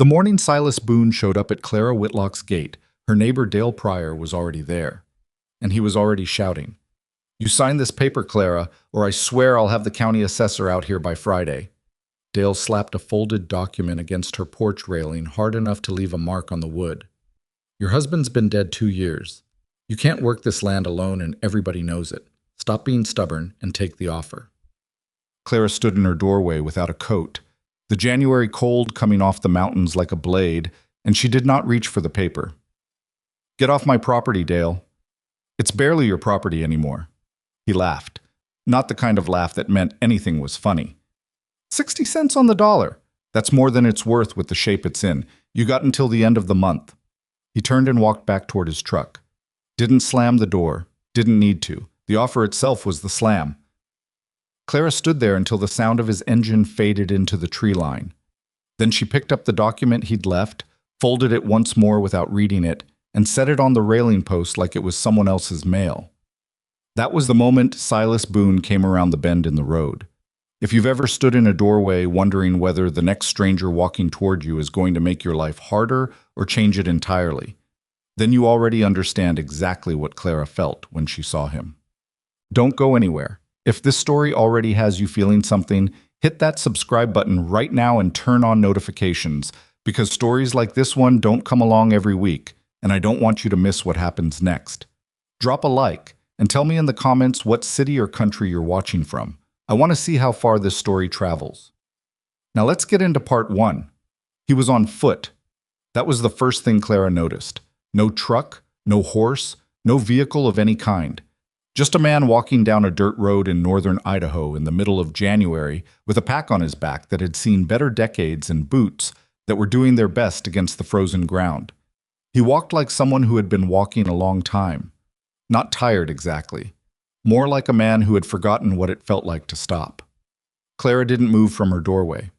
The morning Silas Boone showed up at Clara Whitlock's gate, her neighbor Dale Pryor was already there. And he was already shouting, "You sign this paper, Clara, or I swear I'll have the county assessor out here by Friday." Dale slapped a folded document against her porch railing hard enough to leave a mark on the wood. "Your husband's been dead 2 years. You can't work this land alone and everybody knows it. Stop being stubborn and take the offer." Clara stood in her doorway without a coat, the January cold coming off the mountains like a blade, and she did not reach for the paper. "Get off my property, Dale. It's barely your property anymore." He laughed, not the kind of laugh that meant anything was funny. 60 cents on the dollar. That's more than it's worth with the shape it's in. You got until the end of the month." He turned and walked back toward his truck. Didn't slam the door. Didn't need to. The offer itself was the slam. Clara stood there until the sound of his engine faded into the tree line. Then she picked up the document he'd left, folded it once more without reading it, and set it on the railing post like it was someone else's mail. That was the moment Silas Boone came around the bend in the road. If you've ever stood in a doorway wondering whether the next stranger walking toward you is going to make your life harder or change it entirely, then you already understand exactly what Clara felt when she saw him. Don't go anywhere. If this story already has you feeling something, hit that subscribe button right now and turn on notifications, because stories like this one don't come along every week, and I don't want you to miss what happens next. Drop a like, and tell me in the comments what city or country you're watching from. I want to see how far this story travels. Now let's get into part 1. He was on foot. That was the first thing Clara noticed. No truck, no horse, no vehicle of any kind. Just a man walking down a dirt road in northern Idaho in the middle of January with a pack on his back that had seen better decades and boots that were doing their best against the frozen ground. He walked like someone who had been walking a long time. Not tired exactly. More like a man who had forgotten what it felt like to stop. Clara didn't move from her doorway.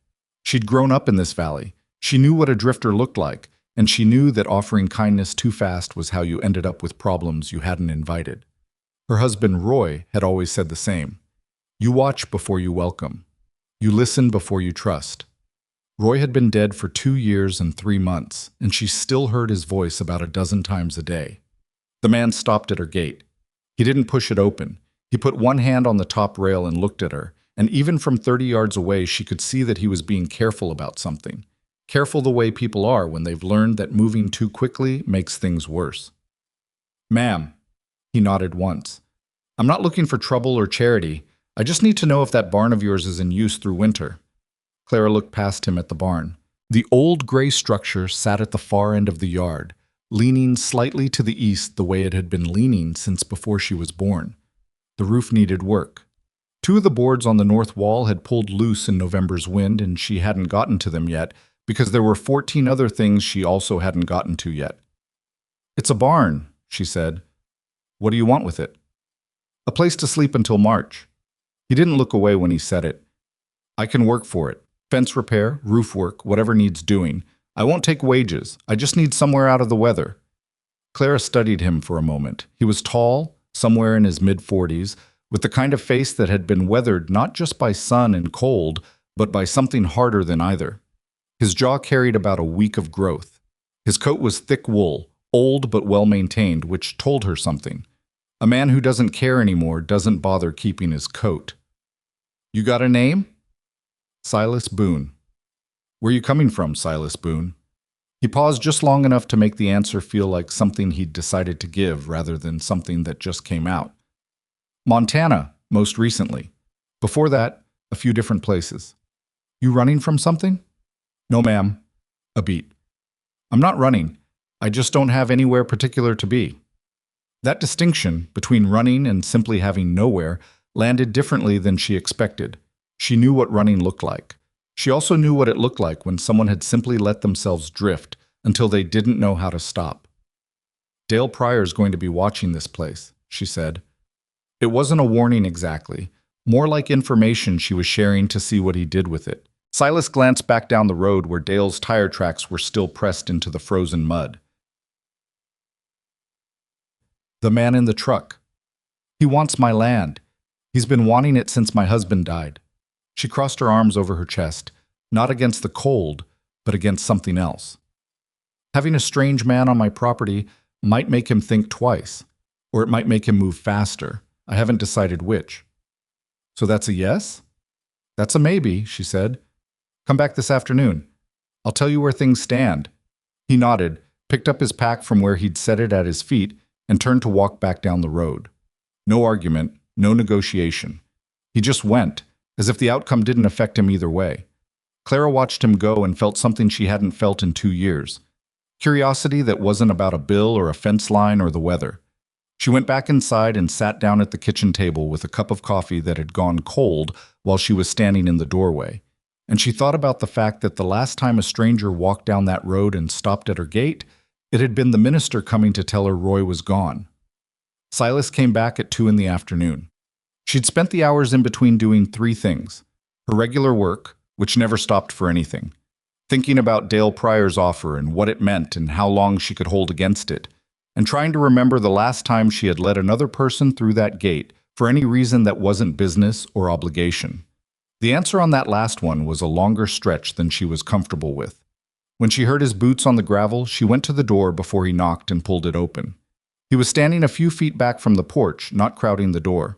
She'd grown up in this valley. She knew what a drifter looked like, and she knew that offering kindness too fast was how you ended up with problems you hadn't invited. Her husband, Roy, had always said the same. You watch before you welcome. You listen before you trust. Roy had been dead for 2 years and 3 months, and she still heard his voice about a dozen times a day. The man stopped at her gate. He didn't push it open. He put one hand on the top rail and looked at her, and even from 30 yards away she could see that he was being careful about something. Careful the way people are when they've learned that moving too quickly makes things worse. "Ma'am." He nodded once. "I'm not looking for trouble or charity. I just need to know if that barn of yours is in use through winter." Clara looked past him at the barn. The old gray structure sat at the far end of the yard, leaning slightly to the east the way it had been leaning since before she was born. The roof needed work. 2 of the boards on the north wall had pulled loose in November's wind, and she hadn't gotten to them yet because there were 14 other things she also hadn't gotten to yet. "It's a barn," she said. "What do you want with it?" "A place to sleep until March." He didn't look away when he said it. "I can work for it. Fence repair, roof work, whatever needs doing. I won't take wages. I just need somewhere out of the weather." Clara studied him for a moment. He was tall, somewhere in his mid-40s, with the kind of face that had been weathered not just by sun and cold, but by something harder than either. His jaw carried about a week of growth. His coat was thick wool, old but well-maintained, which told her something. A man who doesn't care anymore doesn't bother keeping his coat. "You got a name?" "Silas Boone." "Where you coming from, Silas Boone?" He paused just long enough to make the answer feel like something he'd decided to give rather than something that just came out. "Montana, most recently. Before that, a few different places." "You running from something?" "No, ma'am." A beat. "I'm not running. I just don't have anywhere particular to be." That distinction between running and simply having nowhere landed differently than she expected. She knew what running looked like. She also knew what it looked like when someone had simply let themselves drift until they didn't know how to stop. "Dale Pryor's going to be watching this place," she said. It wasn't a warning exactly, more like information she was sharing to see what he did with it. Silas glanced back down the road where Dale's tire tracks were still pressed into the frozen mud. "The man in the truck. He wants my land. He's been wanting it since my husband died." She crossed her arms over her chest, not against the cold, but against something else. Having a strange man on my property might make him think twice, or it might make him move faster. I haven't decided which. So that's a yes? That's a maybe, she said. Come back this afternoon. I'll tell you where things stand. He nodded, picked up his pack from where he'd set it at his feet, and turned to walk back down the road. No argument, no negotiation. He just went, as if the outcome didn't affect him either way. Clara watched him go and felt something she hadn't felt in 2 years. Curiosity that wasn't about a bill or a fence line or the weather. She went back inside and sat down at the kitchen table with a cup of coffee that had gone cold while she was standing in the doorway. And she thought about the fact that the last time a stranger walked down that road and stopped at her gate, it had been the minister coming to tell her Roy was gone. Silas came back at 2 in the afternoon. She'd spent the hours in between doing 3 things. Her regular work, which never stopped for anything. Thinking about Dale Pryor's offer and what it meant and how long she could hold against it. And trying to remember the last time she had let another person through that gate for any reason that wasn't business or obligation. The answer on that last one was a longer stretch than she was comfortable with. When she heard his boots on the gravel, she went to the door before he knocked and pulled it open. He was standing a few feet back from the porch, not crowding the door.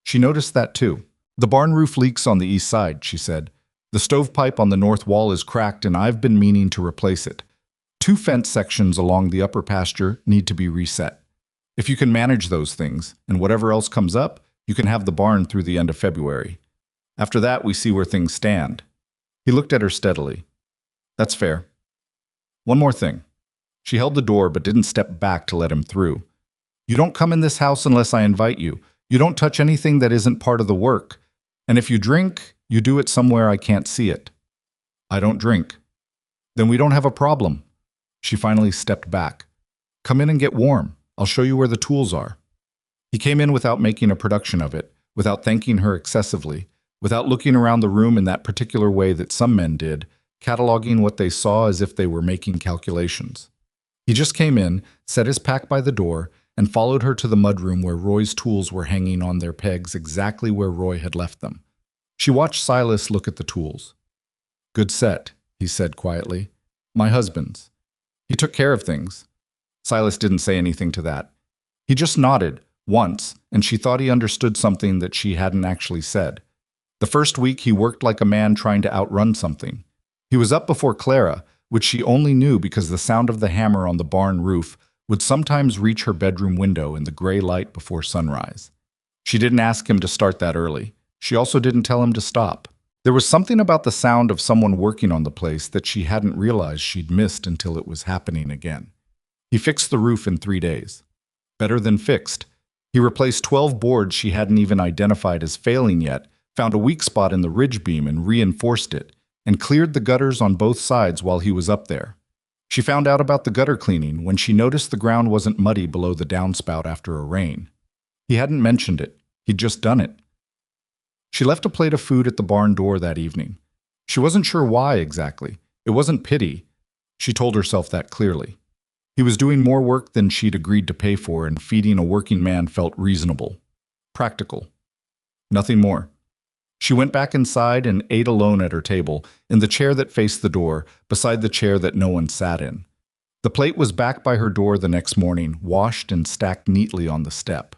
She noticed that too. The barn roof leaks on the east side, she said. The stovepipe on the north wall is cracked and I've been meaning to replace it. 2 fence sections along the upper pasture need to be reset. If you can manage those things, and whatever else comes up, you can have the barn through the end of February. After that, we see where things stand. He looked at her steadily. That's fair. One more thing. She held the door but didn't step back to let him through. You don't come in this house unless I invite you. You don't touch anything that isn't part of the work. And if you drink, you do it somewhere I can't see it. I don't drink. Then we don't have a problem. She finally stepped back. Come in and get warm. I'll show you where the tools are. He came in without making a production of it, without thanking her excessively, without looking around the room in that particular way that some men did, cataloging what they saw as if they were making calculations. He just came in, set his pack by the door, and followed her to the mudroom where Roy's tools were hanging on their pegs exactly where Roy had left them. She watched Silas look at the tools. Good set, he said quietly. My husband's. He took care of things. Silas didn't say anything to that. He just nodded, once, and she thought he understood something that she hadn't actually said. The first week he worked like a man trying to outrun something. He was up before Clara, which she only knew because the sound of the hammer on the barn roof would sometimes reach her bedroom window in the gray light before sunrise. She didn't ask him to start that early. She also didn't tell him to stop. There was something about the sound of someone working on the place that she hadn't realized she'd missed until it was happening again. He fixed the roof in 3 days. Better than fixed. He replaced 12 boards she hadn't even identified as failing yet, found a weak spot in the ridge beam and reinforced it, and cleared the gutters on both sides while he was up there. She found out about the gutter cleaning when she noticed the ground wasn't muddy below the downspout after a rain. He hadn't mentioned it. He'd just done it. She left a plate of food at the barn door that evening. She wasn't sure why exactly. It wasn't pity. She told herself that clearly. He was doing more work than she'd agreed to pay for, and feeding a working man felt reasonable. Practical. Nothing more. She went back inside and ate alone at her table, in the chair that faced the door, beside the chair that no one sat in. The plate was back by her door the next morning, washed and stacked neatly on the step.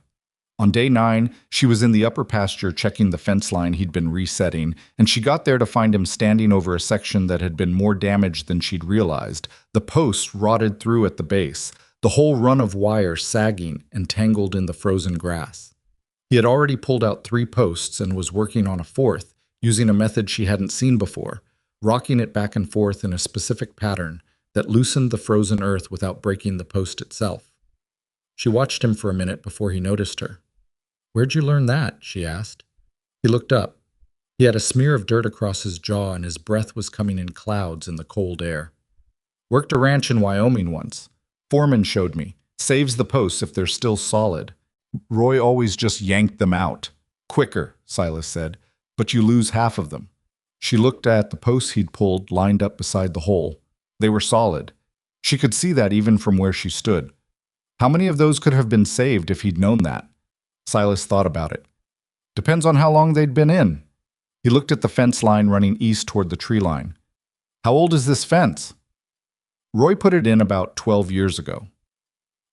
On day 9, she was in the upper pasture checking the fence line he'd been resetting, and she got there to find him standing over a section that had been more damaged than she'd realized, the posts rotted through at the base, the whole run of wire sagging and tangled in the frozen grass. He had already pulled out 3 posts and was working on a 4th, using a method she hadn't seen before, rocking it back and forth in a specific pattern that loosened the frozen earth without breaking the post itself. She watched him for a minute before he noticed her. "Where'd you learn that?" she asked. He looked up. He had a smear of dirt across his jaw and his breath was coming in clouds in the cold air. "Worked a ranch in Wyoming once. Foreman showed me. Saves the posts if they're still solid. Roy always just yanked them out. Quicker," Silas said, "but you lose half of them." She looked at the posts he'd pulled lined up beside the hole. They were solid. She could see that even from where she stood. How many of those could have been saved if he'd known that? Silas thought about it. Depends on how long they'd been in. He looked at the fence line running east toward the tree line. How old is this fence? Roy put it in about 12 years ago.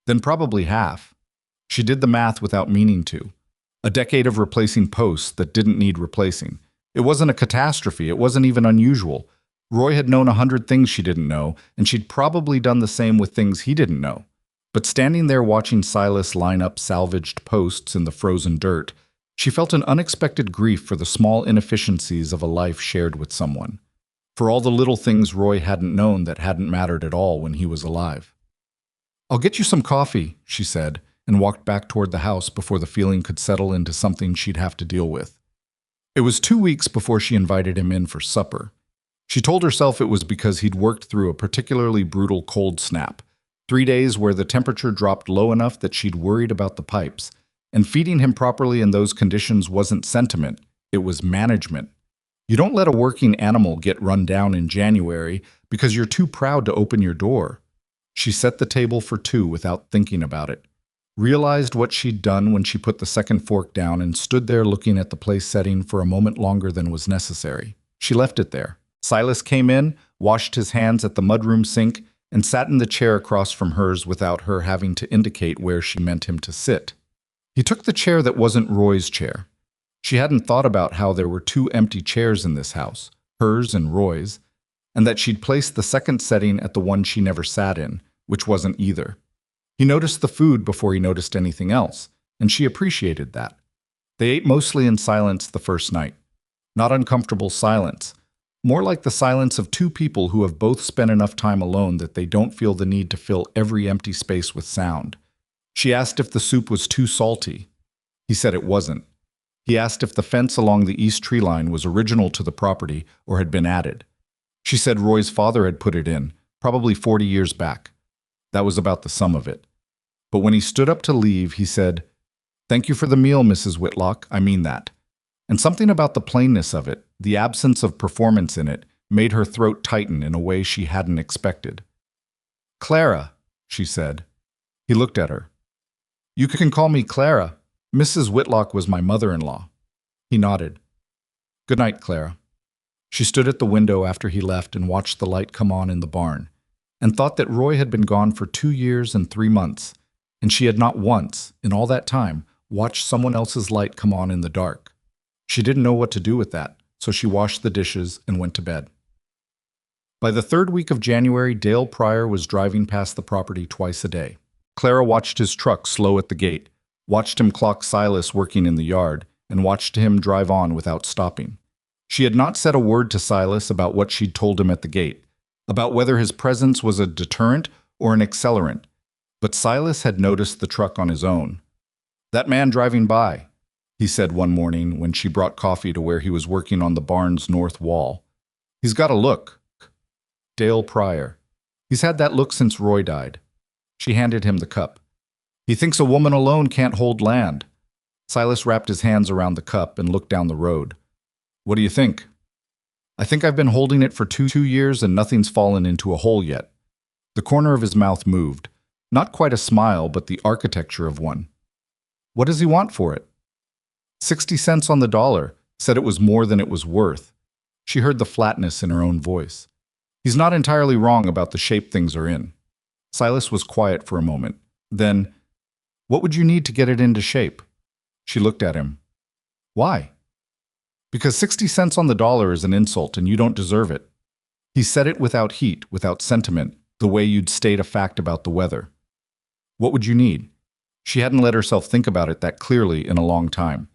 Then probably half. She did the math without meaning to. A decade of replacing posts that didn't need replacing. It wasn't a catastrophe, it wasn't even unusual. Roy had known 100 things she didn't know, and she'd probably done the same with things he didn't know. But standing there watching Silas line up salvaged posts in the frozen dirt, she felt an unexpected grief for the small inefficiencies of a life shared with someone. For all the little things Roy hadn't known that hadn't mattered at all when he was alive. "I'll get you some coffee," she said, and walked back toward the house before the feeling could settle into something she'd have to deal with. It was 2 weeks before she invited him in for supper. She told herself it was because he'd worked through a particularly brutal cold snap, 3 days where the temperature dropped low enough that she'd worried about the pipes, and feeding him properly in those conditions wasn't sentiment, it was management. You don't let a working animal get run down in January because you're too proud to open your door. She set the table for 2 without thinking about it, realized what she'd done when she put the second fork down and stood there looking at the place setting for a moment longer than was necessary. She left it there. Silas came in, washed his hands at the mudroom sink, and sat in the chair across from hers without her having to indicate where she meant him to sit. He took the chair that wasn't Roy's chair. She hadn't thought about how there were 2 empty chairs in this house, hers and Roy's, and that she'd placed the second setting at the one she never sat in, which wasn't either. He noticed the food before he noticed anything else, and she appreciated that. They ate mostly in silence the first night. Not uncomfortable silence, more like the silence of 2 people who have both spent enough time alone that they don't feel the need to fill every empty space with sound. She asked if the soup was too salty. He said it wasn't. He asked if the fence along the east tree line was original to the property or had been added. She said Roy's father had put it in, probably 40 years back. That was about the sum of it. But when he stood up to leave, he said, "Thank you for the meal, Mrs. Whitlock, I mean that." And something about the plainness of it, the absence of performance in it, made her throat tighten in a way she hadn't expected. "Clara," she said. He looked at her. "You can call me Clara. Mrs. Whitlock was my mother-in-law." He nodded. "Good night, Clara." She stood at the window after he left and watched the light come on in the barn, and thought that Roy had been gone for 2 years and 3 months, and she had not once, in all that time, watched someone else's light come on in the dark. She didn't know what to do with that, so she washed the dishes and went to bed. By the 3rd week of January, Dale Pryor was driving past the property twice a day. Clara watched his truck slow at the gate, watched him clock Silas working in the yard, and watched him drive on without stopping. She had not said a word to Silas about what she'd told him at the gate, about whether his presence was a deterrent or an accelerant, but Silas had noticed the truck on his own. "That man driving by," he said one morning when she brought coffee to where he was working on the barn's north wall. "He's got a look." Dale Pryor. "He's had that look since Roy died." She handed him the cup. "He thinks a woman alone can't hold land." Silas wrapped his hands around the cup and looked down the road. "What do you think?" "I think I've been holding it for two years and nothing's fallen into a hole yet." The corner of his mouth moved. Not quite a smile, but the architecture of one. "What does he want for it?" 60 cents on the dollar, said it was more than it was worth. She heard the flatness in her own voice. "He's not entirely wrong about the shape things are in." Silas was quiet for a moment. Then, "What would you need to get it into shape?" She looked at him. "Why?" "Because 60 cents on the dollar is an insult and you don't deserve it." He said it without heat, without sentiment, the way you'd state a fact about the weather. "What would you need?" She hadn't let herself think about it that clearly in a long time.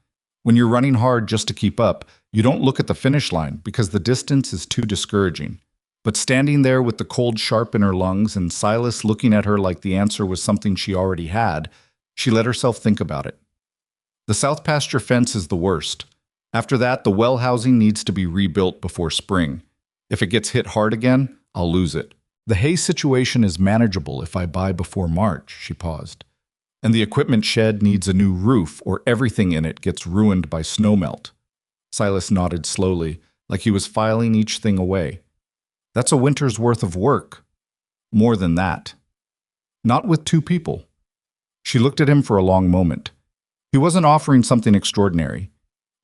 When you're running hard just to keep up, you don't look at the finish line because the distance is too discouraging. But standing there with the cold sharp in her lungs and Silas looking at her like the answer was something she already had, she let herself think about it. "The south pasture fence is the worst. After that, the well housing needs to be rebuilt before spring. If it gets hit hard again, I'll lose it. The hay situation is manageable if I buy before March," she paused. "And the equipment shed needs a new roof or everything in it gets ruined by snowmelt." Silas nodded slowly, like he was filing each thing away. "That's a winter's worth of work." "More than that." "Not with 2 people." She looked at him for a long moment. He wasn't offering something extraordinary.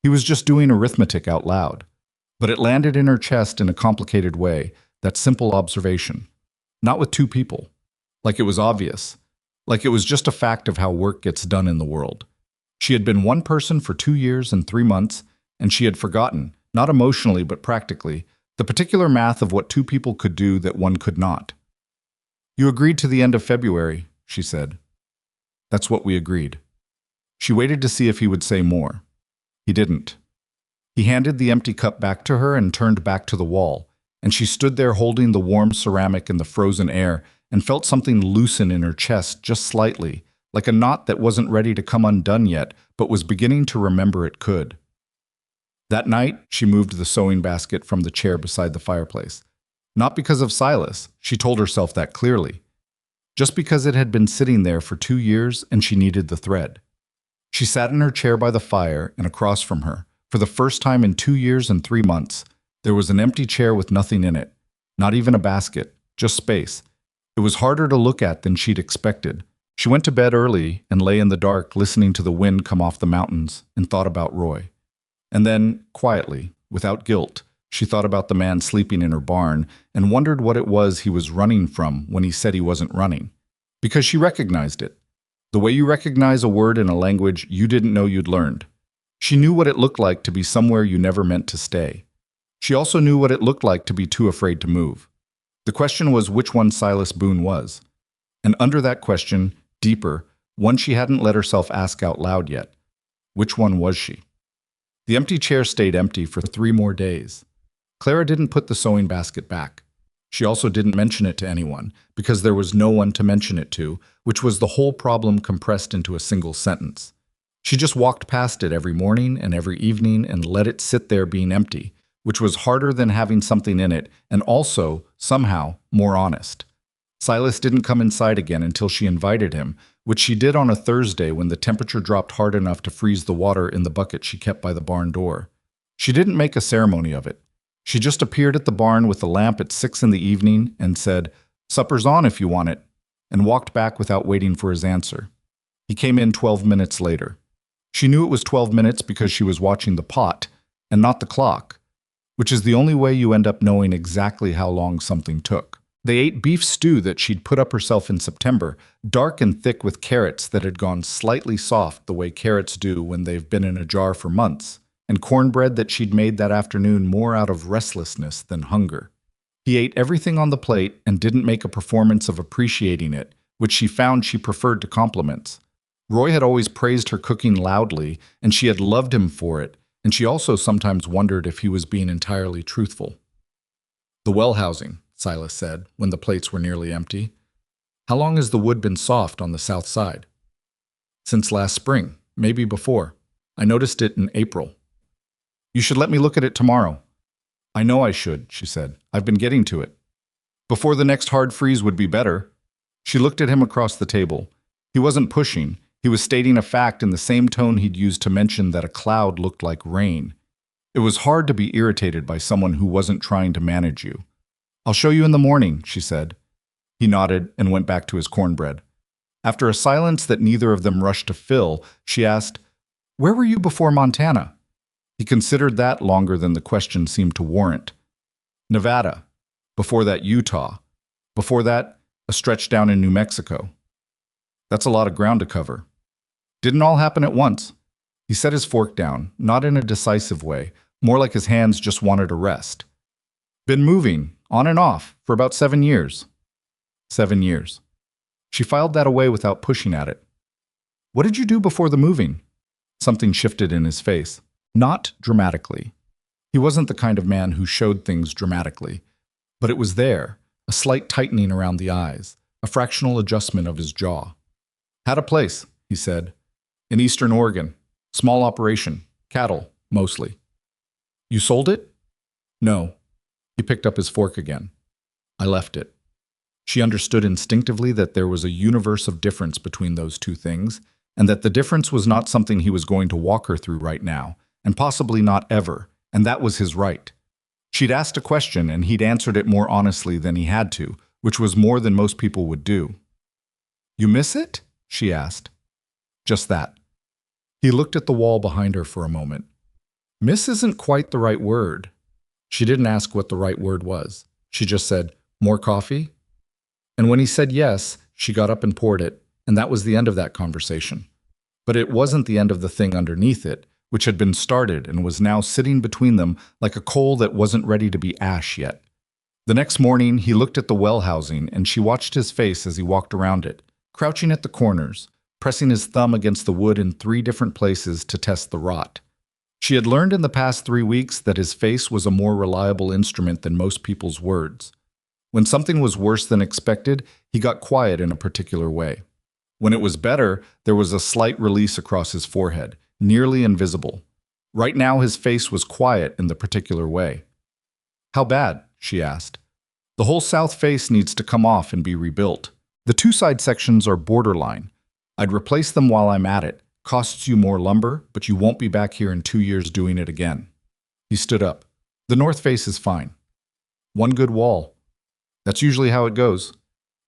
He was just doing arithmetic out loud. But it landed in her chest in a complicated way, that simple observation. Not with two people. Like it was obvious. Like it was just a fact of how work gets done in the world. She had been one person for 2 years and 3 months, and she had forgotten, not emotionally but practically, the particular math of what two people could do that one could not. "You agreed to the end of February," she said. "That's what we agreed." She waited to see if he would say more. He didn't. He handed the empty cup back to her and turned back to the wall, and she stood there holding the warm ceramic in the frozen air and felt something loosen in her chest just slightly, like a knot that wasn't ready to come undone yet, but was beginning to remember it could. That night, she moved the sewing basket from the chair beside the fireplace. Not because of Silas, she told herself that clearly. Just because it had been sitting there for 2 years and she needed the thread. She sat in her chair by the fire, and across from her, for the first time in 2 years and 3 months, there was an empty chair with nothing in it. Not even a basket, just space. It was harder to look at than she'd expected. She went to bed early and lay in the dark listening to the wind come off the mountains and thought about Roy. And then, quietly, without guilt, she thought about the man sleeping in her barn and wondered what it was he was running from when he said he wasn't running. Because she recognized it. The way you recognize a word in a language you didn't know you'd learned. She knew what it looked like to be somewhere you never meant to stay. She also knew what it looked like to be too afraid to move. The question was which one Silas Boone was. And under that question, deeper, one she hadn't let herself ask out loud yet. Which one was she? The empty chair stayed empty for 3 more days. Clara didn't put the sewing basket back. She also didn't mention it to anyone, because there was no one to mention it to, which was the whole problem compressed into a single sentence. She just walked past it every morning and every evening and let it sit there being empty, which was harder than having something in it, and also, somehow, more honest. Silas didn't come inside again until she invited him, which she did on a Thursday when the temperature dropped hard enough to freeze the water in the bucket she kept by the barn door. She didn't make a ceremony of it. She just appeared at the barn with the lamp at 6 in the evening and said, "Supper's on if you want it," and walked back without waiting for his answer. He came in 12 minutes later. She knew it was 12 minutes because she was watching the pot and not the clock, which is the only way you end up knowing exactly how long something took. They ate beef stew that she'd put up herself in September, dark and thick with carrots that had gone slightly soft the way carrots do when they've been in a jar for months, and cornbread that she'd made that afternoon more out of restlessness than hunger. He ate everything on the plate and didn't make a performance of appreciating it, which she found she preferred to compliments. Roy had always praised her cooking loudly, and she had loved him for it, and she also sometimes wondered if he was being entirely truthful. "The well housing," Silas said, when the plates were nearly empty. "How long has the wood been soft on the south side?" "Since last spring, maybe before. I noticed it in April." "You should let me look at it tomorrow." "I know I should," she said. "I've been getting to it." "Before the next hard freeze would be better." She looked at him across the table. He wasn't pushing. He was stating a fact in the same tone he'd used to mention that a cloud looked like rain. It was hard to be irritated by someone who wasn't trying to manage you. "I'll show you in the morning," she said. He nodded and went back to his cornbread. After a silence that neither of them rushed to fill, she asked, "Where were you before Montana?" He considered that longer than the question seemed to warrant. "Nevada. Before that, Utah. Before that, a stretch down in New Mexico." "That's a lot of ground to cover." "Didn't all happen at once." He set his fork down, not in a decisive way, more like his hands just wanted a rest. "Been moving, on and off, for about 7 years." 7 years. She filed that away without pushing at it. "What did you do before the moving?" Something shifted in his face. Not dramatically. He wasn't the kind of man who showed things dramatically. But it was there, a slight tightening around the eyes, a fractional adjustment of his jaw. "Had a place," he said. "In Eastern Oregon. Small operation. Cattle, mostly." "You sold it?" "No." He picked up his fork again. "I left it." She understood instinctively that there was a universe of difference between those two things, and that the difference was not something he was going to walk her through right now, and possibly not ever, and that was his right. She'd asked a question, and he'd answered it more honestly than he had to, which was more than most people would do. "You miss it?" she asked. "Just that." He looked at the wall behind her for a moment. "Miss isn't quite the right word." She didn't ask what the right word was. She just said, "More coffee?" And when he said yes, she got up and poured it, and that was the end of that conversation. But it wasn't the end of the thing underneath it, which had been started and was now sitting between them like a coal that wasn't ready to be ash yet. The next morning, he looked at the well housing, and she watched his face as he walked around it, crouching at the corners, pressing his thumb against the wood in 3 different places to test the rot. She had learned in the past 3 weeks that his face was a more reliable instrument than most people's words. When something was worse than expected, he got quiet in a particular way. When it was better, there was a slight release across his forehead, nearly invisible. Right now, his face was quiet in the particular way. "How bad?" she asked. "The whole south face needs to come off and be rebuilt. The 2 side sections are borderline. I'd replace them while I'm at it. Costs you more lumber, but you won't be back here in 2 years doing it again." He stood up. "The north face is fine. 1 good wall. That's usually how it goes."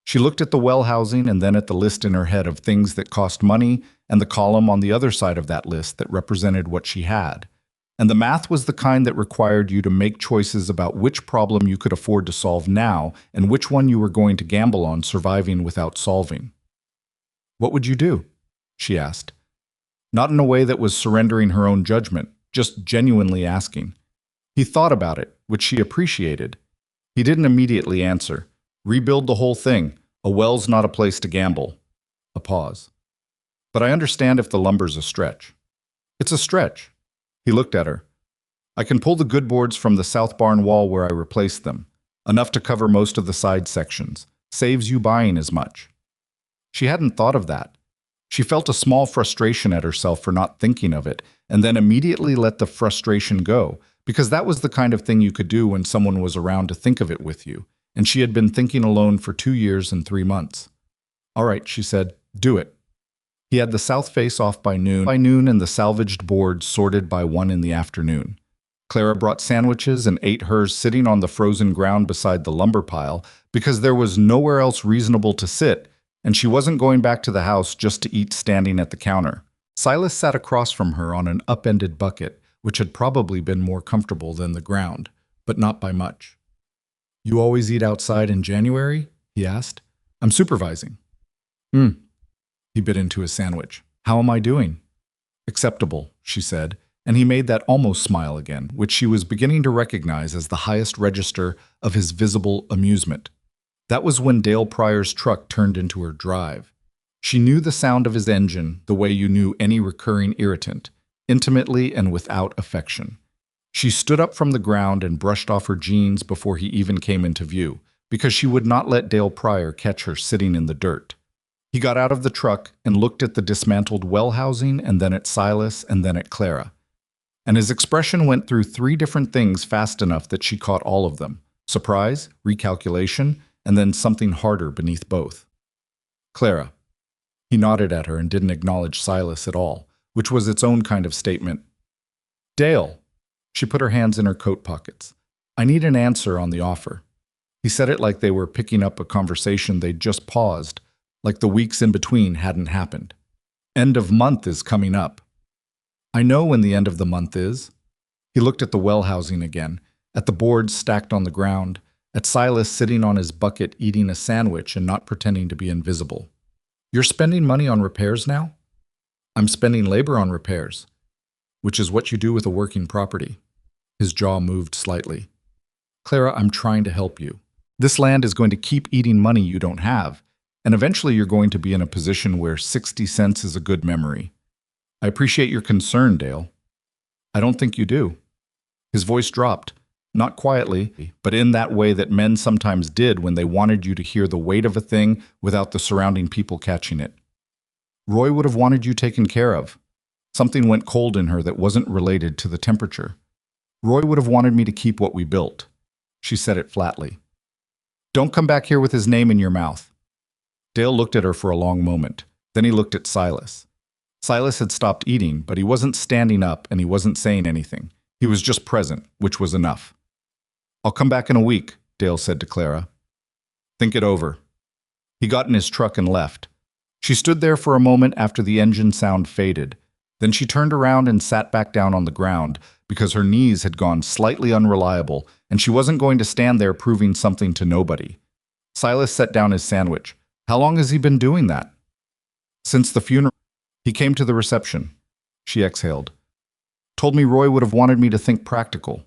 She looked at the well housing and then at the list in her head of things that cost money and the column on the other side of that list that represented what she had. And the math was the kind that required you to make choices about which problem you could afford to solve now and which one you were going to gamble on surviving without solving. "What would you do?" she asked. Not in a way that was surrendering her own judgment, just genuinely asking. He thought about it, which she appreciated. He didn't immediately answer. "Rebuild the whole thing. A well's not a place to gamble." A pause. "But I understand if the lumber's a stretch." "It's a stretch." He looked at her. "I can pull the good boards from the south barn wall where I replaced them. Enough to cover most of the side sections. Saves you buying as much." She hadn't thought of that. She felt a small frustration at herself for not thinking of it, and then immediately let the frustration go, because that was the kind of thing you could do when someone was around to think of it with you, and she had been thinking alone for 2 years and 3 months. "All right," she said, "do it." He had the south face off by noon and the salvaged boards sorted by 1 in the afternoon. Clara brought sandwiches and ate hers sitting on the frozen ground beside the lumber pile because there was nowhere else reasonable to sit, and she wasn't going back to the house just to eat standing at the counter. Silas sat across from her on an upended bucket, which had probably been more comfortable than the ground, but not by much. "You always eat outside in January?" he asked. "I'm supervising." He bit into his sandwich. "How am I doing?" "Acceptable," she said, and he made that almost smile again, which she was beginning to recognize as the highest register of his visible amusement. That was when Dale Pryor's truck turned into her drive. She knew the sound of his engine the way you knew any recurring irritant, intimately and without affection. She stood up from the ground and brushed off her jeans before he even came into view, because she would not let Dale Pryor catch her sitting in the dirt. He got out of the truck and looked at the dismantled well housing and then at Silas and then at Clara. And his expression went through 3 different things fast enough that she caught all of them: surprise, recalculation, and then something harder beneath both. "Clara." He nodded at her and didn't acknowledge Silas at all, which was its own kind of statement. "Dale." She put her hands in her coat pockets. "I need an answer on the offer." He said it like they were picking up a conversation they'd just paused, like the weeks in between hadn't happened. "End of month is coming up." "I know when the end of the month is." He looked at the well housing again, at the boards stacked on the ground, at Silas sitting on his bucket eating a sandwich and not pretending to be invisible. "You're spending money on repairs now?" "I'm spending labor on repairs." "Which is what you do with a working property." His jaw moved slightly. "Clara, I'm trying to help you. This land is going to keep eating money you don't have, and eventually you're going to be in a position where 60 cents is a good memory. I appreciate your concern, Dale." "I don't think you do." His voice dropped, not quietly, but in that way that men sometimes did when they wanted you to hear the weight of a thing without the surrounding people catching it. "Roy would have wanted you taken care of." Something went cold in her that wasn't related to the temperature. "Roy would have wanted me to keep what we built." She said it flatly. "Don't come back here with his name in your mouth." Dale looked at her for a long moment. Then he looked at Silas. Silas had stopped eating, but he wasn't standing up and he wasn't saying anything. He was just present, which was enough. "I'll come back in a week," Dale said to Clara. "Think it over." He got in his truck and left. She stood there for a moment after the engine sound faded. Then she turned around and sat back down on the ground, because her knees had gone slightly unreliable and she wasn't going to stand there proving something to nobody. Silas set down his sandwich. How long has he been doing that? Since the funeral. He came to the reception. She exhaled. Told me Roy would have wanted me to think practical.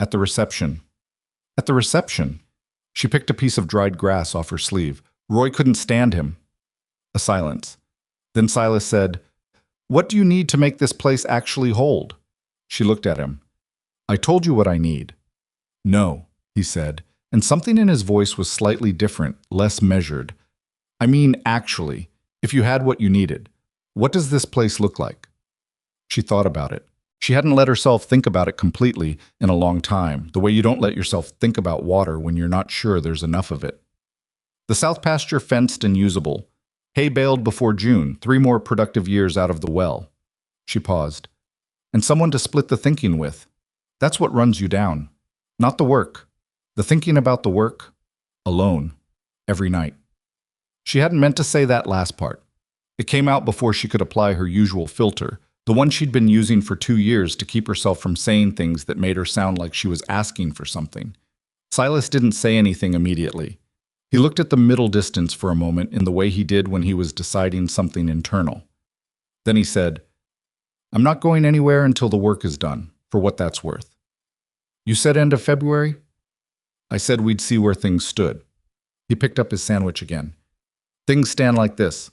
At the reception. At the reception. She picked a piece of dried grass off her sleeve. Roy couldn't stand him. A silence. Then Silas said, What do you need to make this place actually hold? She looked at him. I told you what I need. No, he said, and something in his voice was slightly different, less measured. I mean, actually, if you had what you needed, what does this place look like? She thought about it. She hadn't let herself think about it completely in a long time, the way you don't let yourself think about water when you're not sure there's enough of it. The south pasture fenced and usable. Hay baled before June, 3 more productive years out of the well. She paused. And someone to split the thinking with. That's what runs you down. Not the work. The thinking about the work. Alone. Every night. She hadn't meant to say that last part. It came out before she could apply her usual filter, the one she'd been using for 2 years to keep herself from saying things that made her sound like she was asking for something. Silas didn't say anything immediately. He looked at the middle distance for a moment in the way he did when he was deciding something internal. Then he said, I'm not going anywhere until the work is done, for what that's worth. You said end of February? I said we'd see where things stood. He picked up his sandwich again. Things stand like this.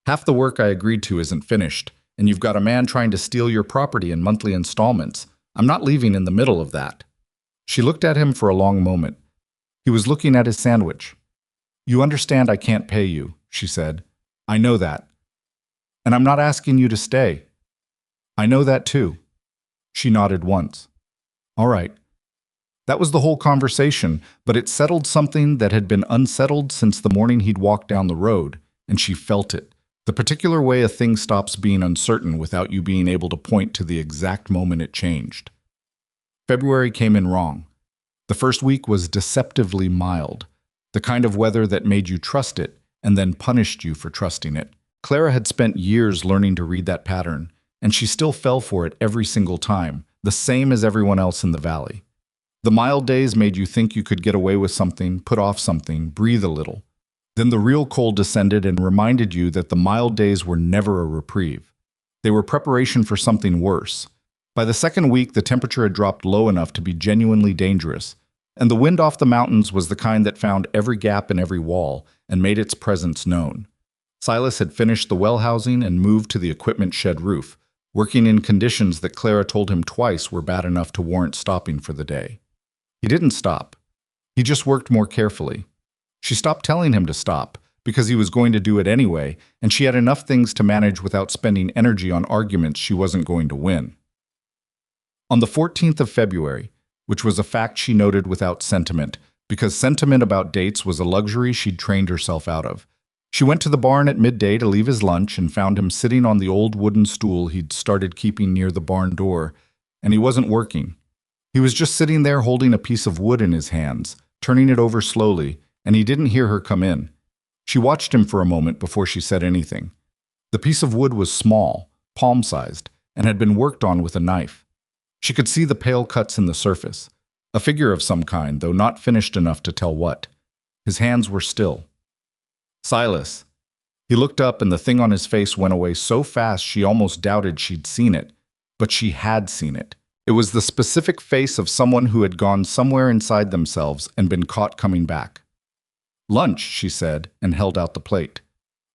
Half the work I agreed to isn't finished, and you've got a man trying to steal your property in monthly installments. I'm not leaving in the middle of that. She looked at him for a long moment. He was looking at his sandwich. You understand I can't pay you, she said. I know that. And I'm not asking you to stay. I know that too. She nodded once. All right. That was the whole conversation, but it settled something that had been unsettled since the morning he'd walked down the road, and she felt it. The particular way a thing stops being uncertain without you being able to point to the exact moment it changed. February came in wrong. The first week was deceptively mild, the kind of weather that made you trust it and then punished you for trusting it. Clara had spent years learning to read that pattern, and she still fell for it every single time, the same as everyone else in the valley. The mild days made you think you could get away with something, put off something, breathe a little. Then the real cold descended and reminded you that the mild days were never a reprieve. They were preparation for something worse. By the second week, the temperature had dropped low enough to be genuinely dangerous, and the wind off the mountains was the kind that found every gap in every wall and made its presence known. Silas had finished the well housing and moved to the equipment shed roof, working in conditions that Clara told him twice were bad enough to warrant stopping for the day. He didn't stop. He just worked more carefully. She stopped telling him to stop, because he was going to do it anyway, and she had enough things to manage without spending energy on arguments she wasn't going to win. On the 14th of February, which was a fact she noted without sentiment, because sentiment about dates was a luxury she'd trained herself out of, she went to the barn at midday to leave his lunch and found him sitting on the old wooden stool he'd started keeping near the barn door, and he wasn't working. He was just sitting there holding a piece of wood in his hands, turning it over slowly, and he didn't hear her come in. She watched him for a moment before she said anything. The piece of wood was small, palm-sized, and had been worked on with a knife. She could see the pale cuts in the surface, a figure of some kind, though not finished enough to tell what. His hands were still. Silas. He looked up and the thing on his face went away so fast she almost doubted she'd seen it. But she had seen it. It was the specific face of someone who had gone somewhere inside themselves and been caught coming back. Lunch, she said, and held out the plate.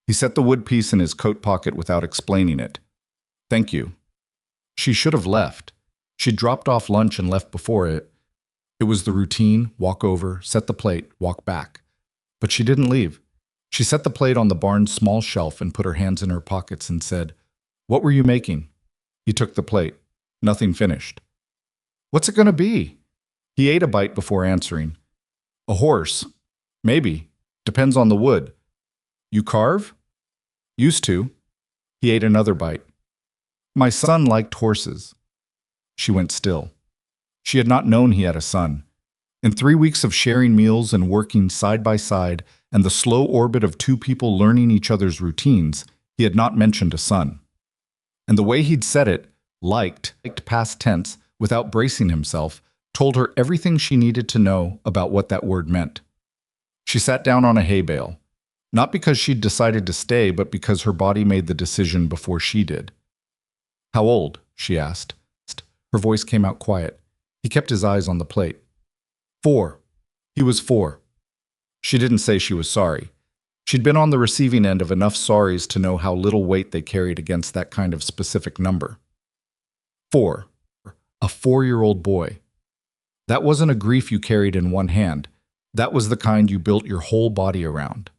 He set the wood piece in his coat pocket without explaining it. Thank you. She should have left. She'd dropped off lunch and left before it. It was the routine, walk over, set the plate, walk back. But she didn't leave. She set the plate on the barn's small shelf and put her hands in her pockets and said, What were you making? He took the plate. Nothing finished. What's it going to be? He ate a bite before answering. A horse. Maybe. Depends on the wood. You carve? Used to. He ate another bite. My son liked horses. She went still. She had not known he had a son. In 3 weeks of sharing meals and working side by side, and the slow orbit of 2 people learning each other's routines, he had not mentioned a son. And the way he'd said it, liked past tense, without bracing himself, told her everything she needed to know about what that word meant. She sat down on a hay bale, not because she'd decided to stay, but because her body made the decision before she did. "How old?" she asked. Her voice came out quiet. He kept his eyes on the plate. 4. He was 4. She didn't say she was sorry. She'd been on the receiving end of enough sorries to know how little weight they carried against that kind of specific number. 4. A 4-year-old boy. That wasn't a grief you carried in one hand. That was the kind you built your whole body around.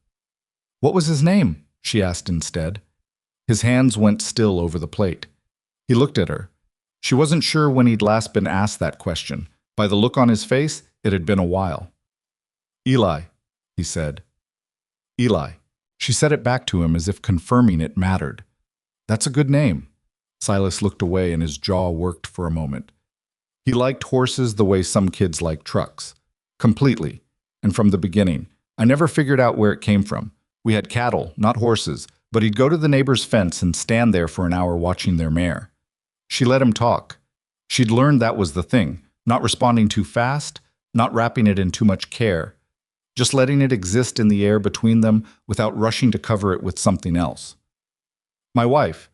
"What was his name?" she asked instead. His hands went still over the plate. He looked at her. She wasn't sure when he'd last been asked that question. By the look on his face, it had been a while. "Eli," he said. "Eli." She said it back to him as if confirming it mattered. "That's a good name." Silas looked away and his jaw worked for a moment. He liked horses the way some kids like trucks. Completely. And from the beginning. I never figured out where it came from. We had cattle, not horses, but he'd go to the neighbor's fence and stand there for an hour watching their mare. She let him talk. She'd learned that was the thing, not responding too fast, not wrapping it in too much care, just letting it exist in the air between them without rushing to cover it with something else. My wife.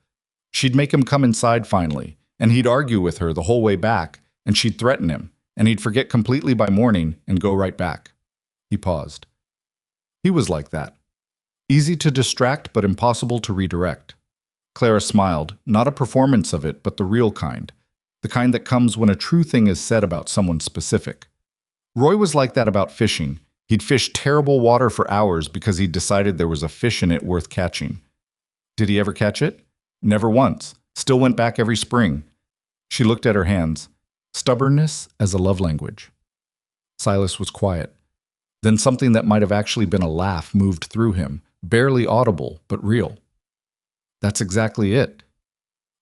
She'd make him come inside finally, and he'd argue with her the whole way back, and she'd threaten him, and he'd forget completely by morning and go right back. He paused. He was like that. Easy to distract, but impossible to redirect. Clara smiled, not a performance of it, but the real kind. The kind that comes when a true thing is said about someone specific. Roy was like that about fishing. He'd fish terrible water for hours because he'd decided there was a fish in it worth catching. Did he ever catch it? Never once. Still went back every spring. She looked at her hands. Stubbornness as a love language. Silas was quiet. Then something that might have actually been a laugh moved through him, barely audible, but real. That's exactly it.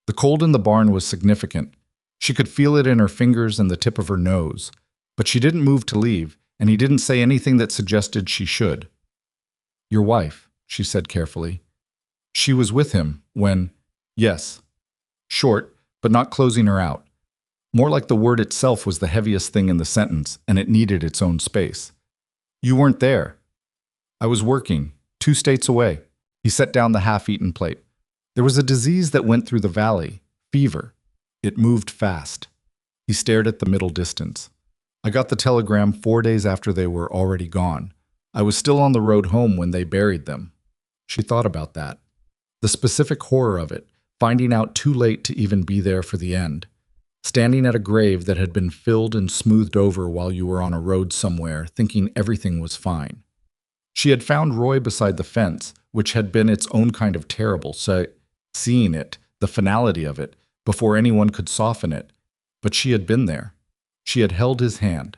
The cold in the barn was significant. She could feel it in her fingers and the tip of her nose. But she didn't move to leave, and he didn't say anything that suggested she should. Your wife, she said carefully. She was with him when, yes. Short, but not closing her out. More like the word itself was the heaviest thing in the sentence, and it needed its own space. You weren't there. I was working, 2 states away. He set down the half-eaten plate. There was a disease that went through the valley, fever. It moved fast. He stared at the middle distance. I got the telegram 4 days after they were already gone. I was still on the road home when they buried them. She thought about that. The specific horror of it, finding out too late to even be there for the end. Standing at a grave that had been filled and smoothed over while you were on a road somewhere, thinking everything was fine. She had found Roy beside the fence, which had been its own kind of terrible, so seeing it, the finality of it, before anyone could soften it. But she had been there. She had held his hand.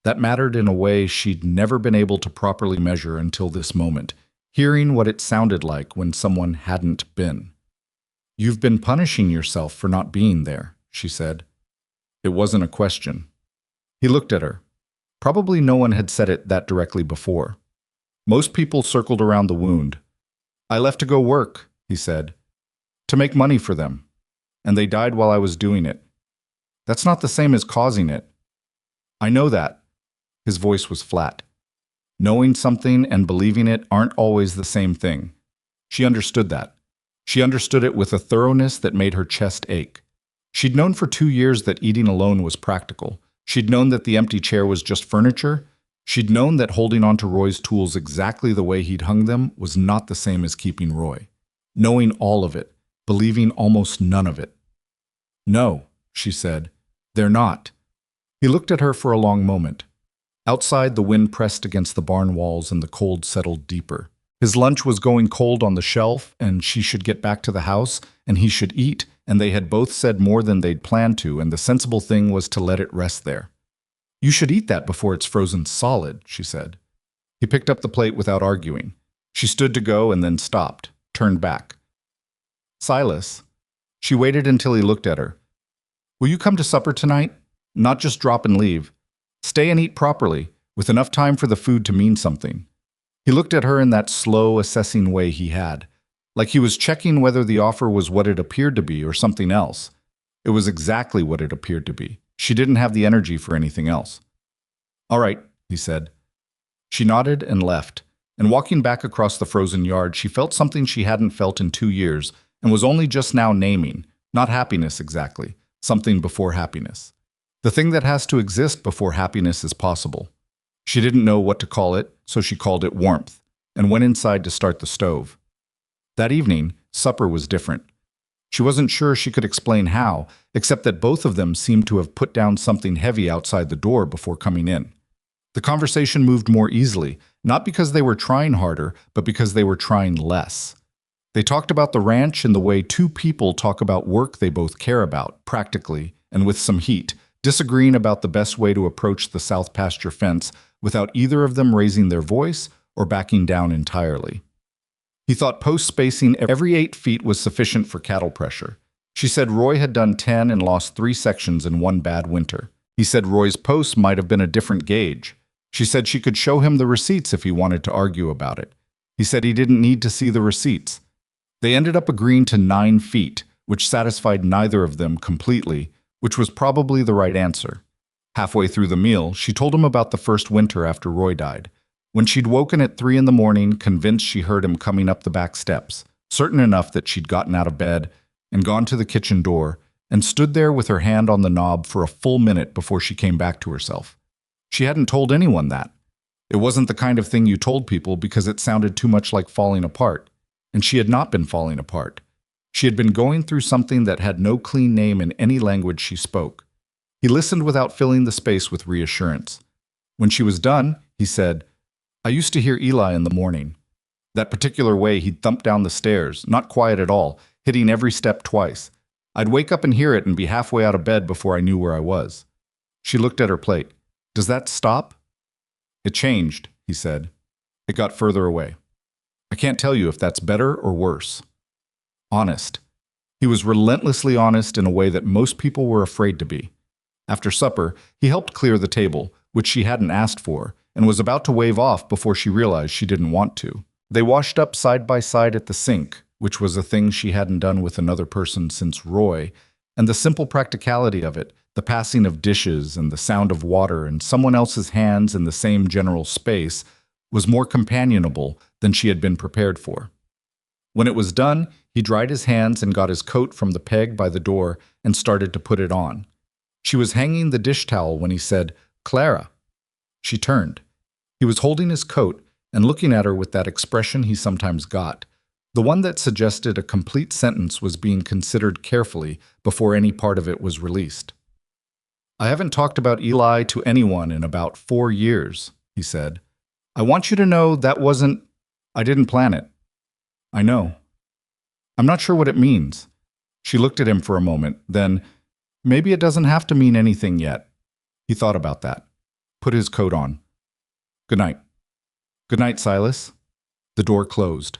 That mattered in a way she'd never been able to properly measure until this moment, hearing what it sounded like when someone hadn't been. You've been punishing yourself for not being there, she said. It wasn't a question. He looked at her. Probably no one had said it that directly before. Most people circled around the wound. I left to go work, he said, to make money for them, and they died while I was doing it. That's not the same as causing it. I know that. His voice was flat. Knowing something and believing it aren't always the same thing. She understood that. She understood it with a thoroughness that made her chest ache. She'd known for 2 years that eating alone was practical. She'd known that the empty chair was just furniture. She'd known that holding onto Roy's tools exactly the way he'd hung them was not the same as keeping Roy. Knowing all of it, believing almost none of it. No, she said, they're not. He looked at her for a long moment. Outside, the wind pressed against the barn walls and the cold settled deeper. His lunch was going cold on the shelf, and she should get back to the house, and he should eat, and they had both said more than they'd planned to, and the sensible thing was to let it rest there. You should eat that before it's frozen solid, she said. He picked up the plate without arguing. She stood to go and then stopped, turned back. Silas. She waited until he looked at her. Will you come to supper tonight? Not just drop and leave. Stay and eat properly, with enough time for the food to mean something. He looked at her in that slow, assessing way he had, like he was checking whether the offer was what it appeared to be or something else. It was exactly what it appeared to be. She didn't have the energy for anything else. "All right," he said. She nodded and left, and walking back across the frozen yard, she felt something she hadn't felt in 2 years and was only just now naming, not happiness exactly, something before happiness. The thing that has to exist before happiness is possible. She didn't know what to call it, so she called it warmth, and went inside to start the stove. That evening, supper was different. She wasn't sure she could explain how, except that both of them seemed to have put down something heavy outside the door before coming in. The conversation moved more easily, not because they were trying harder, but because they were trying less. They talked about the ranch in the way two people talk about work they both care about, practically, and with some heat, disagreeing about the best way to approach the south pasture fence without either of them raising their voice or backing down entirely. He thought post spacing every 8 feet was sufficient for cattle pressure. She said Roy had done 10 and lost 3 sections in one bad winter. He said Roy's posts might have been a different gauge. She said she could show him the receipts if he wanted to argue about it. He said he didn't need to see the receipts. They ended up agreeing to 9 feet, which satisfied neither of them completely, which was probably the right answer. Halfway through the meal, she told him about the first winter after Roy died. When she'd woken at 3 in the morning, convinced she heard him coming up the back steps, certain enough that she'd gotten out of bed and gone to the kitchen door, and stood there with her hand on the knob for a full minute before she came back to herself. She hadn't told anyone that. It wasn't the kind of thing you told people because it sounded too much like falling apart, and she had not been falling apart. She had been going through something that had no clean name in any language she spoke. He listened without filling the space with reassurance. When she was done, he said, "I used to hear Eli in the morning. That particular way he'd thump down the stairs, not quiet at all, hitting every step twice. I'd wake up and hear it and be halfway out of bed before I knew where I was." She looked at her plate. "Does that stop?" "It changed," he said. "It got further away. I can't tell you if that's better or worse." Honest. He was relentlessly honest in a way that most people were afraid to be. After supper, he helped clear the table, which she hadn't asked for, and was about to wave off before she realized she didn't want to. They washed up side by side at the sink, which was a thing she hadn't done with another person since Roy, and the simple practicality of it, the passing of dishes and the sound of water and someone else's hands in the same general space, was more companionable than she had been prepared for. When it was done, he dried his hands and got his coat from the peg by the door and started to put it on. She was hanging the dish towel when he said, "Clara." She turned. He was holding his coat and looking at her with that expression he sometimes got, the one that suggested a complete sentence was being considered carefully before any part of it was released. "I haven't talked about Eli to anyone in about 4 years, he said. "I want you to know I didn't plan it." "I know." "I'm not sure what it means." She looked at him for a moment, then, "Maybe it doesn't have to mean anything yet." He thought about that. Put his coat on. "Good night." "Good night, Silas." The door closed.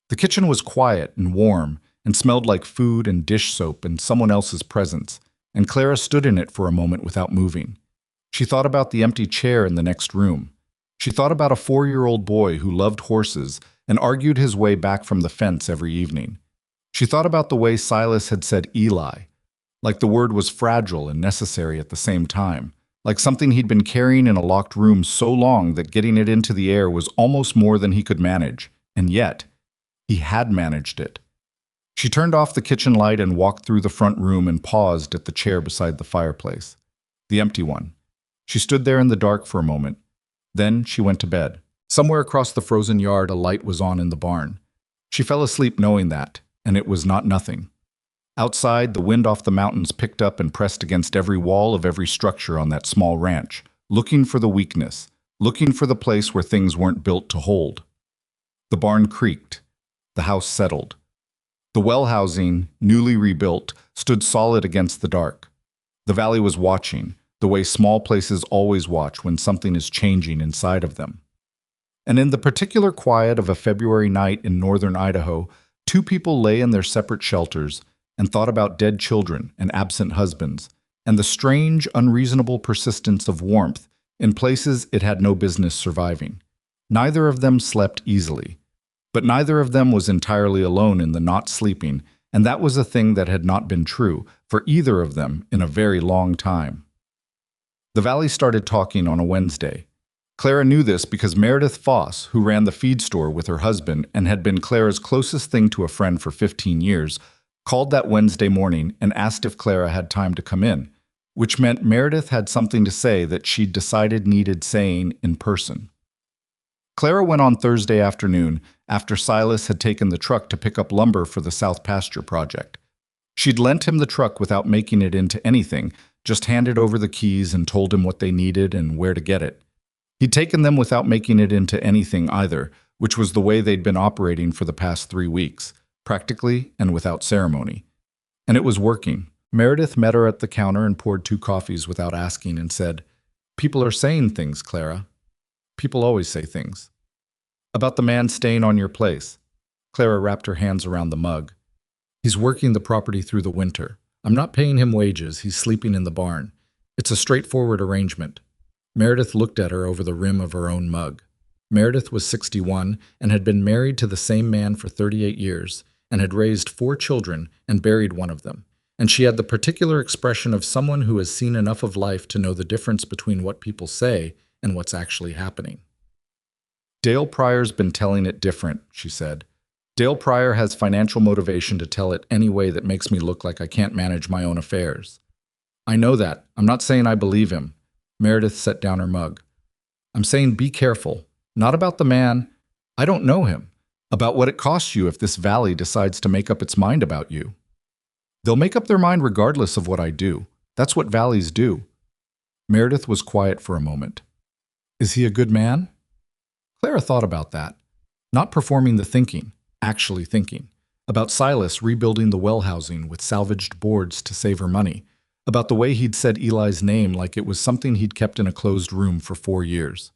The kitchen was quiet and warm and smelled like food and dish soap and someone else's presence, and Clara stood in it for a moment without moving. She thought about the empty chair in the next room. She thought about a 4-year-old boy who loved horses and argued his way back from the fence every evening. She thought about the way Silas had said Eli, like the word was fragile and necessary at the same time, like something he'd been carrying in a locked room so long that getting it into the air was almost more than he could manage, and yet, he had managed it. She turned off the kitchen light and walked through the front room and paused at the chair beside the fireplace, the empty one. She stood there in the dark for a moment. Then she went to bed. Somewhere across the frozen yard, a light was on in the barn. She fell asleep knowing that, and it was not nothing. Outside, the wind off the mountains picked up and pressed against every wall of every structure on that small ranch, looking for the weakness, looking for the place where things weren't built to hold. The barn creaked. The house settled. The well housing, newly rebuilt, stood solid against the dark. The valley was watching, the way small places always watch when something is changing inside of them. And in the particular quiet of a February night in northern Idaho, 2 people lay in their separate shelters and thought about dead children and absent husbands, and the strange, unreasonable persistence of warmth in places it had no business surviving. Neither of them slept easily, but neither of them was entirely alone in the not sleeping and that was a thing that had not been true for either of them in a very long time. The Valley started talking on a Wednesday. Clara knew this because Meredith Foss, who ran the feed store with her husband and had been Clara's closest thing to a friend for 15 years, called that Wednesday morning and asked if Clara had time to come in, which meant Meredith had something to say that she'd decided needed saying in person. Clara went on Thursday afternoon after Silas had taken the truck to pick up lumber for the South Pasture project. She'd lent him the truck without making it into anything, just handed over the keys and told him what they needed and where to get it. He'd taken them without making it into anything either, which was the way they'd been operating for the past 3 weeks, practically and without ceremony. And it was working. Meredith met her at the counter and poured 2 coffees without asking and said, "People are saying things, Clara. People always say things. About the man staying on your place." Clara wrapped her hands around the mug. "He's working the property through the winter. I'm not paying him wages. He's sleeping in the barn. It's a straightforward arrangement." Meredith looked at her over the rim of her own mug. Meredith was 61 and had been married to the same man for 38 years and had raised 4 children and buried one of them. And she had the particular expression of someone who has seen enough of life to know the difference between what people say and what's actually happening. "Dale Pryor's been telling it different," she said. "Dale Pryor has financial motivation to tell it any way that makes me look like I can't manage my own affairs." "I know that. I'm not saying I believe him." Meredith set down her mug. "I'm saying be careful. Not about the man. I don't know him. About what it costs you if this valley decides to make up its mind about you. They'll make up their mind regardless of what I do. That's what valleys do." Meredith was quiet for a moment. "Is he a good man?" Clara thought about that. Not performing the thinking, actually thinking. About Silas rebuilding the well housing with salvaged boards to save her money. About the way he'd said Eli's name like it was something he'd kept in a closed room for 4 years.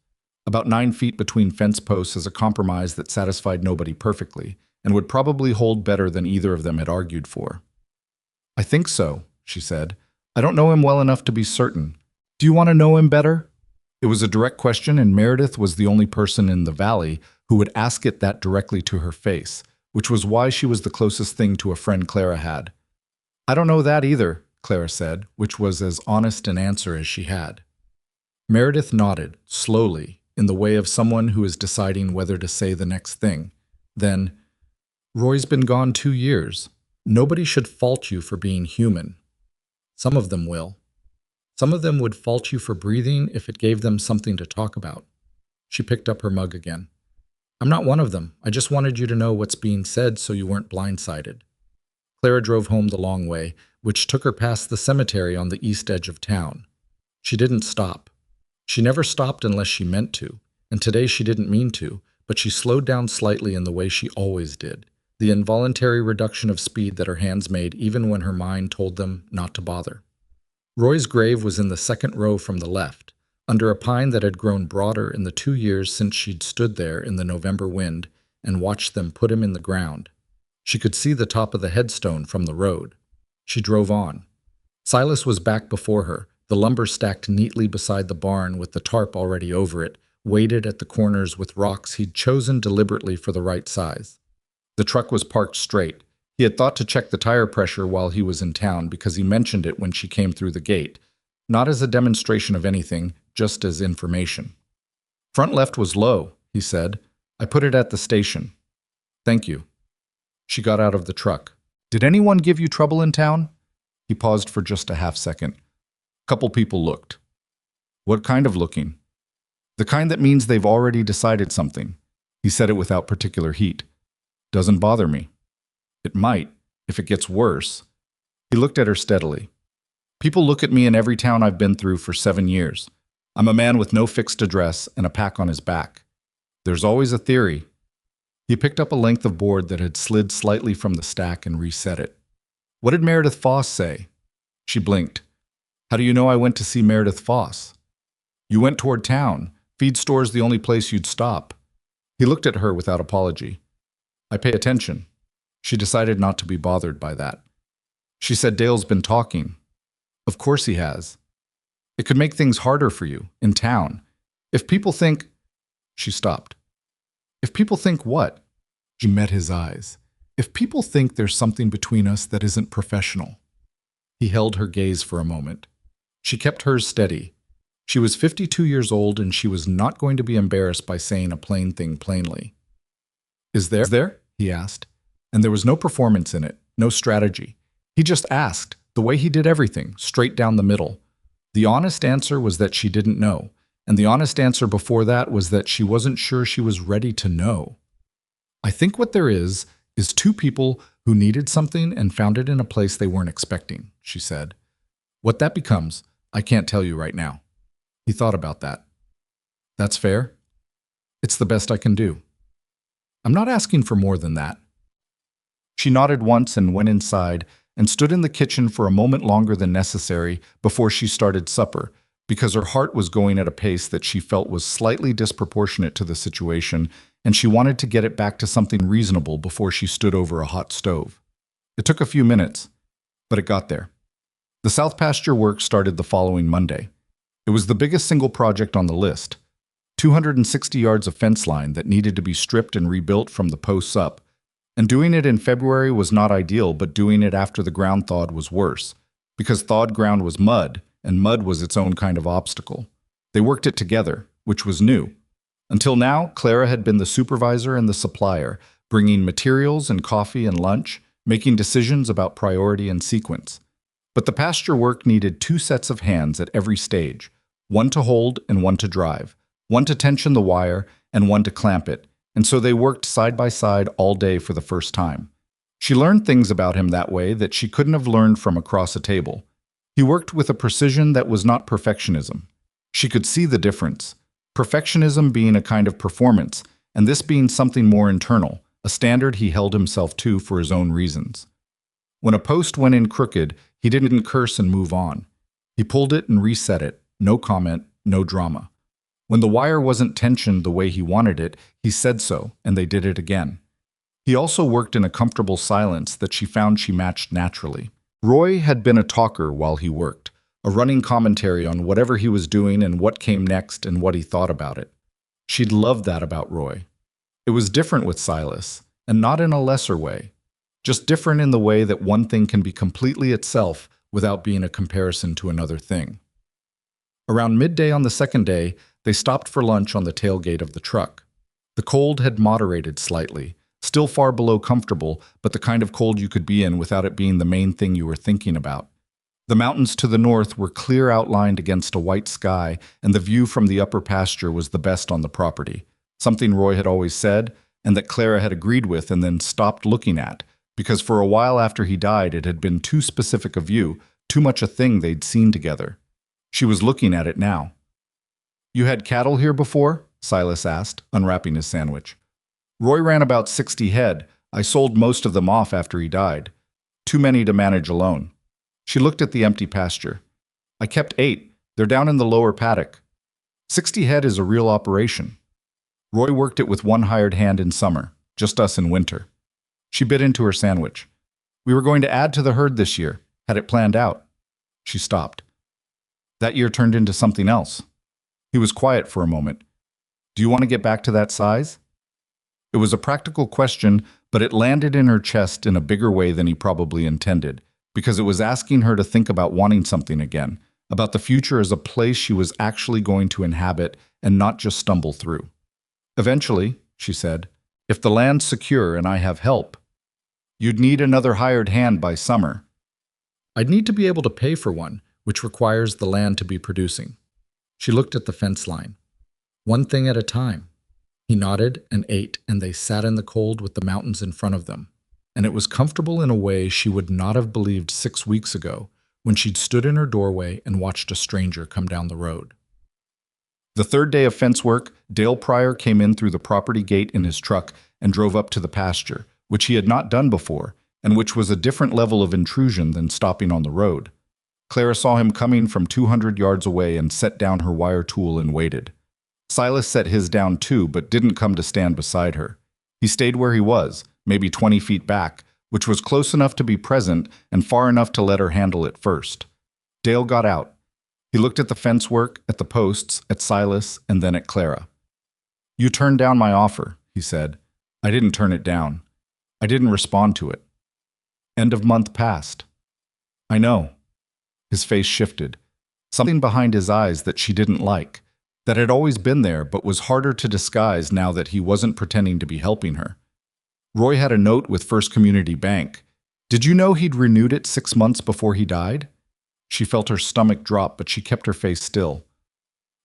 About 9 feet between fence posts as a compromise that satisfied nobody perfectly, and would probably hold better than either of them had argued for. "I think so," she said. "I don't know him well enough to be certain. Do you want to know him better?" It was a direct question, and Meredith was the only person in the valley who would ask it that directly to her face, which was why she was the closest thing to a friend Clara had. "I don't know that either," Clara said, which was as honest an answer as she had. Meredith nodded, slowly, in the way of someone who is deciding whether to say the next thing. Then, "Roy's been gone 2 years. Nobody should fault you for being human. Some of them will. Some of them would fault you for breathing if it gave them something to talk about." She picked up her mug again. "I'm not one of them. I just wanted you to know what's being said so you weren't blindsided." Clara drove home the long way, which took her past the cemetery on the east edge of town. She didn't stop. She never stopped unless she meant to, and today she didn't mean to, but she slowed down slightly in the way she always did, the involuntary reduction of speed that her hands made even when her mind told them not to bother. Roy's grave was in the second row from the left, under a pine that had grown broader in the 2 years since she'd stood there in the November wind and watched them put him in the ground. She could see the top of the headstone from the road. She drove on. Silas was back before her, the lumber stacked neatly beside the barn with the tarp already over it, weighted at the corners with rocks he'd chosen deliberately for the right size. The truck was parked straight. He had thought to check the tire pressure while he was in town because he mentioned it when she came through the gate, not as a demonstration of anything, just as information. "Front left was low," he said. "I put it at the station." "Thank you." She got out of the truck. "Did anyone give you trouble in town?" He paused for just a half-second. "Couple people looked." "What kind of looking?" "The kind that means they've already decided something." He said it without particular heat. "Doesn't bother me." "It might, if it gets worse." He looked at her steadily. "People look at me in every town I've been through for 7 years. I'm a man with no fixed address and a pack on his back. There's always a theory." He picked up a length of board that had slid slightly from the stack and reset it. "What did Meredith Foss say?" She blinked. "How do you know I went to see Meredith Foss?" "You went toward town. Feed store's the only place you'd stop." He looked at her without apology. "I pay attention." She decided not to be bothered by that. She said, "Dale's been talking." "Of course he has." "It could make things harder for you, in town. If people think—" She stopped. "If people think what?" She met his eyes. If people think there's something between us that isn't professional. He held her gaze for a moment. She kept hers steady. She was 52 years old and she was not going to be embarrassed by saying a plain thing plainly. Is there? He asked. And there was no performance in it, no strategy. He just asked, the way he did everything, straight down the middle. The honest answer was that she didn't know, and the honest answer before that was that she wasn't sure she was ready to know. I think what there is two people who needed something and found it in a place they weren't expecting, she said. What that becomes, I can't tell you right now. He thought about that. That's fair? It's the best I can do. I'm not asking for more than that. She nodded once and went inside and stood in the kitchen for a moment longer than necessary before she started supper, because her heart was going at a pace that she felt was slightly disproportionate to the situation, and she wanted to get it back to something reasonable before she stood over a hot stove. It took a few minutes, but it got there. The South Pasture work started the following Monday. It was the biggest single project on the list. 260 yards of fence line that needed to be stripped and rebuilt from the posts up. And doing it in February was not ideal, but doing it after the ground thawed was worse, because thawed ground was mud, and mud was its own kind of obstacle. They worked it together, which was new. Until now, Clara had been the supervisor and the supplier, bringing materials and coffee and lunch, making decisions about priority and sequence. But the pasture work needed two sets of hands at every stage, one to hold and one to drive, one to tension the wire and one to clamp it, and so they worked side by side all day for the first time. She learned things about him that way that she couldn't have learned from across a table. He worked with a precision that was not perfectionism. She could see the difference. Perfectionism being a kind of performance, and this being something more internal, a standard he held himself to for his own reasons. When a post went in crooked, he didn't curse and move on. He pulled it and reset it, no comment, no drama. When the wire wasn't tensioned the way he wanted it, he said so, and they did it again. He also worked in a comfortable silence that she found she matched naturally. Roy had been a talker while he worked, a running commentary on whatever he was doing and what came next and what he thought about it. She'd loved that about Roy. It was different with Silas, and not in a lesser way, just different in the way that one thing can be completely itself without being a comparison to another thing. Around midday on the second day, they stopped for lunch on the tailgate of the truck. The cold had moderated slightly, still far below comfortable, but the kind of cold you could be in without it being the main thing you were thinking about. The mountains to the north were clear outlined against a white sky, and the view from the upper pasture was the best on the property, something Roy had always said, and that Clara had agreed with and then stopped looking at, because for a while after he died it had been too specific a view, too much a thing they'd seen together. She was looking at it now. You had cattle here before? Silas asked, unwrapping his sandwich. Roy ran about 60 head. I sold most of them off after he died. Too many to manage alone. She looked at the empty pasture. I kept 8. They're down in the lower paddock. 60 head is a real operation. Roy worked it with one hired hand in summer, just us in winter. She bit into her sandwich. We were going to add to the herd this year, had it planned out. She stopped. That year turned into something else. He was quiet for a moment. Do you want to get back to that size? It was a practical question, but it landed in her chest in a bigger way than he probably intended, because it was asking her to think about wanting something again, about the future as a place she was actually going to inhabit and not just stumble through. Eventually, she said, if the land's secure and I have help, you'd need another hired hand by summer. I'd need to be able to pay for one, which requires the land to be producing. She looked at the fence line. One thing at a time. He nodded and ate, and they sat in the cold with the mountains in front of them. And it was comfortable in a way she would not have believed 6 weeks ago when she'd stood in her doorway and watched a stranger come down the road. The third day of fence work, Dale Pryor came in through the property gate in his truck and drove up to the pasture, which he had not done before, and which was a different level of intrusion than stopping on the road. Clara saw him coming from 200 yards away and set down her wire tool and waited. Silas set his down too, but didn't come to stand beside her. He stayed where he was, maybe 20 feet back, which was close enough to be present and far enough to let her handle it first. Dale got out. He looked at the fence work, at the posts, at Silas, and then at Clara. You turned down my offer, he said. I didn't turn it down. I didn't respond to it. End of month passed. I know. His face shifted. Something behind his eyes that she didn't like, that had always been there but was harder to disguise now that he wasn't pretending to be helping her. Roy had a note with First Community Bank. Did you know he'd renewed it 6 months before he died? She felt her stomach drop, but she kept her face still.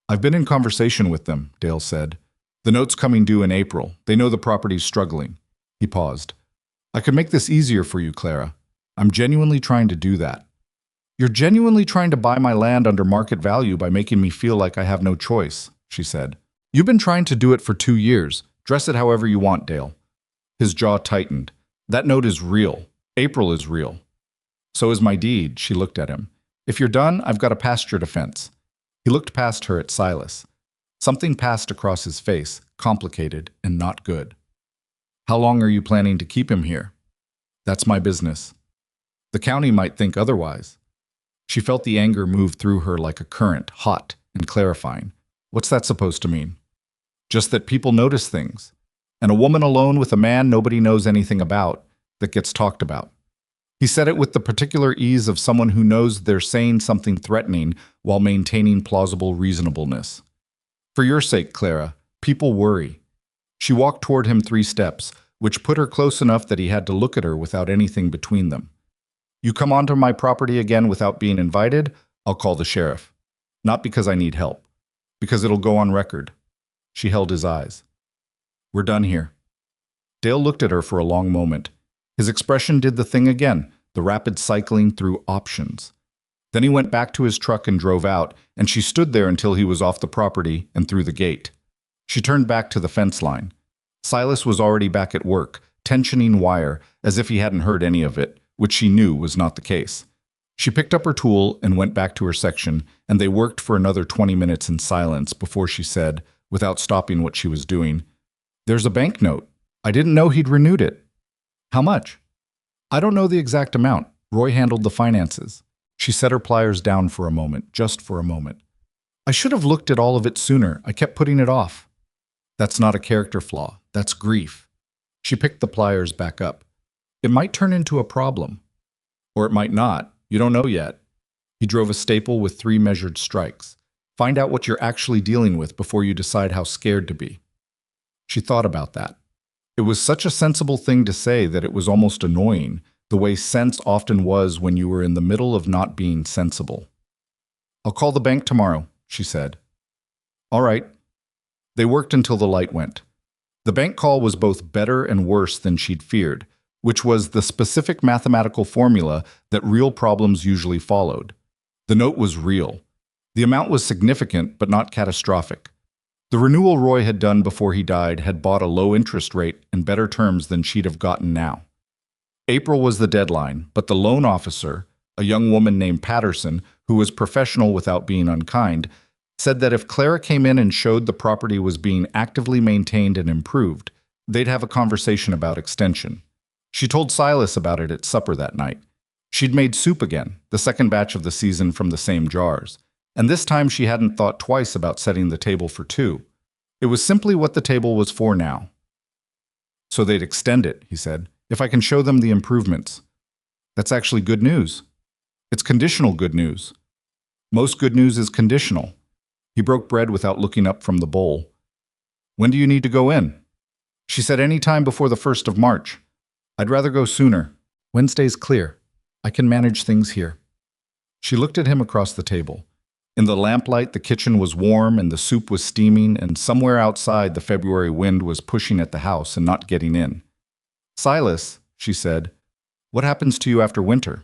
I've been in conversation with them, Dale said. The note's coming due in April. They know the property's struggling. He paused. I could make this easier for you, Clara. I'm genuinely trying to do that. You're genuinely trying to buy my land under market value by making me feel like I have no choice, she said. You've been trying to do it for 2 years. Dress it however you want, Dale. His jaw tightened. That note is real. April is real. So is my deed, she looked at him. If you're done, I've got a pasture defense. He looked past her at Silas. Something passed across his face, complicated and not good. How long are you planning to keep him here? That's my business. The county might think otherwise. She felt the anger move through her like a current, hot and clarifying. What's that supposed to mean? Just that people notice things. And a woman alone with a man nobody knows anything about, that gets talked about. He said it with the particular ease of someone who knows they're saying something threatening while maintaining plausible reasonableness. For your sake, Clara, people worry. She walked toward him 3 steps, which put her close enough that he had to look at her without anything between them. You come onto my property again without being invited, I'll call the sheriff. Not because I need help, because it'll go on record. She held his eyes. We're done here. Dale looked at her for a long moment. His expression did the thing again, the rapid cycling through options. Then he went back to his truck and drove out, and she stood there until he was off the property and through the gate. She turned back to the fence line. Silas was already back at work, tensioning wire, as if he hadn't heard any of it, which she knew was not the case. She picked up her tool and went back to her section, and they worked for another 20 minutes in silence before she said, without stopping what she was doing, There's a banknote. I didn't know he'd renewed it. How much? I don't know the exact amount. Roy handled the finances. She set her pliers down for a moment, just for a moment. I should have looked at all of it sooner. I kept putting it off. That's not a character flaw. That's grief. She picked the pliers back up. It might turn into a problem. Or it might not. You don't know yet. He drove a staple with 3 measured strikes. Find out what you're actually dealing with before you decide how scared to be. She thought about that. It was such a sensible thing to say that it was almost annoying, the way sense often was when you were in the middle of not being sensible. I'll call the bank tomorrow, she said. All right. They worked until the light went. The bank call was both better and worse than she'd feared, which was the specific mathematical formula that real problems usually followed. The note was real. The amount was significant, but not catastrophic. The renewal Roy had done before he died had bought a low interest rate and better terms than she'd have gotten now. April was the deadline, but the loan officer, a young woman named Patterson, who was professional without being unkind, said that if Clara came in and showed the property was being actively maintained and improved, they'd have a conversation about extension. She told Silas about it at supper that night. She'd made soup again, the second batch of the season from the same jars. And this time she hadn't thought twice about setting the table for 2. It was simply what the table was for now. So they'd extend it, he said, if I can show them the improvements. That's actually good news. It's conditional good news. Most good news is conditional. He broke bread without looking up from the bowl. When do you need to go in? She said any time before the 1st of March. I'd rather go sooner. Wednesday's clear. I can manage things here. She looked at him across the table. In the lamplight, the kitchen was warm and the soup was steaming, and somewhere outside the February wind was pushing at the house and not getting in. Silas, she said, what happens to you after winter?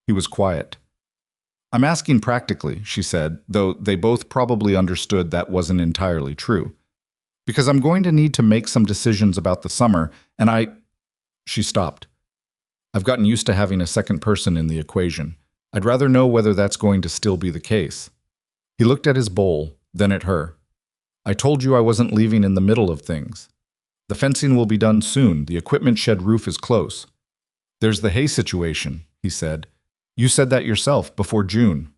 He was quiet. I'm asking practically, she said, though they both probably understood that wasn't entirely true. Because I'm going to need to make some decisions about the summer, and She stopped. I've gotten used to having a second person in the equation. I'd rather know whether that's going to still be the case. He looked at his bowl, then at her. I told you I wasn't leaving in the middle of things. The fencing will be done soon. The equipment shed roof is close. There's the hay situation, he said. You said that yourself, before June.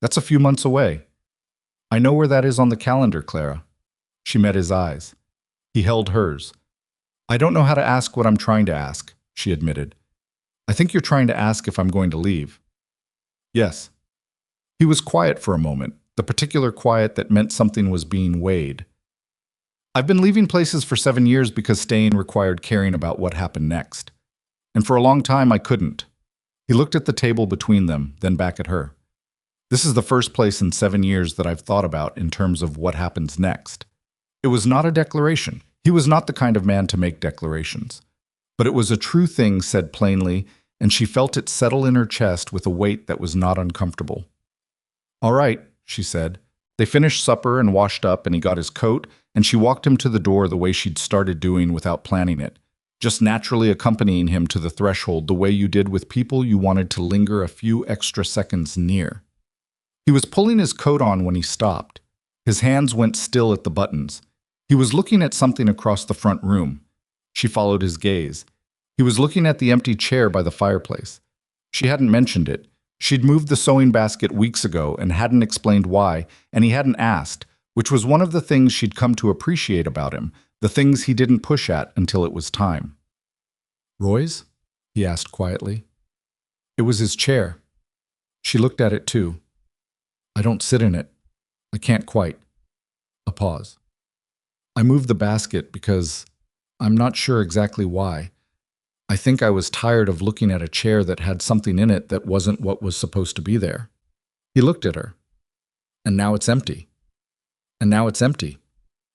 That's a few months away. I know where that is on the calendar, Clara. She met his eyes. He held hers. I don't know how to ask what I'm trying to ask, she admitted. I think you're trying to ask if I'm going to leave. Yes. He was quiet for a moment, the particular quiet that meant something was being weighed. I've been leaving places for 7 years because staying required caring about what happened next. And for a long time, I couldn't. He looked at the table between them, then back at her. This is the first place in 7 years that I've thought about in terms of what happens next. It was not a declaration. He was not the kind of man to make declarations. But it was a true thing said plainly, and she felt it settle in her chest with a weight that was not uncomfortable. All right, she said. They finished supper and washed up, and he got his coat, and she walked him to the door the way she'd started doing without planning it, just naturally accompanying him to the threshold the way you did with people you wanted to linger a few extra seconds near. He was pulling his coat on when he stopped. His hands went still at the buttons. He was looking at something across the front room. She followed his gaze. He was looking at the empty chair by the fireplace. She hadn't mentioned it. She'd moved the sewing basket weeks ago and hadn't explained why, and he hadn't asked, which was one of the things she'd come to appreciate about him, the things he didn't push at until it was time. Roy's? He asked quietly. It was his chair. She looked at it too. I don't sit in it. I can't quite. A pause. I moved the basket because I'm not sure exactly why. I think I was tired of looking at a chair that had something in it that wasn't what was supposed to be there. He looked at her. And now it's empty. And now it's empty.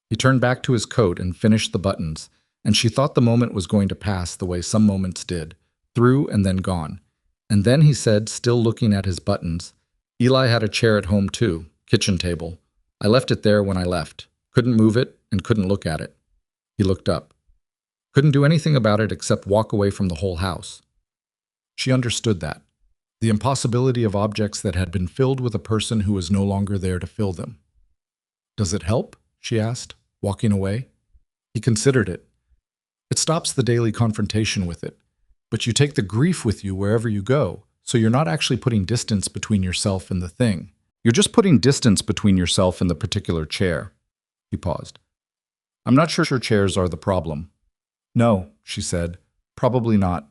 He turned back to his coat and finished the buttons, and she thought the moment was going to pass the way some moments did, through and then gone. And then he said, still looking at his buttons, Eli had a chair at home too, kitchen table. I left it there when I left. Couldn't move it and couldn't look at it. He looked up. Couldn't do anything about it except walk away from the whole house. She understood that. The impossibility of objects that had been filled with a person who was no longer there to fill them. Does it help? She asked, walking away. He considered it. It stops the daily confrontation with it. But you take the grief with you wherever you go, so you're not actually putting distance between yourself and the thing. You're just putting distance between yourself and the particular chair. He paused. I'm not sure chairs are the problem. No, she said. Probably not.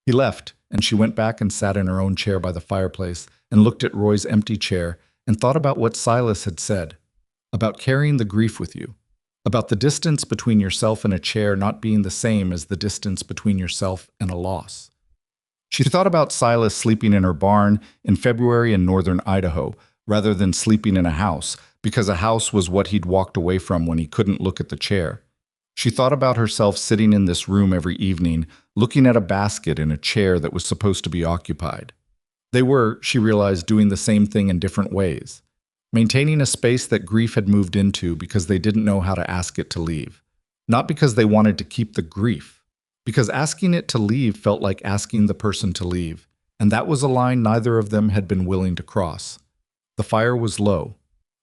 He left, and she went back and sat in her own chair by the fireplace and looked at Roy's empty chair and thought about what Silas had said, about carrying the grief with you, about the distance between yourself and a chair not being the same as the distance between yourself and a loss. She thought about Silas sleeping in her barn in February in northern Idaho, rather than sleeping in a house, because a house was what he'd walked away from when he couldn't look at the chair. She thought about herself sitting in this room every evening, looking at a basket in a chair that was supposed to be occupied. They were, she realized, doing the same thing in different ways. Maintaining a space that grief had moved into because they didn't know how to ask it to leave. Not because they wanted to keep the grief. Because asking it to leave felt like asking the person to leave, and that was a line neither of them had been willing to cross. The fire was low.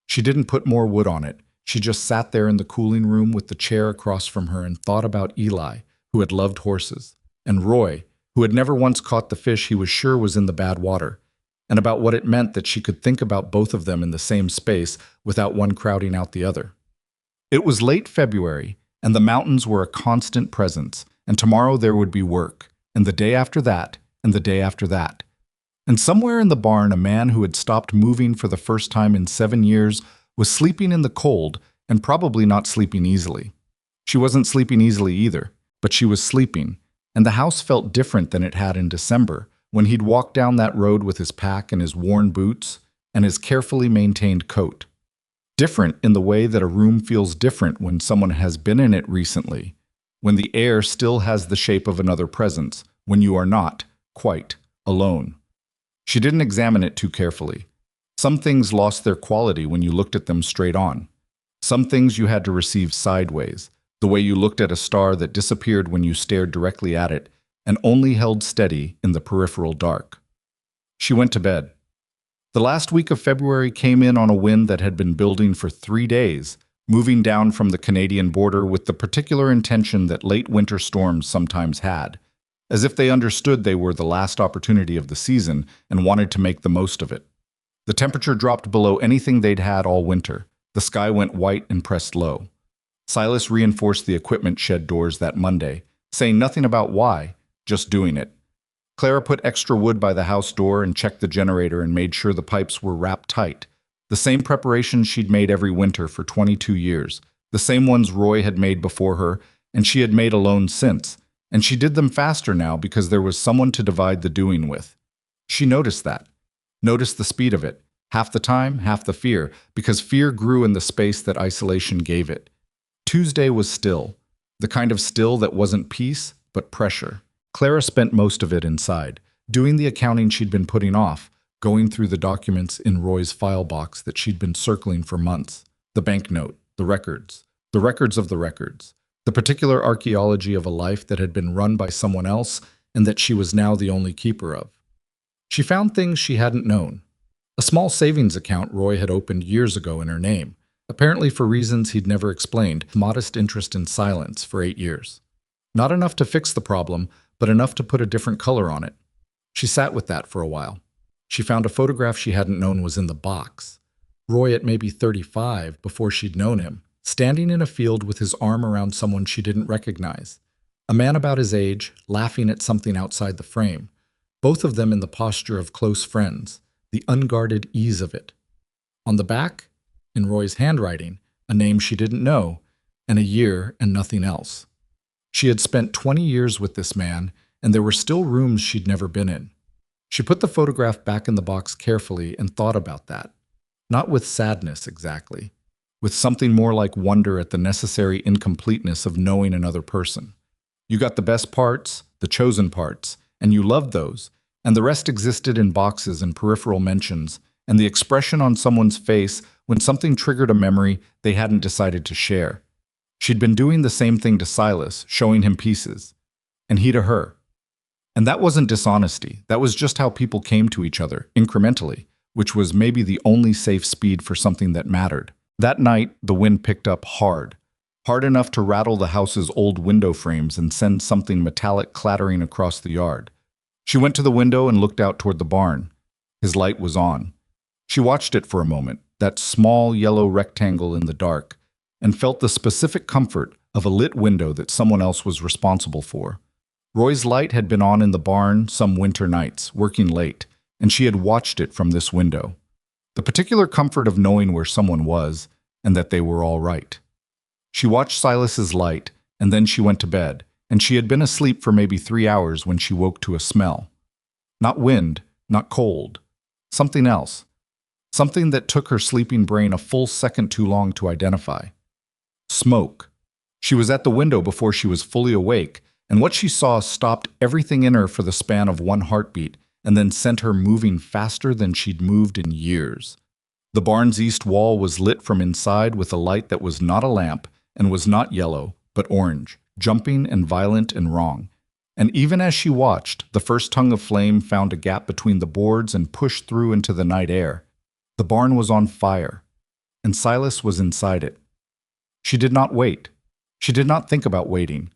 She didn't put more wood on it. She just sat there in the cooling room with the chair across from her and thought about Eli, who had loved horses, and Roy, who had never once caught the fish he was sure was in the bad water, and about what it meant that she could think about both of them in the same space without one crowding out the other. It was late February, and the mountains were a constant presence, and tomorrow there would be work, and the day after that, and the day after that. And somewhere in the barn, a man who had stopped moving for the first time in 7 years was sleeping in the cold and probably not sleeping easily. She wasn't sleeping easily either, but she was sleeping, and the house felt different than it had in December, when he'd walked down that road with his pack and his worn boots and his carefully maintained coat. Different in the way that a room feels different when someone has been in it recently, when the air still has the shape of another presence, when you are not, quite, alone. She didn't examine it too carefully. Some things lost their quality when you looked at them straight on. Some things you had to receive sideways, the way you looked at a star that disappeared when you stared directly at it and only held steady in the peripheral dark. She went to bed. The last week of February came in on a wind that had been building for 3 days, moving down from the Canadian border with the particular intention that late winter storms sometimes had, as if they understood they were the last opportunity of the season and wanted to make the most of it. The temperature dropped below anything they'd had all winter. The sky went white and pressed low. Silas reinforced the equipment shed doors that Monday, saying nothing about why, just doing it. Clara put extra wood by the house door and checked the generator and made sure the pipes were wrapped tight. The same preparations she'd made every winter for 22 years, the same ones Roy had made before her, and she had made alone since. And she did them faster now because there was someone to divide the doing with. She noticed that. Noticed the speed of it. Half the time, half the fear, because fear grew in the space that isolation gave it. Tuesday was still. The kind of still that wasn't peace, but pressure. Clara spent most of it inside, doing the accounting she'd been putting off, going through the documents in Roy's file box that she'd been circling for months. The banknote, the records of the records, the particular archaeology of a life that had been run by someone else and that she was now the only keeper of. She found things she hadn't known. A small savings account Roy had opened years ago in her name, apparently for reasons he'd never explained, modest interest in silence for 8 years. Not enough to fix the problem, but enough to put a different color on it. She sat with that for a while. She found a photograph she hadn't known was in the box. Roy at maybe 35, before she'd known him, standing in a field with his arm around someone she didn't recognize. A man about his age, laughing at something outside the frame. Both of them in the posture of close friends, the unguarded ease of it. On the back, in Roy's handwriting, a name she didn't know, and a year and nothing else. She had spent 20 years with this man, and there were still rooms she'd never been in. She put the photograph back in the box carefully and thought about that. Not with sadness exactly, with something more like wonder at the necessary incompleteness of knowing another person. You got the best parts, the chosen parts, and you loved those, and the rest existed in boxes and peripheral mentions, and the expression on someone's face when something triggered a memory they hadn't decided to share. She'd been doing the same thing to Silas, showing him pieces, and he to her. And that wasn't dishonesty, that was just how people came to each other, incrementally, which was maybe the only safe speed for something that mattered. That night, the wind picked up hard enough to rattle the house's old window frames and send something metallic clattering across the yard. She went to the window and looked out toward the barn. His light was on. She watched it for a moment, that small yellow rectangle in the dark, and felt the specific comfort of a lit window that someone else was responsible for. Roy's light had been on in the barn some winter nights, working late, and she had watched it from this window. The particular comfort of knowing where someone was, and that they were all right. She watched Silas's light, and then she went to bed, and she had been asleep for maybe 3 hours when she woke to a smell. Not wind, not cold. Something else. Something that took her sleeping brain a full second too long to identify. Smoke. She was at the window before she was fully awake, and what she saw stopped everything in her for the span of one heartbeat, and then sent her moving faster than she'd moved in years. The barn's east wall was lit from inside with a light that was not a lamp and was not yellow, but orange, jumping and violent and wrong. And even as she watched, the first tongue of flame found a gap between the boards and pushed through into the night air. The barn was on fire, and Silas was inside it. She did not wait. She did not think about waiting.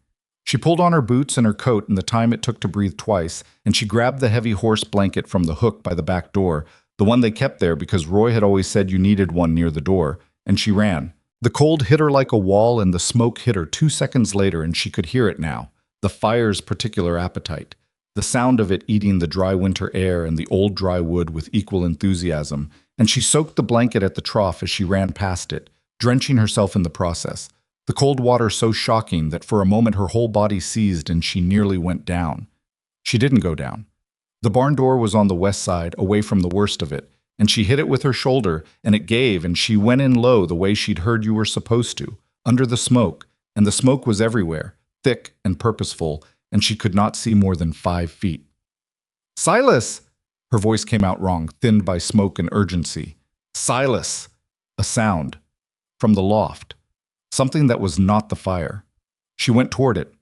She pulled on her boots and her coat in the time it took to breathe twice, and she grabbed the heavy horse blanket from the hook by the back door, the one they kept there because Roy had always said you needed one near the door, and she ran. The cold hit her like a wall, and the smoke hit her 2 seconds later, and she could hear it now, the fire's particular appetite, the sound of it eating the dry winter air and the old dry wood with equal enthusiasm, and she soaked the blanket at the trough as she ran past it, drenching herself in the process. The cold water so shocking that for a moment her whole body seized and she nearly went down. She didn't go down. The barn door was on the west side, away from the worst of it, and she hit it with her shoulder, and it gave, and she went in low the way she'd heard you were supposed to, under the smoke, and the smoke was everywhere, thick and purposeful, and she could not see more than 5 feet. "Silas!" Her voice came out wrong, thinned by smoke and urgency. "Silas!" A sound. From the loft. Something that was not the fire. She went toward it.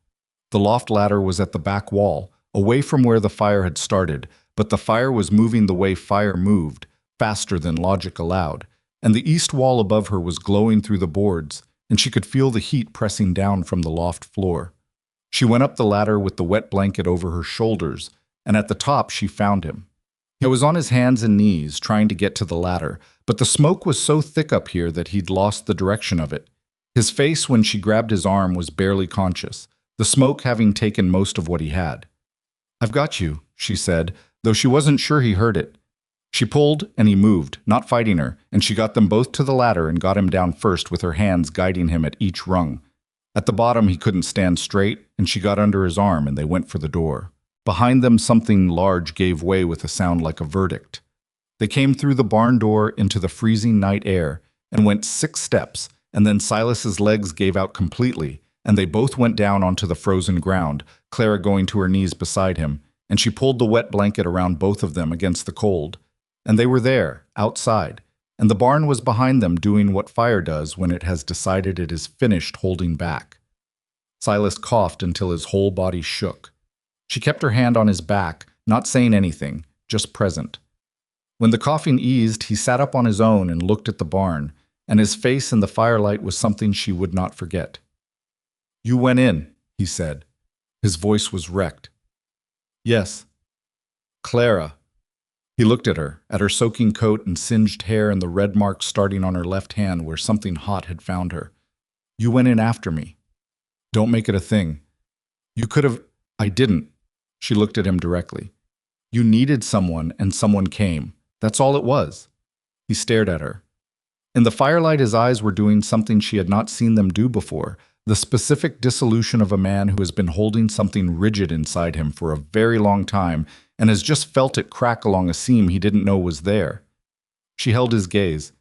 The loft ladder was at the back wall, away from where the fire had started, but the fire was moving the way fire moved, faster than logic allowed, and the east wall above her was glowing through the boards, and she could feel the heat pressing down from the loft floor. She went up the ladder with the wet blanket over her shoulders, and at the top she found him. He was on his hands and knees, trying to get to the ladder, but the smoke was so thick up here that he'd lost the direction of it. His face when she grabbed his arm was barely conscious, the smoke having taken most of what he had. "I've got you," she said, though she wasn't sure he heard it. She pulled, and he moved, not fighting her, and she got them both to the ladder and got him down first with her hands guiding him at each rung. At the bottom he couldn't stand straight, and she got under his arm and they went for the door. Behind them something large gave way with a sound like a verdict. They came through the barn door into the freezing night air and went 6 steps, and then Silas's legs gave out completely, and they both went down onto the frozen ground, Clara going to her knees beside him, and she pulled the wet blanket around both of them against the cold. And they were there, outside, and the barn was behind them doing what fire does when it has decided it is finished holding back. Silas coughed until his whole body shook. She kept her hand on his back, not saying anything, just present. When the coughing eased, he sat up on his own and looked at the barn, and his face in the firelight was something she would not forget. "You went in," he said. His voice was wrecked. "Yes." "Clara." He looked at her soaking coat and singed hair and the red marks starting on her left hand where something hot had found her. "You went in after me. Don't make it a thing. You could have—" "I didn't." She looked at him directly. "You needed someone and someone came. That's all it was." He stared at her. In the firelight his eyes were doing something she had not seen them do before, the specific dissolution of a man who has been holding something rigid inside him for a very long time and has just felt it crack along a seam he didn't know was there. She held his gaze.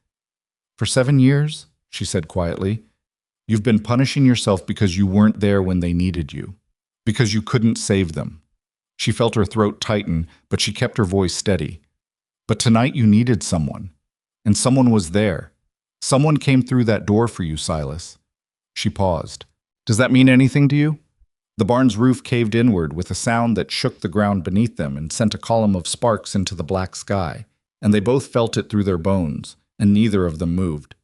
"For 7 years," she said quietly, "you've been punishing yourself because you weren't there when they needed you, because you couldn't save them." She felt her throat tighten, but she kept her voice steady. "But tonight you needed someone, and someone was there. Someone came through that door for you, Silas." She paused. "Does that mean anything to you?" The barn's roof caved inward with a sound that shook the ground beneath them and sent a column of sparks into the black sky, and they both felt it through their bones, and neither of them moved.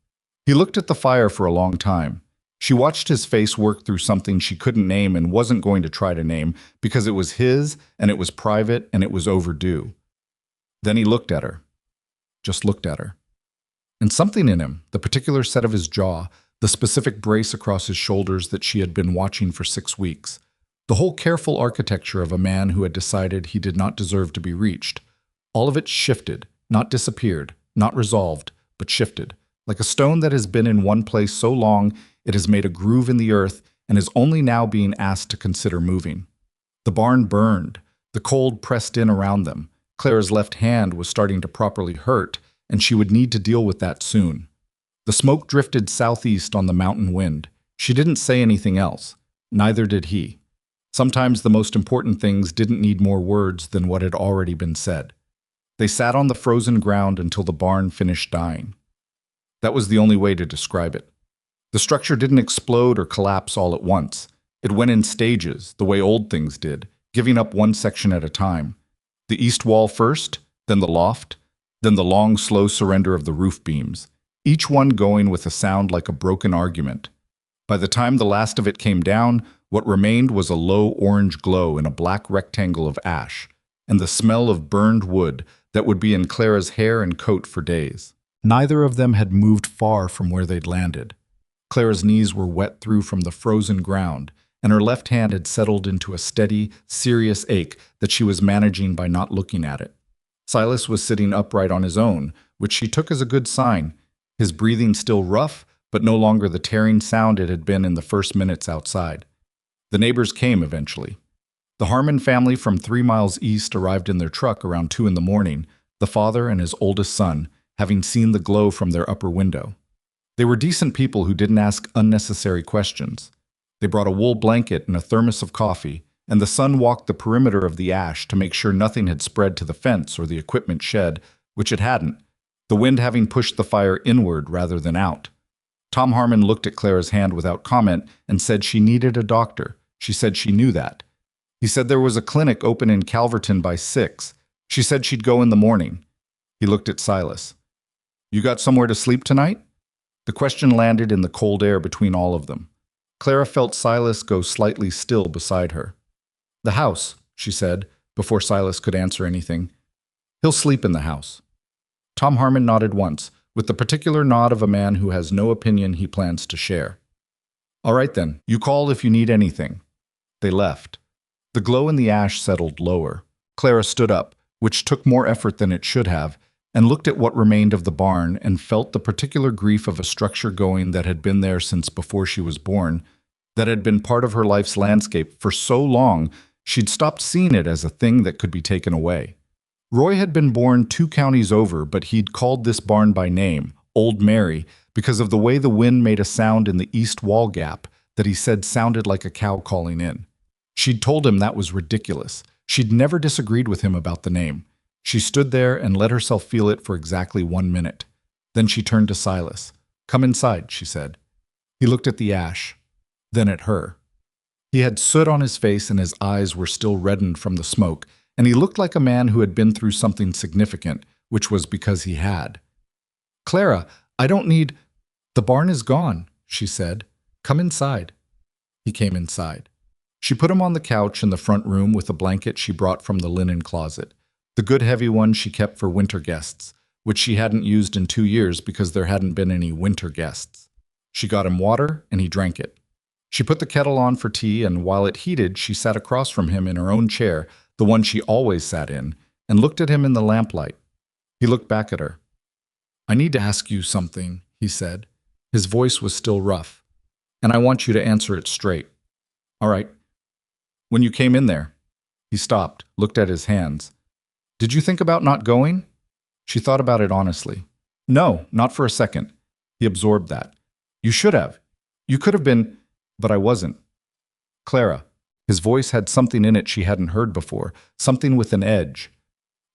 He looked at the fire for a long time. She watched his face work through something she couldn't name and wasn't going to try to name because it was his, and it was private, and it was overdue. Then he looked at her. Just looked at her. And something in him, the particular set of his jaw, the specific brace across his shoulders that she had been watching for 6 weeks, the whole careful architecture of a man who had decided he did not deserve to be reached, all of it shifted, not disappeared, not resolved, but shifted, like a stone that has been in one place so long it has made a groove in the earth and is only now being asked to consider moving. The barn burned. The cold pressed in around them. Clara's left hand was starting to properly hurt, and she would need to deal with that soon. The smoke drifted southeast on the mountain wind. She didn't say anything else. Neither did he. Sometimes the most important things didn't need more words than what had already been said. They sat on the frozen ground until the barn finished dying. That was the only way to describe it. The structure didn't explode or collapse all at once. It went in stages, the way old things did, giving up one section at a time. The east wall first, then the loft, then the long, slow surrender of the roof beams, each one going with a sound like a broken argument. By the time the last of it came down, what remained was a low orange glow in a black rectangle of ash, and the smell of burned wood that would be in Clara's hair and coat for days. Neither of them had moved far from where they'd landed. Clara's knees were wet through from the frozen ground, and her left hand had settled into a steady, serious ache that she was managing by not looking at it. Silas was sitting upright on his own, which she took as a good sign, his breathing still rough, but no longer the tearing sound it had been in the first minutes outside. The neighbors came eventually. The Harmon family from 3 miles east arrived in their truck around 2 in the morning, the father and his oldest son, having seen the glow from their upper window. They were decent people who didn't ask unnecessary questions. They brought a wool blanket and a thermos of coffee, and the son walked the perimeter of the ash to make sure nothing had spread to the fence or the equipment shed, which it hadn't, the wind having pushed the fire inward rather than out. Tom Harmon looked at Clara's hand without comment and said she needed a doctor. She said she knew that. He said there was a clinic open in Calverton by 6. She said she'd go in the morning. He looked at Silas. "You got somewhere to sleep tonight?" The question landed in the cold air between all of them. Clara felt Silas go slightly still beside her. "The house," she said, before Silas could answer anything. "He'll sleep in the house." Tom Harmon nodded once, with the particular nod of a man who has no opinion he plans to share. All right then, you call if you need anything. They left. The glow in the ash settled lower. Clara stood up, which took more effort than it should have, and looked at what remained of the barn and felt the particular grief of a structure going that had been there since before she was born, that had been part of her life's landscape for so long she'd stopped seeing it as a thing that could be taken away. Roy had been born 2 counties over, but he'd called this barn by name, Old Mary, because of the way the wind made a sound in the east wall gap that he said sounded like a cow calling in. She'd told him that was ridiculous. She'd never disagreed with him about the name. She stood there and let herself feel it for exactly 1 minute. Then she turned to Silas. "Come inside," she said. He looked at the ash, then at her. He had soot on his face and his eyes were still reddened from the smoke, and he looked like a man who had been through something significant, which was because he had. "Clara, I don't need—" "The barn is gone," she said. "Come inside." He came inside. She put him on the couch in the front room with a blanket she brought from the linen closet, the good heavy one she kept for winter guests, which she hadn't used in 2 years because there hadn't been any winter guests. She got him water, and he drank it. She put the kettle on for tea, and while it heated, she sat across from him in her own chair, the one she always sat in, and looked at him in the lamplight. He looked back at her. "I need to ask you something," he said. His voice was still rough. "And I want you to answer it straight." "All right. When you came in there," he stopped, looked at his hands. "Did you think about not going?" She thought about it honestly. "No, not for a second." He absorbed that. "You should have. You could have been, but I wasn't." "Clara." His voice had something in it she hadn't heard before, something with an edge.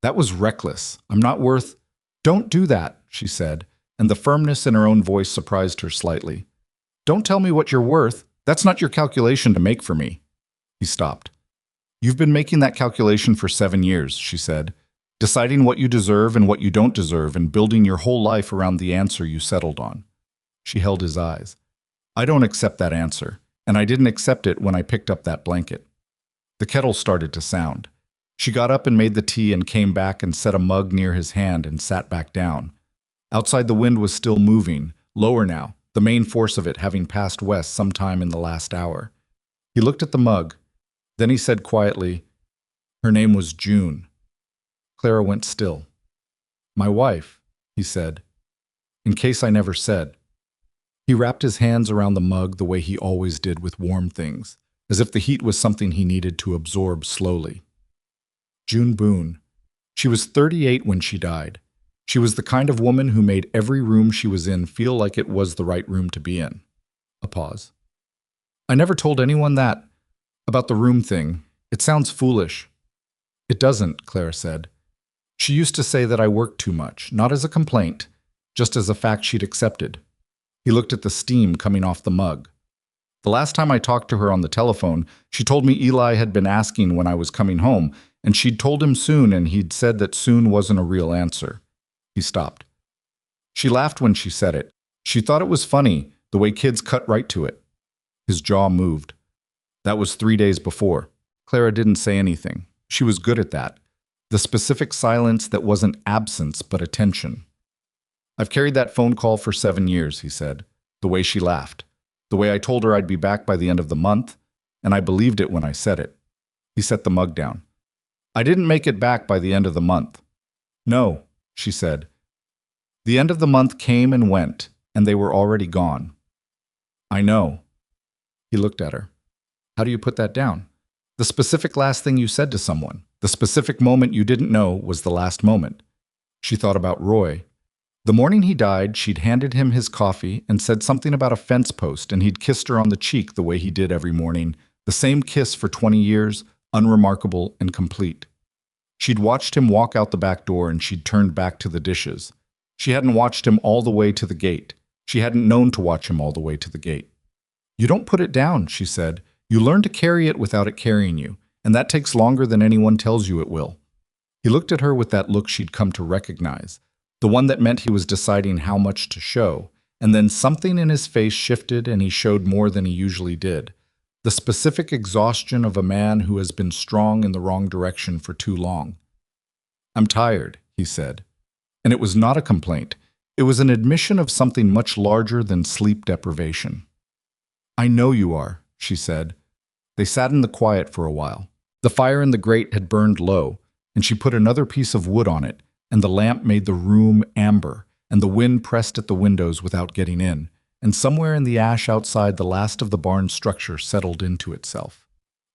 "That was reckless. I'm not worth—" "Don't do that," she said, and the firmness in her own voice surprised her slightly. "Don't tell me what you're worth. That's not your calculation to make for me." He stopped. "You've been making that calculation for 7 years, she said, deciding what you deserve and what you don't deserve and building your whole life around the answer you settled on." She held his eyes. "I don't accept that answer, and I didn't accept it when I picked up that blanket." The kettle started to sound. She got up and made the tea and came back and set a mug near his hand and sat back down. Outside the wind was still moving, lower now, the main force of it having passed west sometime in the last hour. He looked at the mug. Then he said quietly, "Her name was June." Clara went still. "My wife," he said, "in case I never said." He wrapped his hands around the mug the way he always did with warm things, as if the heat was something he needed to absorb slowly. June Boone. She was 38 when she died. She was the kind of woman who made every room she was in feel like it was the right room to be in. A pause. "I never told anyone that. About the room thing. It sounds foolish." "It doesn't," Clara said. She used to say that I worked too much, not as a complaint, just as a fact she'd accepted. He looked at the steam coming off the mug. "The last time I talked to her on the telephone, she told me Eli had been asking when I was coming home, and she'd told him soon, and he'd said that soon wasn't a real answer." He stopped. She laughed when she said it. She thought it was funny, the way kids cut right to it. His jaw moved. That was 3 days before. Clara didn't say anything. She was good at that. The specific silence that wasn't absence but attention. "I've carried that phone call for 7 years, he said, the way she laughed. The way I told her I'd be back by the end of the month, and I believed it when I said it. He set the mug down. "I didn't make it back by the end of the month." "No," she said. "The end of the month came and went, and they were already gone." "I know." He looked at her. "How do you put that down?" "The specific last thing you said to someone, the specific moment you didn't know was the last moment." She thought about Roy. The morning he died, she'd handed him his coffee and said something about a fence post, and he'd kissed her on the cheek the way he did every morning, the same kiss for 20 years, unremarkable and complete. She'd watched him walk out the back door and she'd turned back to the dishes. She hadn't watched him all the way to the gate. She hadn't known to watch him all the way to the gate. "You don't put it down," she said. "You learn to carry it without it carrying you, and that takes longer than anyone tells you it will." He looked at her with that look she'd come to recognize, the one that meant he was deciding how much to show, and then something in his face shifted and he showed more than he usually did. The specific exhaustion of a man who has been strong in the wrong direction for too long. "I'm tired," he said. And it was not a complaint. It was an admission of something much larger than sleep deprivation. I know you are, she said. They sat in the quiet for a while. The fire in the grate had burned low, and she put another piece of wood on it, and the lamp made the room amber, and the wind pressed at the windows without getting in, and somewhere in the ash outside the last of the barn structure settled into itself.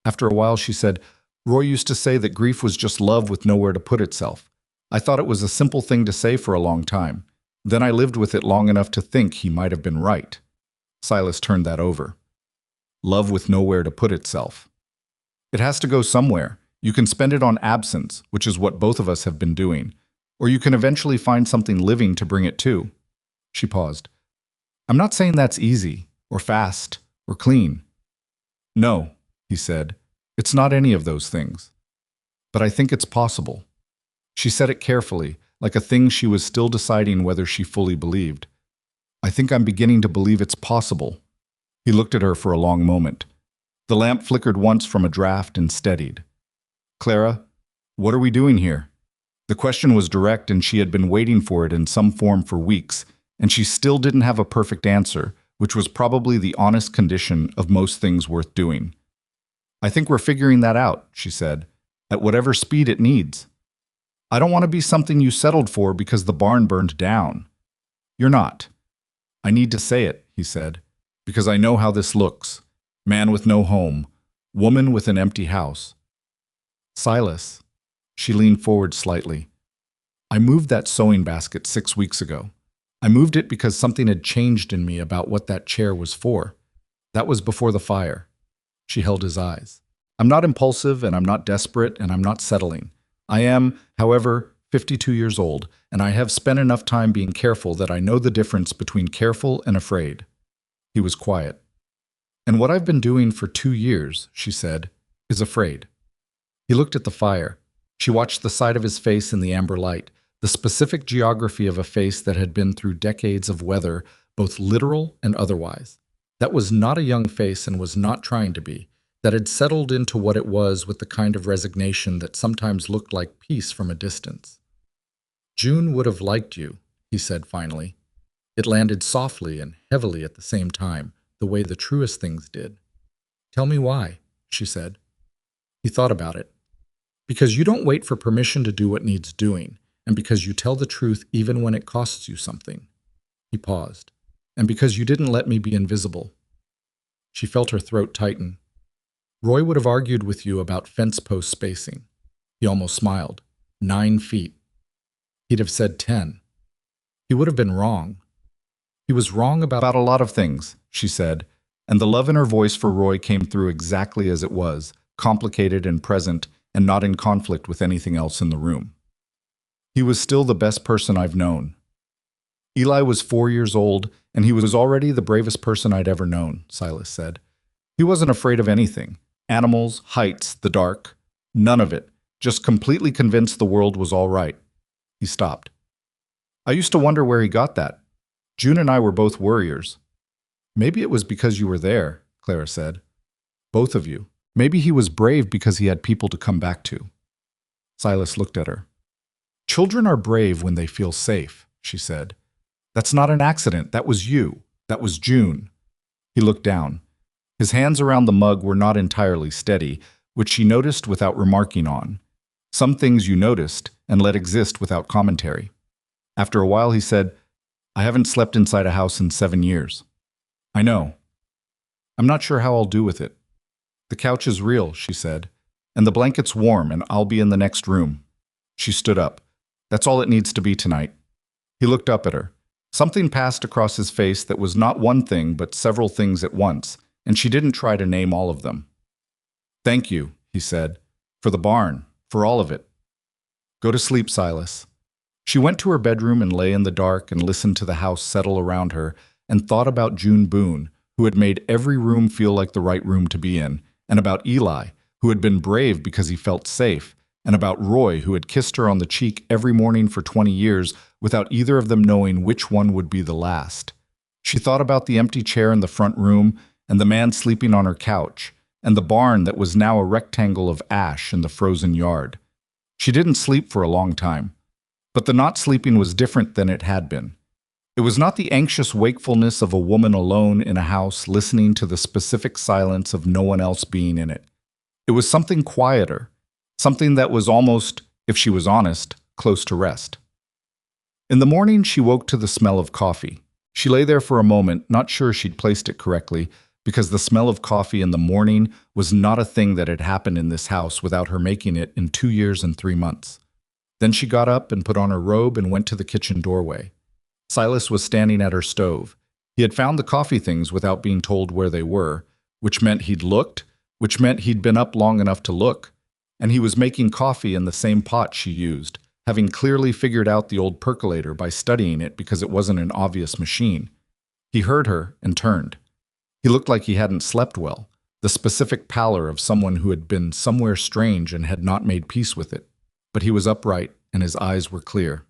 After a while she said, Roy used to say that grief was just love with nowhere to put itself. I thought it was a simple thing to say for a long time. Then I lived with it long enough to think he might have been right. Silas turned that over. Love with nowhere to put itself. It has to go somewhere. You can spend it on absence, which is what both of us have been doing, or you can eventually find something living to bring it to. She paused. I'm not saying that's easy, or fast, or clean. No, he said. It's not any of those things. But I think it's possible. She said it carefully, like a thing she was still deciding whether she fully believed. I think I'm beginning to believe it's possible. He looked at her for a long moment. The lamp flickered once from a draft and steadied. Clara, what are we doing here? The question was direct, and she had been waiting for it in some form for weeks, and she still didn't have a perfect answer, which was probably the honest condition of most things worth doing. I think we're figuring that out, she said, at whatever speed it needs. I don't want to be something you settled for because the barn burned down. You're not. I need to say it, he said, because I know how this looks. Man with no home, woman with an empty house. Silas. She leaned forward slightly. I moved that sewing basket 6 weeks ago. I moved it because something had changed in me about what that chair was for. That was before the fire. She held his eyes. I'm not impulsive, and I'm not desperate, and I'm not settling. I am, however, 52 years old, and I have spent enough time being careful that I know the difference between careful and afraid. He was quiet. And what I've been doing for 2 years, she said, is afraid. He looked at the fire. She watched the side of his face in the amber light, the specific geography of a face that had been through decades of weather, both literal and otherwise. That was not a young face and was not trying to be. That had settled into what it was with the kind of resignation that sometimes looked like peace from a distance. June would have liked you, he said finally. It landed softly and heavily at the same time, the way the truest things did. Tell me why, she said. He thought about it. Because you don't wait for permission to do what needs doing, and because you tell the truth even when it costs you something. He paused. And because you didn't let me be invisible. She felt her throat tighten. Roy would have argued with you about fence post spacing. He almost smiled. 9 feet. He'd have said 10. He would have been wrong. He was wrong about a lot of things, she said, and the love in her voice for Roy came through exactly as it was, complicated and present, and not in conflict with anything else in the room. He was still the best person I've known. Eli was 4 years old, and he was already the bravest person I'd ever known, Silas said. He wasn't afraid of anything. Animals, heights, the dark. None of it. Just completely convinced the world was all right. He stopped. I used to wonder where he got that. June and I were both worriers. Maybe it was because you were there, Clara said. Both of you. Maybe he was brave because he had people to come back to. Silas looked at her. Children are brave when they feel safe, she said. That's not an accident. That was you. That was June. He looked down. His hands around the mug were not entirely steady, which she noticed without remarking on. Some things you noticed and let exist without commentary. After a while he said, I haven't slept inside a house in 7 years. I know. I'm not sure how I'll do with it. The couch is real, she said, and the blanket's warm, and I'll be in the next room. She stood up. That's all it needs to be tonight. He looked up at her. Something passed across his face that was not one thing but several things at once, and she didn't try to name all of them. Thank you, he said, for the barn, for all of it. Go to sleep, Silas. She went to her bedroom and lay in the dark and listened to the house settle around her and thought about June Boone, who had made every room feel like the right room to be in, and about Eli, who had been brave because he felt safe, and about Roy, who had kissed her on the cheek every morning for 20 years without either of them knowing which one would be the last. She thought about the empty chair in the front room and the man sleeping on her couch, and the barn that was now a rectangle of ash in the frozen yard. She didn't sleep for a long time, but the not sleeping was different than it had been. It was not the anxious wakefulness of a woman alone in a house listening to the specific silence of no one else being in it. It was something quieter, something that was almost, if she was honest, close to rest. In the morning, she woke to the smell of coffee. She lay there for a moment, not sure she'd placed it correctly, because the smell of coffee in the morning was not a thing that had happened in this house without her making it in 2 years and 3 months. Then she got up and put on her robe and went to the kitchen doorway. Silas was standing at her stove. He had found the coffee things without being told where they were, which meant he'd looked, which meant he'd been up long enough to look, and he was making coffee in the same pot she used, having clearly figured out the old percolator by studying it because it wasn't an obvious machine. He heard her and turned. He looked like he hadn't slept well, the specific pallor of someone who had been somewhere strange and had not made peace with it. But he was upright, and his eyes were clear.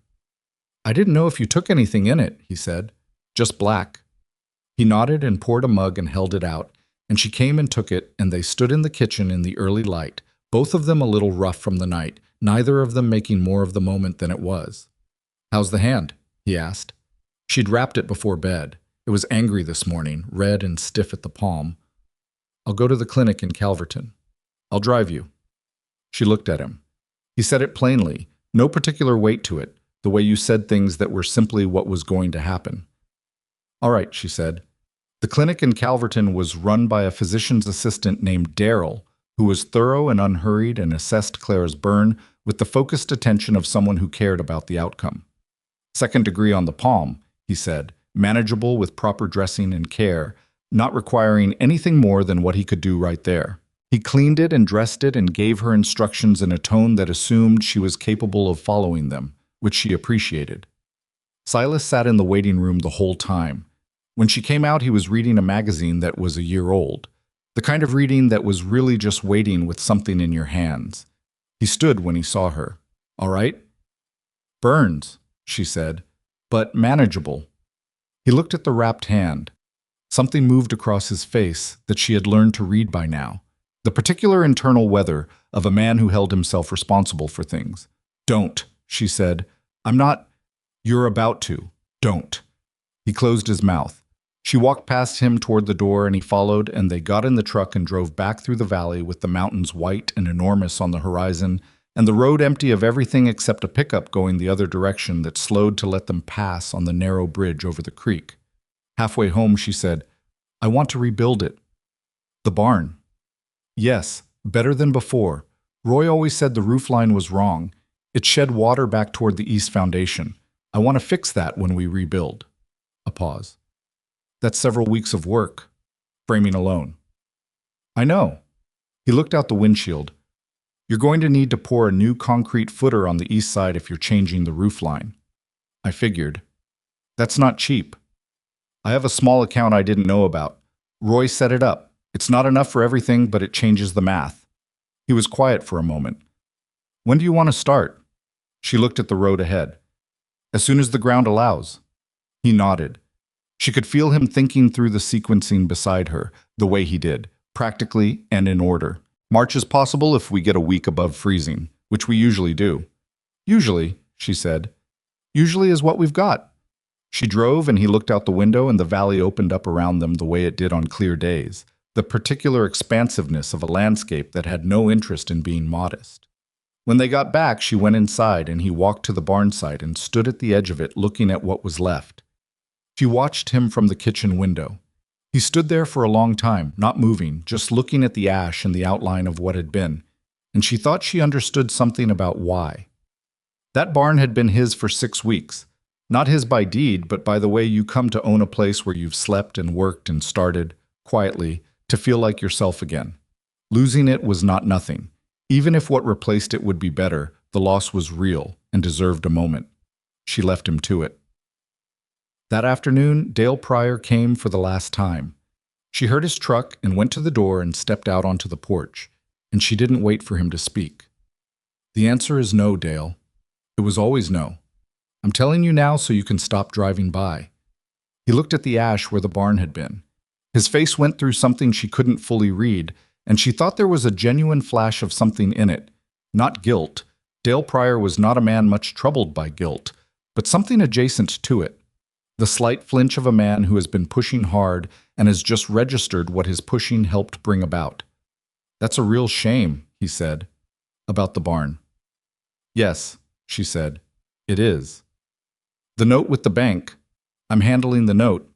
"I didn't know if you took anything in it," he said. "Just black." He nodded and poured a mug and held it out, and she came and took it, and they stood in the kitchen in the early light, both of them a little rough from the night, neither of them making more of the moment than it was. "How's the hand?" he asked. She'd wrapped it before bed. It was angry this morning, red and stiff at the palm. "I'll go to the clinic in Calverton. I'll drive you." She looked at him. He said it plainly, no particular weight to it, the way you said things that were simply what was going to happen. "All right," she said. The clinic in Calverton was run by a physician's assistant named Daryl, who was thorough and unhurried and assessed Clara's burn with the focused attention of someone who cared about the outcome. "Second degree on the palm," he said, manageable with proper dressing and care, not requiring anything more than what he could do right there. He cleaned it and dressed it and gave her instructions in a tone that assumed she was capable of following them, which she appreciated. Silas sat in the waiting room the whole time. When she came out, he was reading a magazine that was a year old, the kind of reading that was really just waiting with something in your hands. He stood when he saw her. "All right?" "Burns," she said, "but manageable." He looked at the wrapped hand. Something moved across his face that she had learned to read by now. The particular internal weather of a man who held himself responsible for things. "Don't," she said. "I'm not—" "You're about to. Don't." He closed his mouth. She walked past him toward the door and he followed, and they got in the truck and drove back through the valley with the mountains white and enormous on the horizon and the road empty of everything except a pickup going the other direction that slowed to let them pass on the narrow bridge over the creek. Halfway home, she said, "I want to rebuild it." "The barn." "Yes, better than before. Roy always said the roofline was wrong. It shed water back toward the east foundation. I want to fix that when we rebuild." A pause. "That's several weeks of work. Framing alone." "I know." He looked out the windshield. "You're going to need to pour a new concrete footer on the east side if you're changing the roof line." I figured. "That's not cheap." "I have a small account I didn't know about. Roy set it up. It's not enough for everything, but it changes the math." He was quiet for a moment. "When do you want to start?" She looked at the road ahead. "As soon as the ground allows." He nodded. She could feel him thinking through the sequencing beside her, the way he did, practically and in order. "March is possible if we get a week above freezing, which we usually do." "Usually," she said. "Usually is what we've got." She drove and he looked out the window and the valley opened up around them the way it did on clear days, the particular expansiveness of a landscape that had no interest in being modest. When they got back, she went inside and he walked to the barn site and stood at the edge of it looking at what was left. She watched him from the kitchen window. He stood there for a long time, not moving, just looking at the ash and the outline of what had been, and she thought she understood something about why. That barn had been his for 6 weeks. Not his by deed, but by the way you come to own a place where you've slept and worked and started, quietly, to feel like yourself again. Losing it was not nothing. Even if what replaced it would be better, the loss was real and deserved a moment. She left him to it. That afternoon, Dale Pryor came for the last time. She heard his truck and went to the door and stepped out onto the porch, and she didn't wait for him to speak. "The answer is no, Dale. It was always no. I'm telling you now so you can stop driving by." He looked at the ash where the barn had been. His face went through something she couldn't fully read, and she thought there was a genuine flash of something in it. Not guilt. Dale Pryor was not a man much troubled by guilt, but something adjacent to it. The slight flinch of a man who has been pushing hard and has just registered what his pushing helped bring about. "That's a real shame," he said. "About the barn." "Yes," she said. "It is." "The note with the bank. I'm handling the note."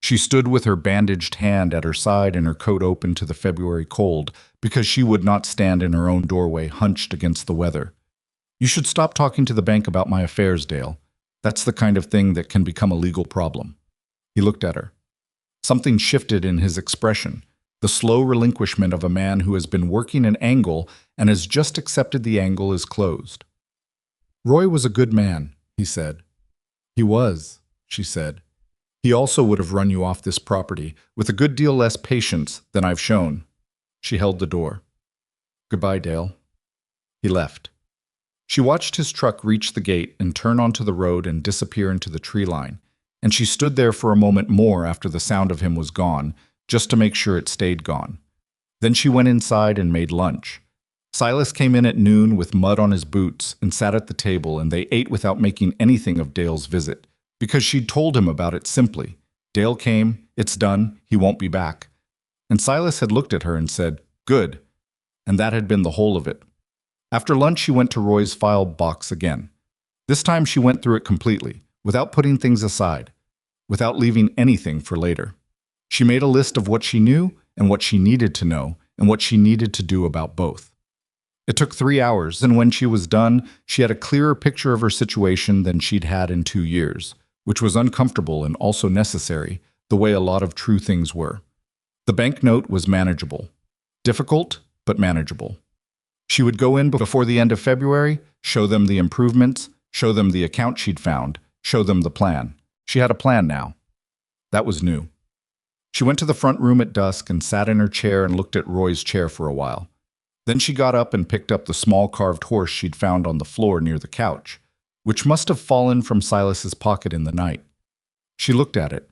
She stood with her bandaged hand at her side and her coat open to the February cold because she would not stand in her own doorway hunched against the weather. "You should stop talking to the bank about my affairs, Dale. That's the kind of thing that can become a legal problem." He looked at her. Something shifted in his expression, the slow relinquishment of a man who has been working an angle and has just accepted the angle is closed. "Roy was a good man," he said. "He was," she said. "He also would have run you off this property with a good deal less patience than I've shown." She held the door. "Goodbye, Dale." He left. She watched his truck reach the gate and turn onto the road and disappear into the tree line, and she stood there for a moment more after the sound of him was gone, just to make sure it stayed gone. Then she went inside and made lunch. Silas came in at noon with mud on his boots and sat at the table, and they ate without making anything of Dale's visit, because she'd told him about it simply. Dale came, it's done, he won't be back. And Silas had looked at her and said, "Good," and that had been the whole of it. After lunch, she went to Roy's file box again. This time she went through it completely, without putting things aside, without leaving anything for later. She made a list of what she knew and what she needed to know and what she needed to do about both. It took 3 hours, and when she was done, she had a clearer picture of her situation than she'd had in 2 years, which was uncomfortable and also necessary, the way a lot of true things were. The banknote was manageable. Difficult, but manageable. She would go in before the end of February, show them the improvements, show them the account she'd found, show them the plan. She had a plan now. That was new. She went to the front room at dusk and sat in her chair and looked at Roy's chair for a while. Then she got up and picked up the small carved horse she'd found on the floor near the couch, which must have fallen from Silas's pocket in the night. She looked at it.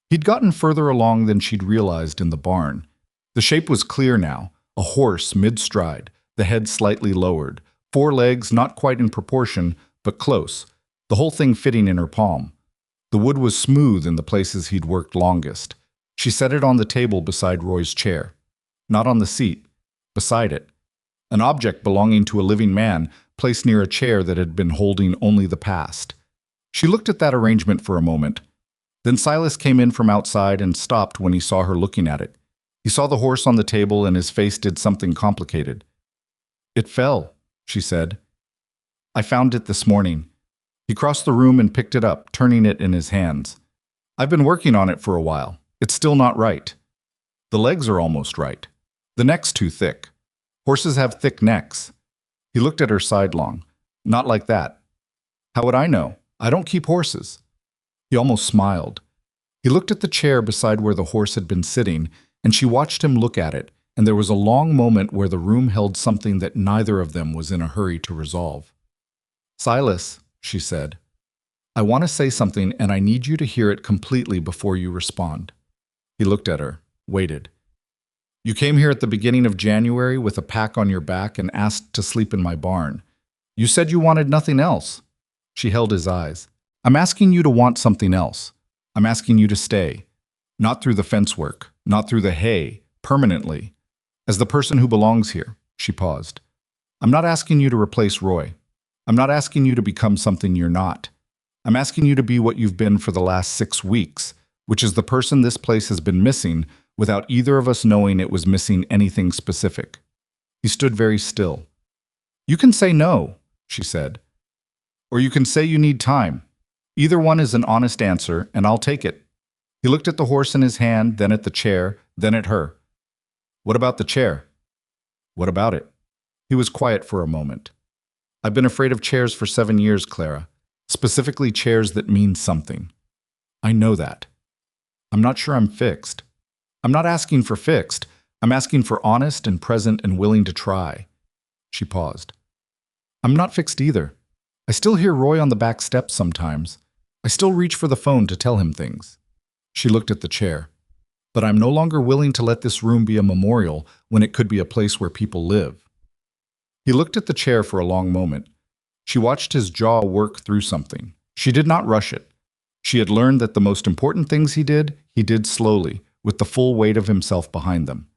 He'd gotten further along than she'd realized in the barn. The shape was clear now, a horse mid-stride, the head slightly lowered, 4 legs not quite in proportion, but close, the whole thing fitting in her palm. The wood was smooth in the places he'd worked longest. She set it on the table beside Roy's chair. Not on the seat, beside it. An object belonging to a living man, placed near a chair that had been holding only the past. She looked at that arrangement for a moment. Then Silas came in from outside and stopped when he saw her looking at it. He saw the horse on the table and his face did something complicated. "It fell," she said. "I found it this morning." He crossed the room and picked it up, turning it in his hands. "I've been working on it for a while. It's still not right. The legs are almost right. The neck's too thick. Horses have thick necks." He looked at her sidelong. "Not like that." "How would I know? I don't keep horses." He almost smiled. He looked at the chair beside where the horse had been sitting, and she watched him look at it, and there was a long moment where the room held something that neither of them was in a hurry to resolve. "Silas," she said, "I want to say something, and I need you to hear it completely before you respond." He looked at her, waited. "You came here at the beginning of January with a pack on your back and asked to sleep in my barn. You said you wanted nothing else." She held his eyes. "I'm asking you to want something else. I'm asking you to stay. Not through the fence work, not through the hay, permanently. As the person who belongs here." She paused. "I'm not asking you to replace Roy. I'm not asking you to become something you're not. I'm asking you to be what you've been for the last 6 weeks, which is the person this place has been missing without either of us knowing it was missing anything specific." He stood very still. "You can say no," she said. "Or you can say you need time. Either one is an honest answer, and I'll take it." He looked at the horse in his hand, then at the chair, then at her. "What about the chair?" "What about it?" He was quiet for a moment. "I've been afraid of chairs for 7 years, Clara. Specifically chairs that mean something. I know that. I'm not sure I'm fixed. I'm not asking for fixed. I'm asking for honest and present and willing to try." She paused. "I'm not fixed either. I still hear Roy on the back steps sometimes. I still reach for the phone to tell him things." She looked at the chair. "But I'm no longer willing to let this room be a memorial when it could be a place where people live." He looked at the chair for a long moment. She watched his jaw work through something. She did not rush it. She had learned that the most important things he did slowly, with the full weight of himself behind them.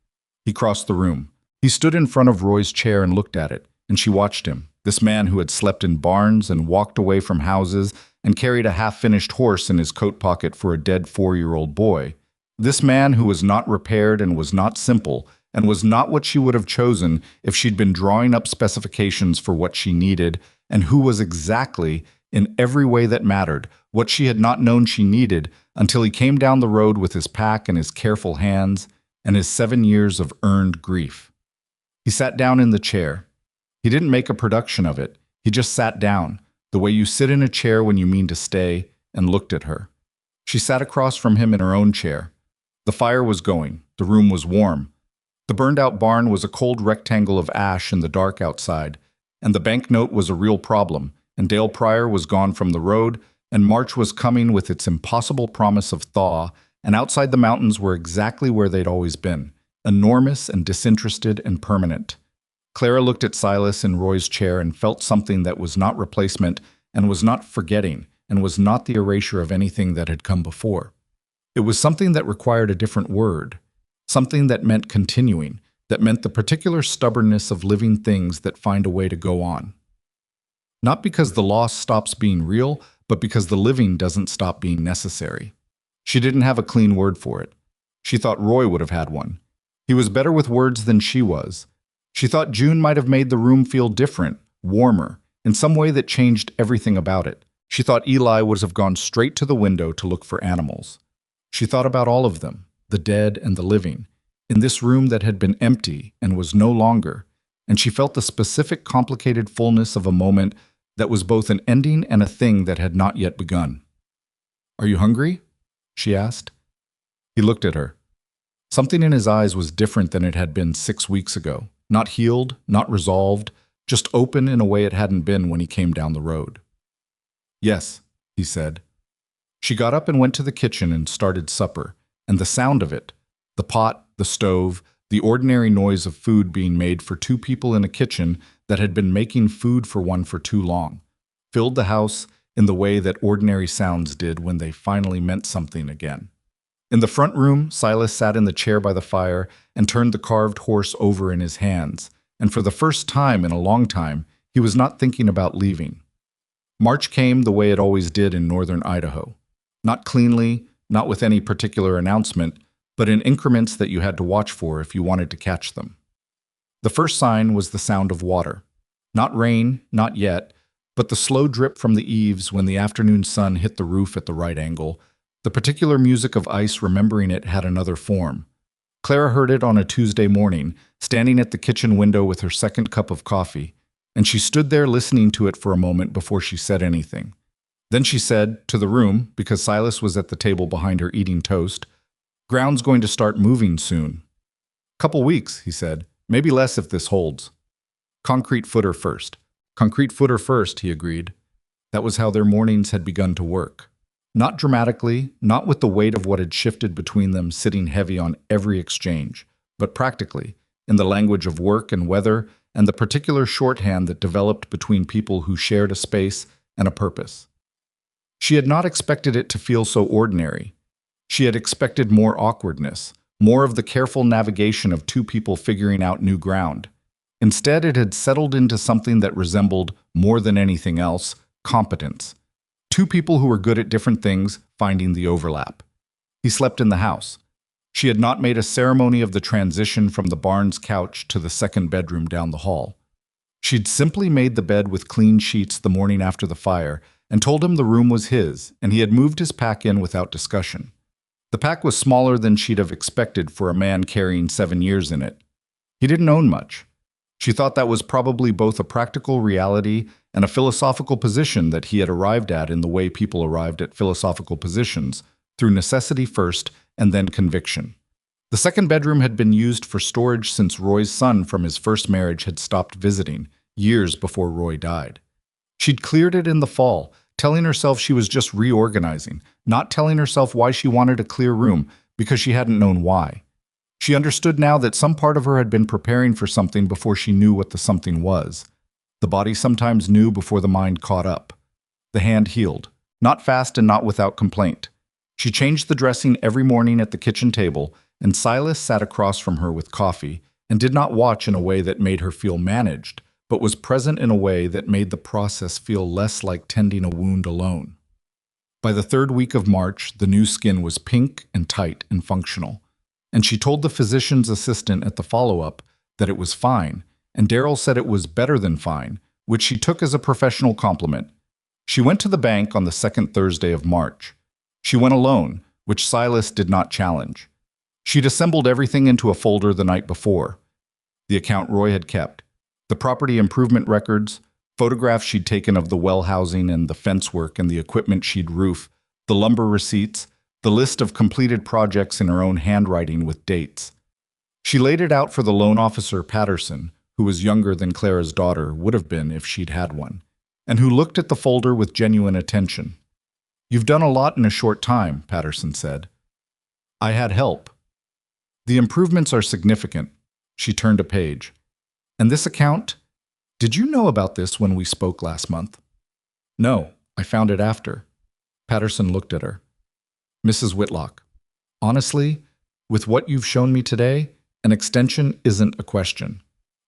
He crossed the room. He stood in front of Roy's chair and looked at it, and she watched him, this man who had slept in barns and walked away from houses and carried a half-finished horse in his coat pocket for a dead 4-year-old boy. This man who was not repaired and was not simple, and was not what she would have chosen if she'd been drawing up specifications for what she needed, and who was exactly, in every way that mattered, what she had not known she needed until he came down the road with his pack and his careful hands and his 7 years of earned grief. He sat down in the chair. He didn't make a production of it. He just sat down, the way you sit in a chair when you mean to stay, and looked at her. She sat across from him in her own chair. The fire was going. The room was warm. The burned-out barn was a cold rectangle of ash in the dark outside, and the banknote was a real problem, and Dale Pryor was gone from the road, and March was coming with its impossible promise of thaw, and outside the mountains were exactly where they'd always been, enormous and disinterested and permanent. Clara looked at Silas in Roy's chair and felt something that was not replacement and was not forgetting and was not the erasure of anything that had come before. It was something that required a different word, something that meant continuing, that meant the particular stubbornness of living things that find a way to go on. Not because the loss stops being real, but because the living doesn't stop being necessary. She didn't have a clean word for it. She thought Roy would have had one. He was better with words than she was. She thought June might have made the room feel different, warmer, in some way that changed everything about it. She thought Eli would have gone straight to the window to look for animals. She thought about all of them, the dead and the living, in this room that had been empty and was no longer, and she felt the specific complicated fullness of a moment that was both an ending and a thing that had not yet begun. "Are you hungry?" she asked. He looked at her. Something in his eyes was different than it had been 6 weeks ago. Not healed, not resolved, just open in a way it hadn't been when he came down the road. "Yes," he said. She got up and went to the kitchen and started supper, and the sound of it, the pot, the stove, the ordinary noise of food being made for 2 people in a kitchen that had been making food for one for too long, filled the house in the way that ordinary sounds did when they finally meant something again. In the front room, Silas sat in the chair by the fire and turned the carved horse over in his hands, and for the first time in a long time, he was not thinking about leaving. March came the way it always did in northern Idaho. Not cleanly, not with any particular announcement, but in increments that you had to watch for if you wanted to catch them. The first sign was the sound of water. Not rain, not yet, but the slow drip from the eaves when the afternoon sun hit the roof at the right angle. The particular music of ice remembering it had another form. Clara heard it on a Tuesday morning, standing at the kitchen window with her second cup of coffee, and she stood there listening to it for a moment before she said anything. Then she said, to the room, because Silas was at the table behind her eating toast, "Ground's going to start moving soon." "Couple weeks," he said. "Maybe less if this holds." "Concrete footer first." "Concrete footer first," he agreed. That was how their mornings had begun to work. Not dramatically, not with the weight of what had shifted between them sitting heavy on every exchange, but practically, in the language of work and weather and the particular shorthand that developed between people who shared a space and a purpose. She had not expected it to feel so ordinary. She had expected more awkwardness, more of the careful navigation of 2 people figuring out new ground. Instead, it had settled into something that resembled, more than anything else, competence. 2 people who were good at different things finding the overlap. He slept in the house. She had not made a ceremony of the transition from the barn's couch to the second bedroom down the hall. She'd simply made the bed with clean sheets the morning after the fire and told him the room was his, and he had moved his pack in without discussion. The pack was smaller than she'd have expected for a man carrying 7 years in it. He didn't own much. She thought that was probably both a practical reality and a philosophical position that he had arrived at in the way people arrived at philosophical positions, through necessity first and then conviction. The second bedroom had been used for storage since Roy's son from his first marriage had stopped visiting, years before Roy died. She'd cleared it in the fall, telling herself she was just reorganizing, not telling herself why she wanted a clear room, because she hadn't known why. She understood now that some part of her had been preparing for something before she knew what the something was. The body sometimes knew before the mind caught up. The hand healed. not fast and not without complaint. She changed the dressing every morning at the kitchen table, and Silas sat across from her with coffee and did not watch in a way that made her feel managed, but was present in a way that made the process feel less like tending a wound alone. By the third week of March, the new skin was pink and tight and functional, and she told the physician's assistant at the follow-up that it was fine, and Daryl said it was better than fine, which she took as a professional compliment. She went to the bank on the second Thursday of March. She went alone, which Silas did not challenge. She'd assembled everything into a folder the night before. The account Roy had kept, the property improvement records, photographs she'd taken of the well housing and the fence work and the equipment she'd roof, the lumber receipts, the list of completed projects in her own handwriting with dates. She laid it out for the loan officer Patterson, who was younger than Clara's daughter would have been if she'd had one, and who looked at the folder with genuine attention. "You've done a lot in a short time," Patterson said. "I had help. The improvements are significant." She turned a page. "And this account? Did you know about this when we spoke last month?" "No, I found it after." Patterson looked at her. "Mrs. Whitlock, honestly, with what you've shown me today, an extension isn't a question.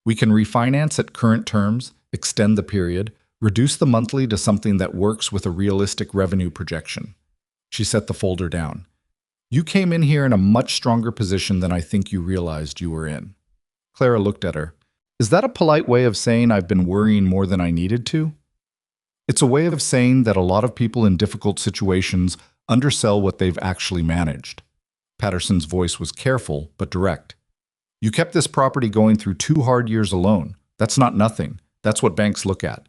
We can refinance at current terms, extend the period, reduce the monthly to something that works with a realistic revenue projection." She set the folder down. "You came in here in a much stronger position than I think you realized you were in." Clara looked at her. "Is that a polite way of saying I've been worrying more than I needed to?" "It's a way of saying that a lot of people in difficult situations undersell what they've actually managed." Patterson's voice was careful but direct. "You kept this property going through 2 hard years alone. That's not nothing. That's what banks look at."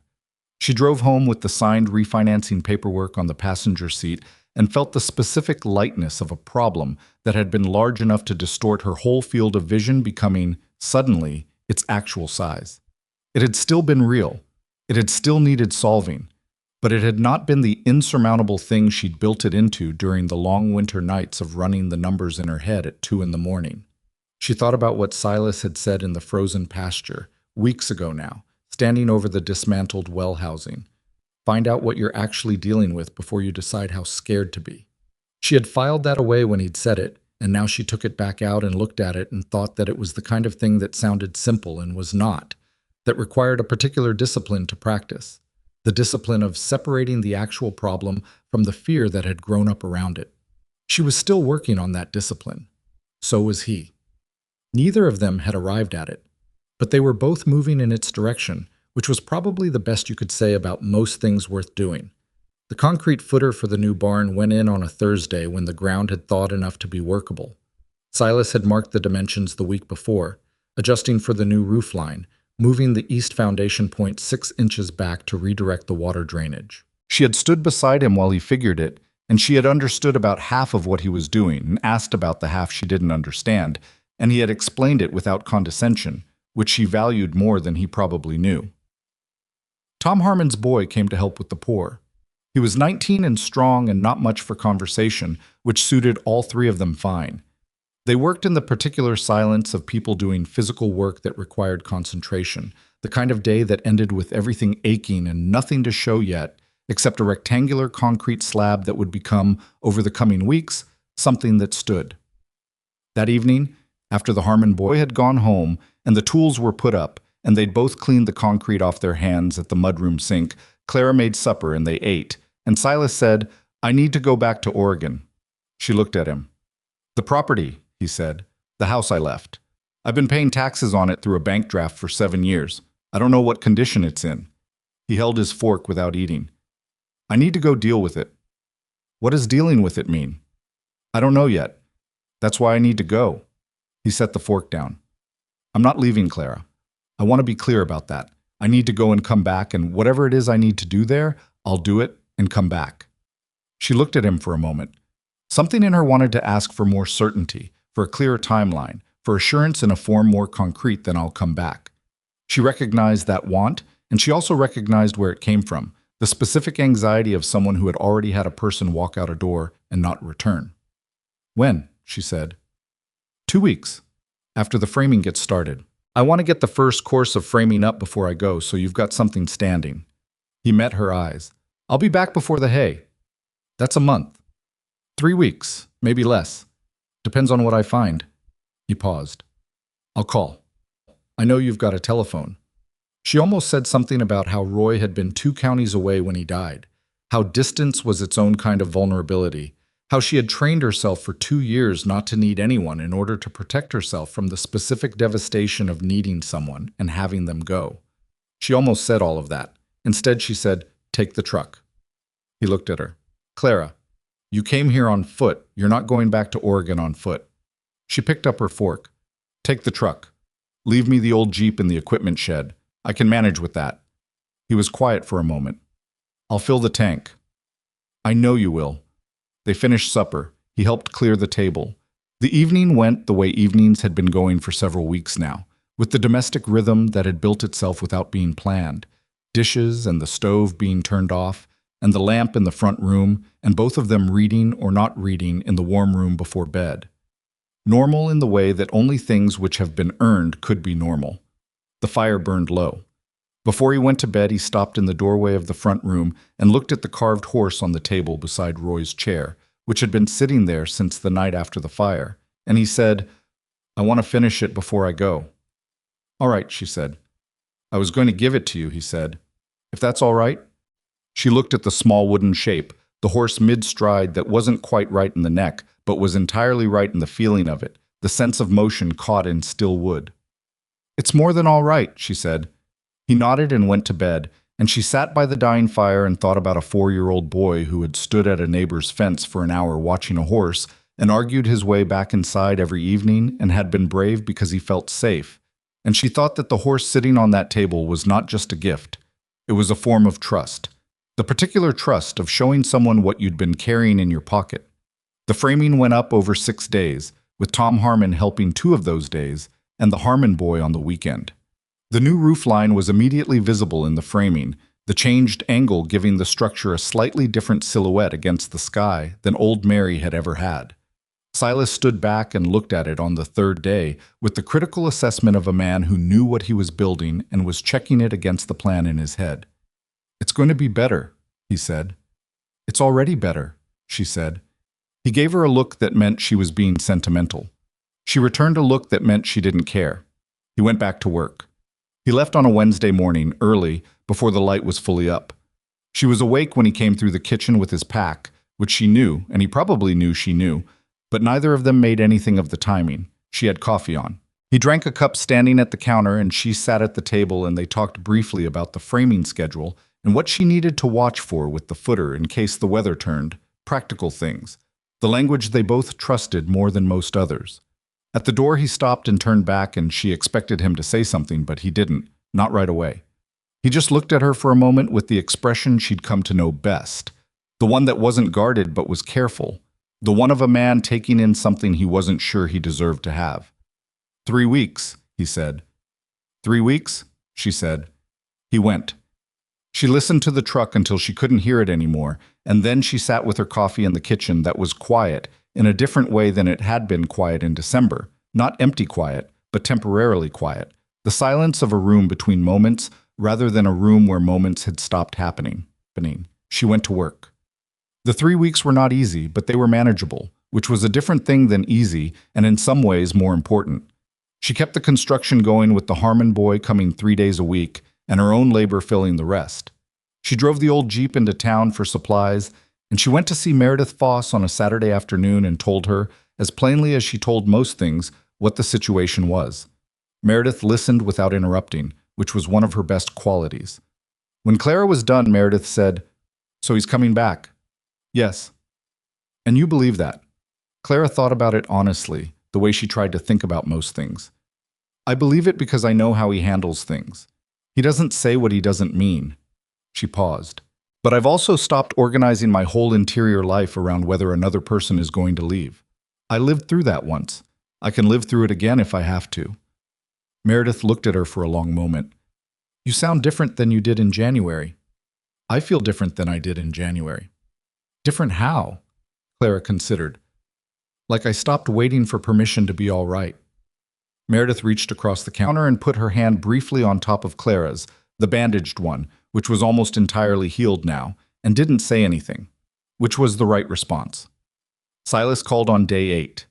She drove home with the signed refinancing paperwork on the passenger seat and felt the specific lightness of a problem that had been large enough to distort her whole field of vision becoming, suddenly, its actual size. It had still been real. It had still needed solving. But it had not been the insurmountable thing she'd built it into during the long winter nights of running the numbers in her head at 2 in the morning. She thought about what Silas had said in the frozen pasture, weeks ago now, standing over the dismantled well housing. Find out what you're actually dealing with before you decide how scared to be. She had filed that away when he'd said it, and now she took it back out and looked at it and thought that it was the kind of thing that sounded simple and was not, that required a particular discipline to practice, the discipline of separating the actual problem from the fear that had grown up around it. She was still working on that discipline. So was he. Neither of them had arrived at it, but they were both moving in its direction, which was probably the best you could say about most things worth doing. The concrete footer for the new barn went in on a Thursday when the ground had thawed enough to be workable. Silas had marked the dimensions the week before, adjusting for the new roof line, moving the east foundation point 6 inches back to redirect the water drainage. She had stood beside him while he figured it, and she had understood about half of what he was doing and asked about the half she didn't understand, and he had explained it without condescension, which she valued more than he probably knew. Tom Harmon's boy came to help with the pour. He was 19 and strong and not much for conversation, which suited all 3 of them fine. They worked in the particular silence of people doing physical work that required concentration, the kind of day that ended with everything aching and nothing to show yet, except a rectangular concrete slab that would become, over the coming weeks, something that stood. That evening, after the Harmon boy had gone home and the tools were put up, and they'd both cleaned the concrete off their hands at the mudroom sink, Clara made supper and they ate, and Silas said, "I need to go back to Oregon." She looked at him. "The property," he said, "the house I left. I've been paying taxes on it through a bank draft for 7 years. I don't know what condition it's in." He held his fork without eating. "I need to go deal with it." "What does dealing with it mean?" "I don't know yet. That's why I need to go." He set the fork down. "I'm not leaving, Clara. I want to be clear about that. I need to go and come back, and whatever it is I need to do there, I'll do it and come back." She looked at him for a moment. Something in her wanted to ask for more certainty, for a clearer timeline, for assurance in a form more concrete than "I'll come back." She recognized that want, and she also recognized where it came from, the specific anxiety of someone who had already had a person walk out a door and not return. "When?" she said. 2 weeks, after the framing gets started. I want to get the first course of framing up before I go, so you've got something standing." He met her eyes. "I'll be back before the hay." That's a month. 3 weeks, maybe less. Depends on what I find. He paused. I'll call. I know you've got a telephone. She almost said something about how Roy had been 2 counties away when he died, how distance was its own kind of vulnerability, how she had trained herself for 2 years not to need anyone in order to protect herself from the specific devastation of needing someone and having them go. She almost said all of that. Instead, she said, "Take the truck." He looked at her. "Clara, you came here on foot. You're not going back to Oregon on foot." She picked up her fork. "Take the truck. Leave me the old Jeep in the equipment shed. I can manage with that." He was quiet for a moment. "I'll fill the tank." "I know you will." They finished supper. He helped clear the table. The evening went the way evenings had been going for several weeks now, with the domestic rhythm that had built itself without being planned. Dishes and the stove being turned off, and the lamp in the front room, and both of them reading or not reading in the warm room before bed. Normal in the way that only things which have been earned could be normal. The fire burned low. Before he went to bed, he stopped in the doorway of the front room and looked at the carved horse on the table beside Roy's chair, which had been sitting there since the night after the fire, and he said, "I want to finish it before I go." "All right," she said. "I was going to give it to you," he said. "If that's all right?" She looked at the small wooden shape, the horse mid-stride that wasn't quite right in the neck, but was entirely right in the feeling of it, the sense of motion caught in still wood. "It's more than all right," she said. He nodded and went to bed, and she sat by the dying fire and thought about a 4-year-old boy who had stood at a neighbor's fence for an hour watching a horse and argued his way back inside every evening and had been brave because he felt safe. And she thought that the horse sitting on that table was not just a gift. It was a form of trust. The particular trust of showing someone what you'd been carrying in your pocket. The framing went up over 6 days, with Tom Harmon helping 2 of those days, and the Harmon boy on the weekend. The new roof line was immediately visible in the framing, the changed angle giving the structure a slightly different silhouette against the sky than old Mary had ever had. Silas stood back and looked at it on the 3rd day with the critical assessment of a man who knew what he was building and was checking it against the plan in his head. "It's going to be better," he said. "It's already better," she said. He gave her a look that meant she was being sentimental. She returned a look that meant she didn't care. He went back to work. He left on a Wednesday morning, early, before the light was fully up. She was awake when he came through the kitchen with his pack, which she knew, and he probably knew she knew, but neither of them made anything of the timing. She had coffee on. He drank a cup standing at the counter, and she sat at the table, and they talked briefly about the framing schedule and what she needed to watch for with the footer in case the weather turned, practical things, the language they both trusted more than most others. At the door he stopped and turned back, and she expected him to say something, but he didn't, not right away. He just looked at her for a moment with the expression she'd come to know best, the one that wasn't guarded but was careful, the one of a man taking in something he wasn't sure he deserved to have. 3 weeks, he said. 3 weeks, she said. He went. She listened to the truck until she couldn't hear it anymore, and then she sat with her coffee in the kitchen that was quiet, in a different way than it had been quiet in December. Not empty quiet, but temporarily quiet. The silence of a room between moments, rather than a room where moments had stopped happening. She went to work. The 3 weeks were not easy, but they were manageable, which was a different thing than easy, and in some ways more important. She kept the construction going with the Harmon boy coming 3 days a week, and her own labor filling the rest. She drove the old Jeep into town for supplies, and she went to see Meredith Foss on a Saturday afternoon and told her, as plainly as she told most things, what the situation was. Meredith listened without interrupting, which was one of her best qualities. When Clara was done, Meredith said, "So he's coming back?" "Yes." "And you believe that?" Clara thought about it honestly, the way she tried to think about most things. "I believe it because I know how he handles things. He doesn't say what he doesn't mean." She paused. "But I've also stopped organizing my whole interior life around whether another person is going to leave. I lived through that once. I can live through it again if I have to." Meredith looked at her for a long moment. "You sound different than you did in January." "I feel different than I did in January." "Different how?" Clara considered. "Like I stopped waiting for permission to be all right." Meredith reached across the counter and put her hand briefly on top of Clara's, the bandaged one, which was almost entirely healed now, and didn't say anything. which was the right response. Silas called on day 8.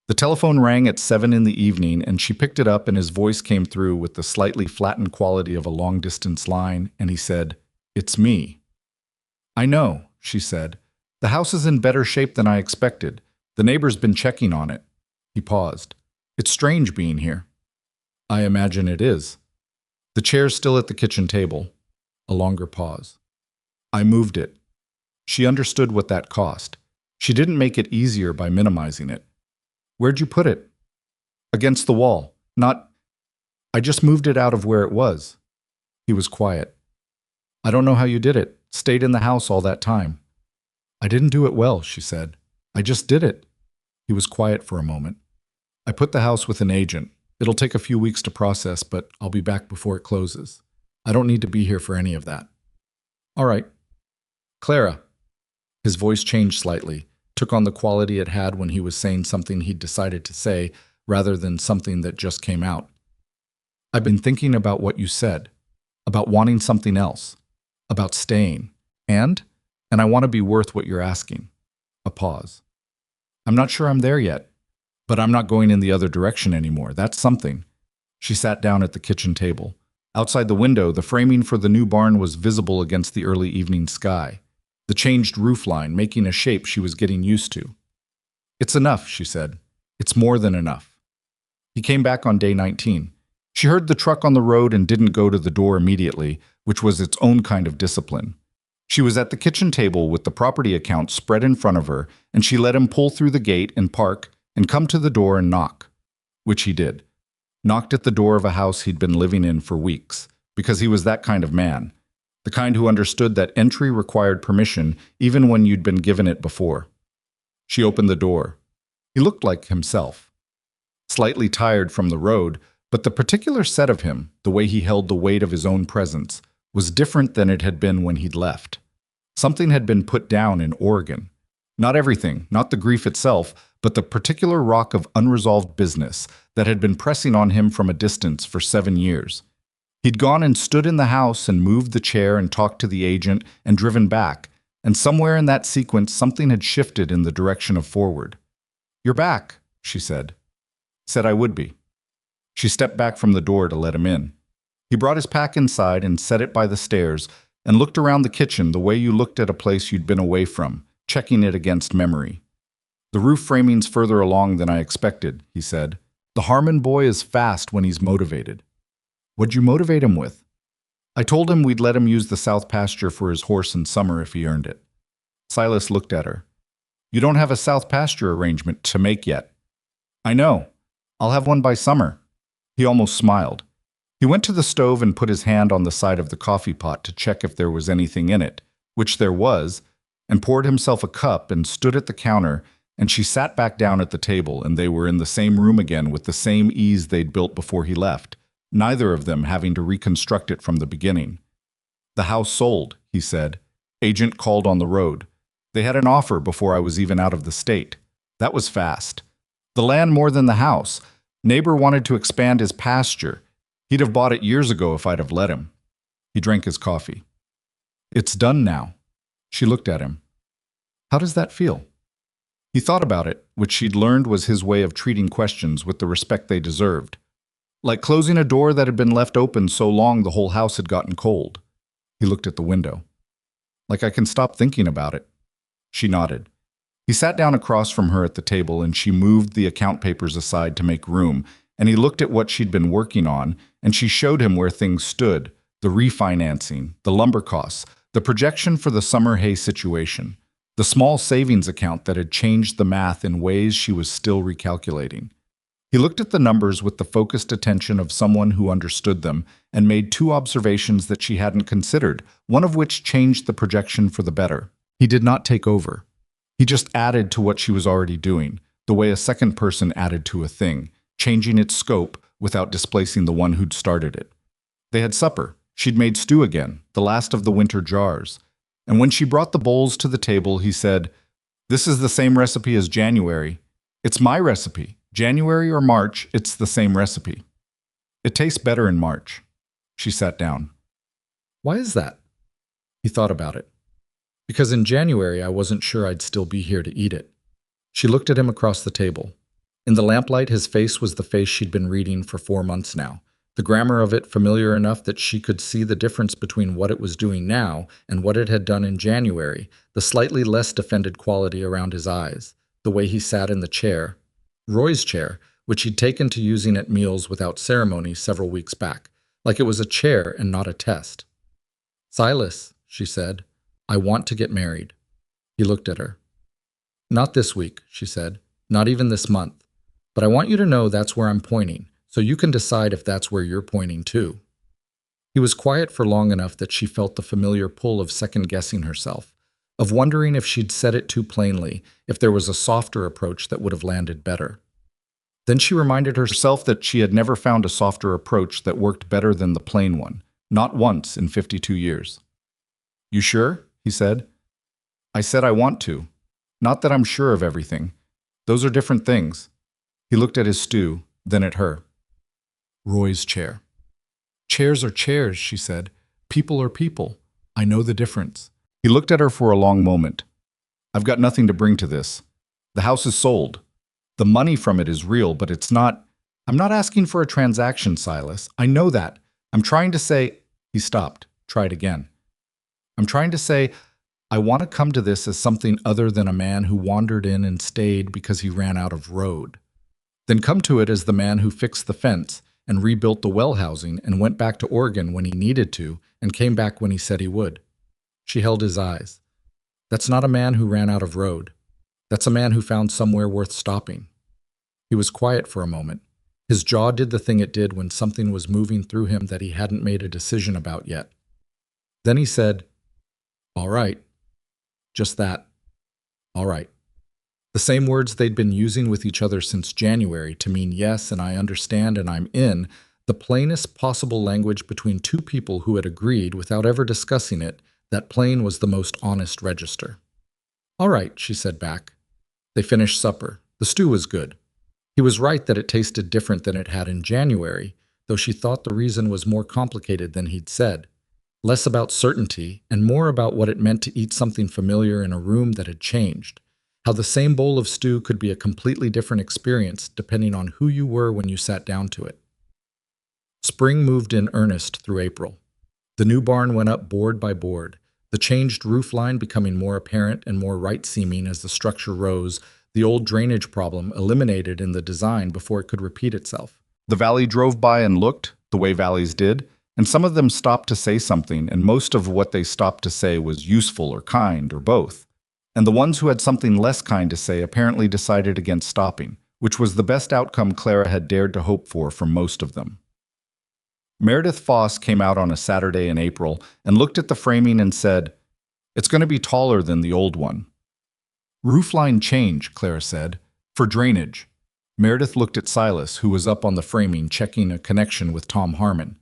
The telephone rang at 7 in the evening, and she picked it up, and his voice came through with the slightly flattened quality of a long-distance line, and he said, "It's me." "I know," she said. "The house is in better shape than I expected. The neighbor's been checking on it." He paused. "It's strange being here." "I imagine it is." "The chair's still at the kitchen table." A longer pause. "I moved it." She understood what that cost. She didn't make it easier by minimizing it. "Where'd you put it?" "Against the wall. I just moved it out of where it was." He was quiet. "I don't know how you did it. Stayed in the house all that time." "I didn't do it well," she said. "I just did it." He was quiet for a moment. "I put the house with an agent. It'll take a few weeks to process, but I'll be back before it closes. I don't need to be here for any of that." "All right." "Clara." His voice changed slightly, took on the quality it had when he was saying something he'd decided to say, rather than something that just came out. "I've been thinking about what you said, about wanting something else, about staying, and I want to be worth what you're asking." A pause. "I'm not sure I'm there yet, but I'm not going in the other direction anymore. That's something." She sat down at the kitchen table. Outside the window, the framing for the new barn was visible against the early evening sky, the changed roofline making a shape she was getting used to. "It's enough," she said. "It's more than enough." He came back on day 19. She heard the truck on the road and didn't go to the door immediately, which was its own kind of discipline. She was at the kitchen table with the property account spread in front of her, and she let him pull through the gate and park and come to the door and knock, which he did. Knocked at the door of a house he'd been living in for weeks, because he was that kind of man, the kind who understood that entry required permission even when you'd been given it before. She opened the door. He looked like himself. Slightly tired from the road, but the particular set of him, the way he held the weight of his own presence, was different than it had been when he'd left. Something had been put down in Oregon. Not everything, not the grief itself, but the particular rock of unresolved business that had been pressing on him from a distance for 7 years. He'd gone and stood in the house and moved the chair and talked to the agent and driven back, and somewhere in that sequence something had shifted in the direction of forward. "You're back," she said. Said I would be. She stepped back from the door to let him in. He brought his pack inside and set it by the stairs and looked around the kitchen the way you looked at a place you'd been away from, checking it against memory. "The roof framing's further along than I expected," he said. "The Harmon boy is fast when he's motivated." "What'd you motivate him with?" "I told him we'd let him use the south pasture for his horse in summer if he earned it." Silas looked at her. "You don't have a south pasture arrangement to make yet." "I know. I'll have one by summer." He almost smiled. He went to the stove and put his hand on the side of the coffee pot to check if there was anything in it, which there was, and poured himself a cup and stood at the counter, and she sat back down at the table, and they were in the same room again with the same ease they'd built before he left, neither of them having to reconstruct it from the beginning. "The house sold," he said. "Agent called on the road. They had an offer before I was even out of the state. That was fast. The land more than the house. Neighbor wanted to expand his pasture. He'd have bought it years ago if I'd have let him." He drank his coffee. "It's done now." She looked at him. "How does that feel?" He thought about it, which she'd learned was his way of treating questions with the respect they deserved. Like closing a door that had been left open so long the whole house had gotten cold. He looked at the window. "Like I can stop thinking about it." She nodded. He sat down across from her at the table, and she moved the account papers aside to make room, and he looked at what she'd been working on, and she showed him where things stood, the refinancing, the lumber costs, the projection for the summer hay situation, the small savings account that had changed the math in ways she was still recalculating. He looked at the numbers with the focused attention of someone who understood them and made 2 observations that she hadn't considered, one of which changed the projection for the better. He did not take over. He just added to what she was already doing, the way a second person added to a thing, changing its scope without displacing the one who'd started it. They had supper. She'd made stew again, the last of the winter jars. And when she brought the bowls to the table, he said, "This is the same recipe as January. It's my recipe. January or March, it's the same recipe. It tastes better in March." She sat down. "Why is that?" He thought about it. Because in January I wasn't sure I'd still be here to eat it. She looked at him across the table. In the lamplight, his face was the face she'd been reading for 4 months now, the grammar of it familiar enough that she could see the difference between what it was doing now and what it had done in January, the slightly less defended quality around his eyes, the way he sat in the chair, Roy's chair, which he'd taken to using at meals without ceremony several weeks back, like it was a chair and not a test. "Silas," she said, "I want to get married." He looked at her. "Not this week," she said, "not even this month. But I want you to know that's where I'm pointing, so you can decide if that's where you're pointing too." He was quiet for long enough that she felt the familiar pull of second-guessing herself, of wondering if she'd said it too plainly, if there was a softer approach that would have landed better. Then she reminded herself that she had never found a softer approach that worked better than the plain one, not once in 52 years. "You sure?" he said. "I said I want to. Not that I'm sure of everything. Those are different things." He looked at his stew, then at her. "Roy's chair." "Chairs are chairs," she said. "People are people. I know the difference." He looked at her for a long moment. "I've got nothing to bring to this. The house is sold. The money from it is real, but it's not. I'm not asking for a transaction, Silas. I know that. I'm trying to say—" He stopped, tried again. "I'm trying to say, I want to come to this as something other than a man who wandered in and stayed because he ran out of road. Then come to it as the man who fixed the fence and rebuilt the well housing and went back to Oregon when he needed to and came back when he said he would." She held his eyes. "That's not a man who ran out of road. That's a man who found somewhere worth stopping." He was quiet for a moment. His jaw did the thing it did when something was moving through him that he hadn't made a decision about yet. Then he said, "All right." Just that. "All right." The same words they'd been using with each other since January to mean yes and I understand and I'm in, the plainest possible language between two people who had agreed without ever discussing it. That plain was the most honest register. "All right," she said back. They finished supper. The stew was good. He was right that it tasted different than it had in January, though she thought the reason was more complicated than he'd said. Less about certainty and more about what it meant to eat something familiar in a room that had changed. How the same bowl of stew could be a completely different experience depending on who you were when you sat down to it. Spring moved in earnest through April. The new barn went up board by board, the changed roof line becoming more apparent and more right-seeming as the structure rose, the old drainage problem eliminated in the design before it could repeat itself. The valley drove by and looked, the way valleys did, and some of them stopped to say something, and most of what they stopped to say was useful or kind or both. And the ones who had something less kind to say apparently decided against stopping, which was the best outcome Clara had dared to hope for from most of them. Meredith Foss came out on a Saturday in April and looked at the framing and said, "It's going to be taller than the old one." "Roofline change," Clara said, "for drainage." Meredith looked at Silas, who was up on the framing checking a connection with Tom Harmon.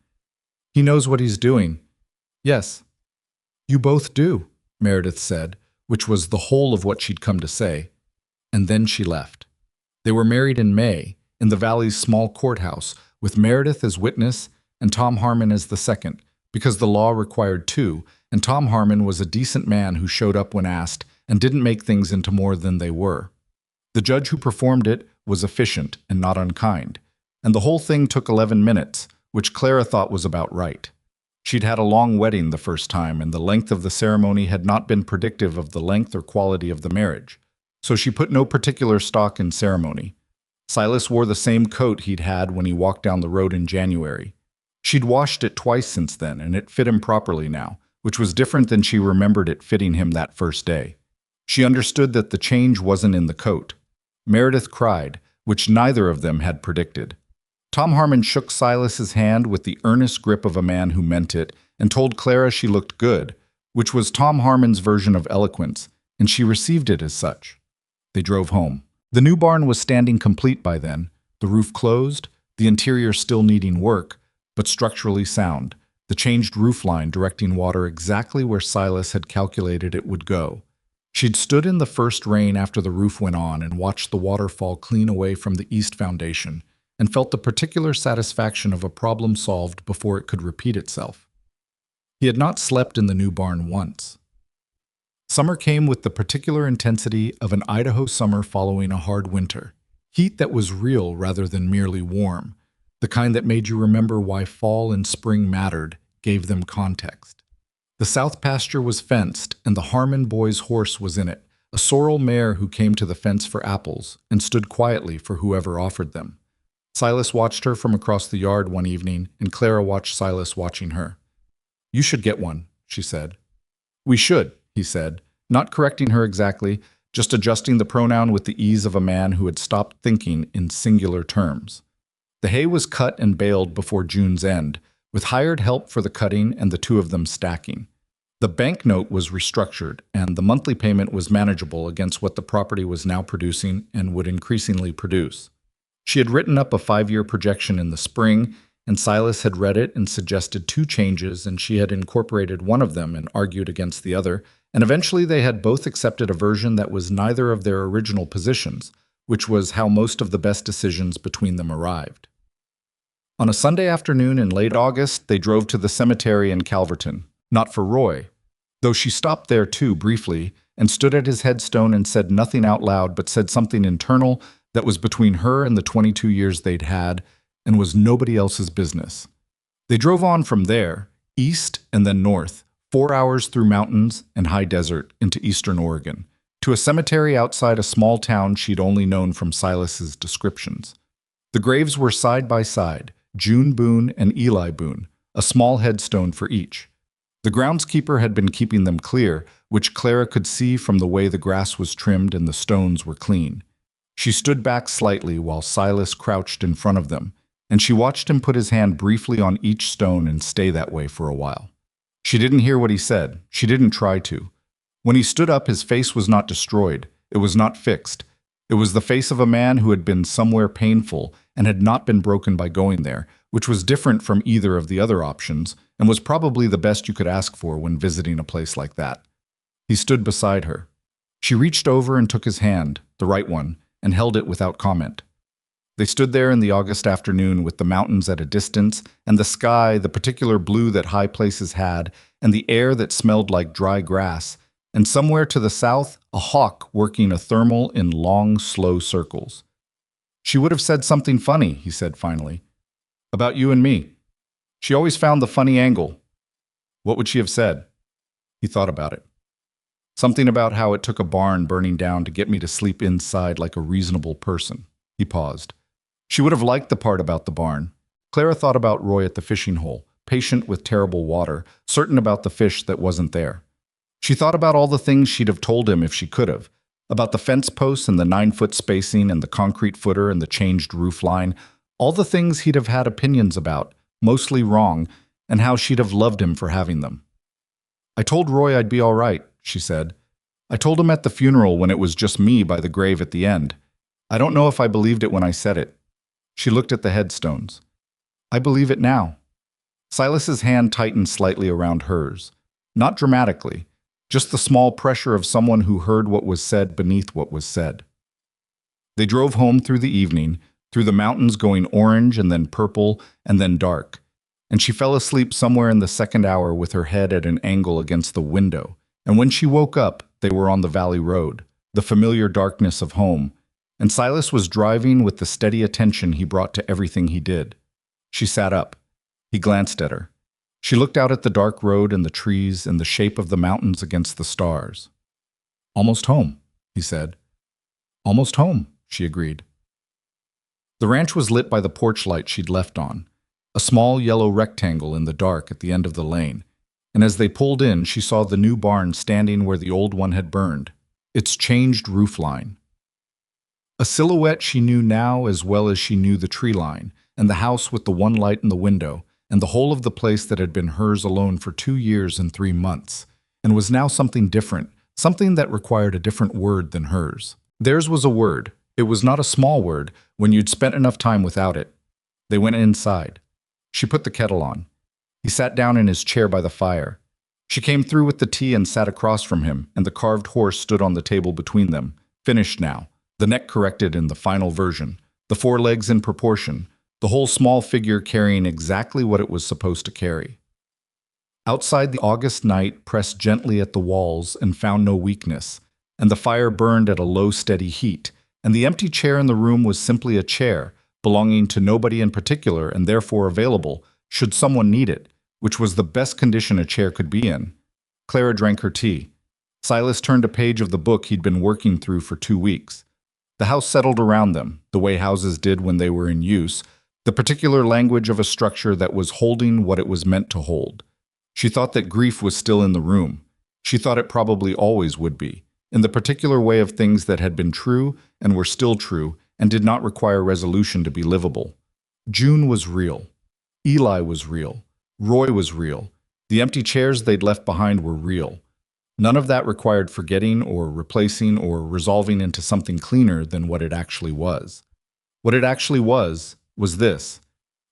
"He knows what he's doing." "Yes." "You both do," Meredith said, which was the whole of what she'd come to say. And then she left. They were married in May, in the Valley's small courthouse, with Meredith as witness and Tom Harmon as the second, because the law required two, and Tom Harmon was a decent man who showed up when asked and didn't make things into more than they were. The judge who performed it was efficient and not unkind, and the whole thing took 11 minutes, which Clara thought was about right. She'd had a long wedding the first time, and the length of the ceremony had not been predictive of the length or quality of the marriage, so she put no particular stock in ceremony. Silas wore the same coat he'd had when he walked down the road in January. She'd washed it twice since then, and it fit him properly now, which was different than she remembered it fitting him that first day. She understood that the change wasn't in the coat. Meredith cried, which neither of them had predicted. Tom Harmon shook Silas's hand with the earnest grip of a man who meant it and told Clara she looked good, which was Tom Harmon's version of eloquence, and she received it as such. They drove home. The new barn was standing complete by then, the roof closed, the interior still needing work, but structurally sound, the changed roof line directing water exactly where Silas had calculated it would go. She'd stood in the first rain after the roof went on and watched the water fall clean away from the east foundation, and felt the particular satisfaction of a problem solved before it could repeat itself. He had not slept in the new barn once. Summer came with the particular intensity of an Idaho summer following a hard winter. Heat that was real rather than merely warm, the kind that made you remember why fall and spring mattered, gave them context. The south pasture was fenced, and the Harmon boy's horse was in it, a sorrel mare who came to the fence for apples and stood quietly for whoever offered them. Silas watched her from across the yard one evening, and Clara watched Silas watching her. "You should get one," she said. "We should," he said, not correcting her exactly, just adjusting the pronoun with the ease of a man who had stopped thinking in singular terms. The hay was cut and baled before June's end, with hired help for the cutting and the two of them stacking. The banknote was restructured, and the monthly payment was manageable against what the property was now producing and would increasingly produce. She had written up a 5-year projection in the spring, and Silas had read it and suggested 2 changes, and she had incorporated one of them and argued against the other, and eventually they had both accepted a version that was neither of their original positions, which was how most of the best decisions between them arrived. On a Sunday afternoon in late August, they drove to the cemetery in Calverton. Not for Roy, though she stopped there too briefly and stood at his headstone and said nothing out loud but said something internal that was between her and the 22 years they'd had and was nobody else's business. They drove on from there, east and then north, 4 hours through mountains and high desert into eastern Oregon, to a cemetery outside a small town she'd only known from Silas's descriptions. The graves were side by side, June Boone and Eli Boone, a small headstone for each. The groundskeeper had been keeping them clear, which Clara could see from the way the grass was trimmed and the stones were clean. She stood back slightly while Silas crouched in front of them, and she watched him put his hand briefly on each stone and stay that way for a while. She didn't hear what he said. She didn't try to. When he stood up, his face was not destroyed. It was not fixed. It was the face of a man who had been somewhere painful and had not been broken by going there, which was different from either of the other options, and was probably the best you could ask for when visiting a place like that. He stood beside her. She reached over and took his hand, the right one, and held it without comment. They stood there in the August afternoon with the mountains at a distance, and the sky, the particular blue that high places had, and the air that smelled like dry grass, and somewhere to the south, a hawk working a thermal in long, slow circles. "She would have said something funny," he said finally. "About you and me. She always found the funny angle." "What would she have said?" He thought about it. "Something about how it took a barn burning down to get me to sleep inside like a reasonable person." He paused. She would have liked the part about the barn. Clara thought about Roy at the fishing hole, patient with terrible water, certain about the fish that wasn't there. She thought about all the things she'd have told him if she could have, about the fence posts and the 9-foot spacing and the concrete footer and the changed roof line, all the things he'd have had opinions about, mostly wrong, and how she'd have loved him for having them. "I told Roy I'd be all right," she said. "I told him at the funeral when it was just me by the grave at the end. I don't know if I believed it when I said it." She looked at the headstones. "I believe it now." Silas's hand tightened slightly around hers. Not dramatically, just the small pressure of someone who heard what was said beneath what was said. They drove home through the evening, through the mountains going orange and then purple and then dark, and she fell asleep somewhere in the second hour with her head at an angle against the window, and when she woke up, they were on the valley road, the familiar darkness of home, and Silas was driving with the steady attention he brought to everything he did. She sat up. He glanced at her. She looked out at the dark road and the trees and the shape of the mountains against the stars. "Almost home," he said. "Almost home," she agreed. The ranch was lit by the porch light she'd left on, a small yellow rectangle in the dark at the end of the lane, and as they pulled in, she saw the new barn standing where the old one had burned, its changed roof line. A silhouette she knew now as well as she knew the tree line, and the house with the one light in the window, and the whole of the place that had been hers alone for 2 years and 3 months, and was now something different, something that required a different word than hers. Theirs was a word. It was not a small word when you'd spent enough time without it. They went inside. She put the kettle on. He sat down in his chair by the fire. She came through with the tea and sat across from him, and the carved horse stood on the table between them, finished now, the neck corrected in the final version, the 4 legs in proportion, the whole small figure carrying exactly what it was supposed to carry. Outside, the August night pressed gently at the walls and found no weakness, and the fire burned at a low, steady heat, and the empty chair in the room was simply a chair, belonging to nobody in particular and therefore available, should someone need it, which was the best condition a chair could be in. Clara drank her tea. Silas turned a page of the book he'd been working through for 2 weeks. The house settled around them, the way houses did when they were in use, the particular language of a structure that was holding what it was meant to hold. She thought that grief was still in the room. She thought it probably always would be, in the particular way of things that had been true and were still true and did not require resolution to be livable. June was real. Eli was real. Roy was real. The empty chairs they'd left behind were real. None of that required forgetting or replacing or resolving into something cleaner than what it actually was. What it actually was this.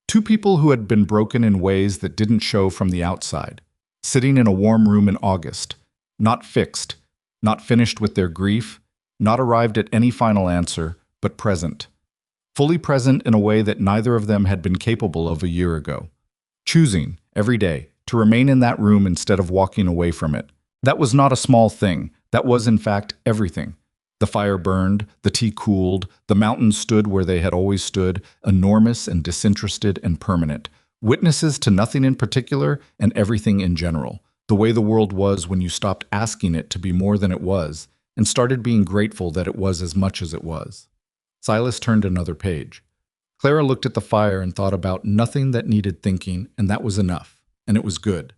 2 people who had been broken in ways that didn't show from the outside, sitting in a warm room in August, not fixed, not finished with their grief, not arrived at any final answer, but present. Fully present in a way that neither of them had been capable of a year ago. Choosing, every day, to remain in that room instead of walking away from it. That was not a small thing. That was, in fact, everything. The fire burned, the tea cooled, the mountains stood where they had always stood, enormous and disinterested and permanent, witnesses to nothing in particular and everything in general, the way the world was when you stopped asking it to be more than it was and started being grateful that it was as much as it was. Silas turned another page. Clara looked at the fire and thought about nothing that needed thinking, and that was enough, and it was good.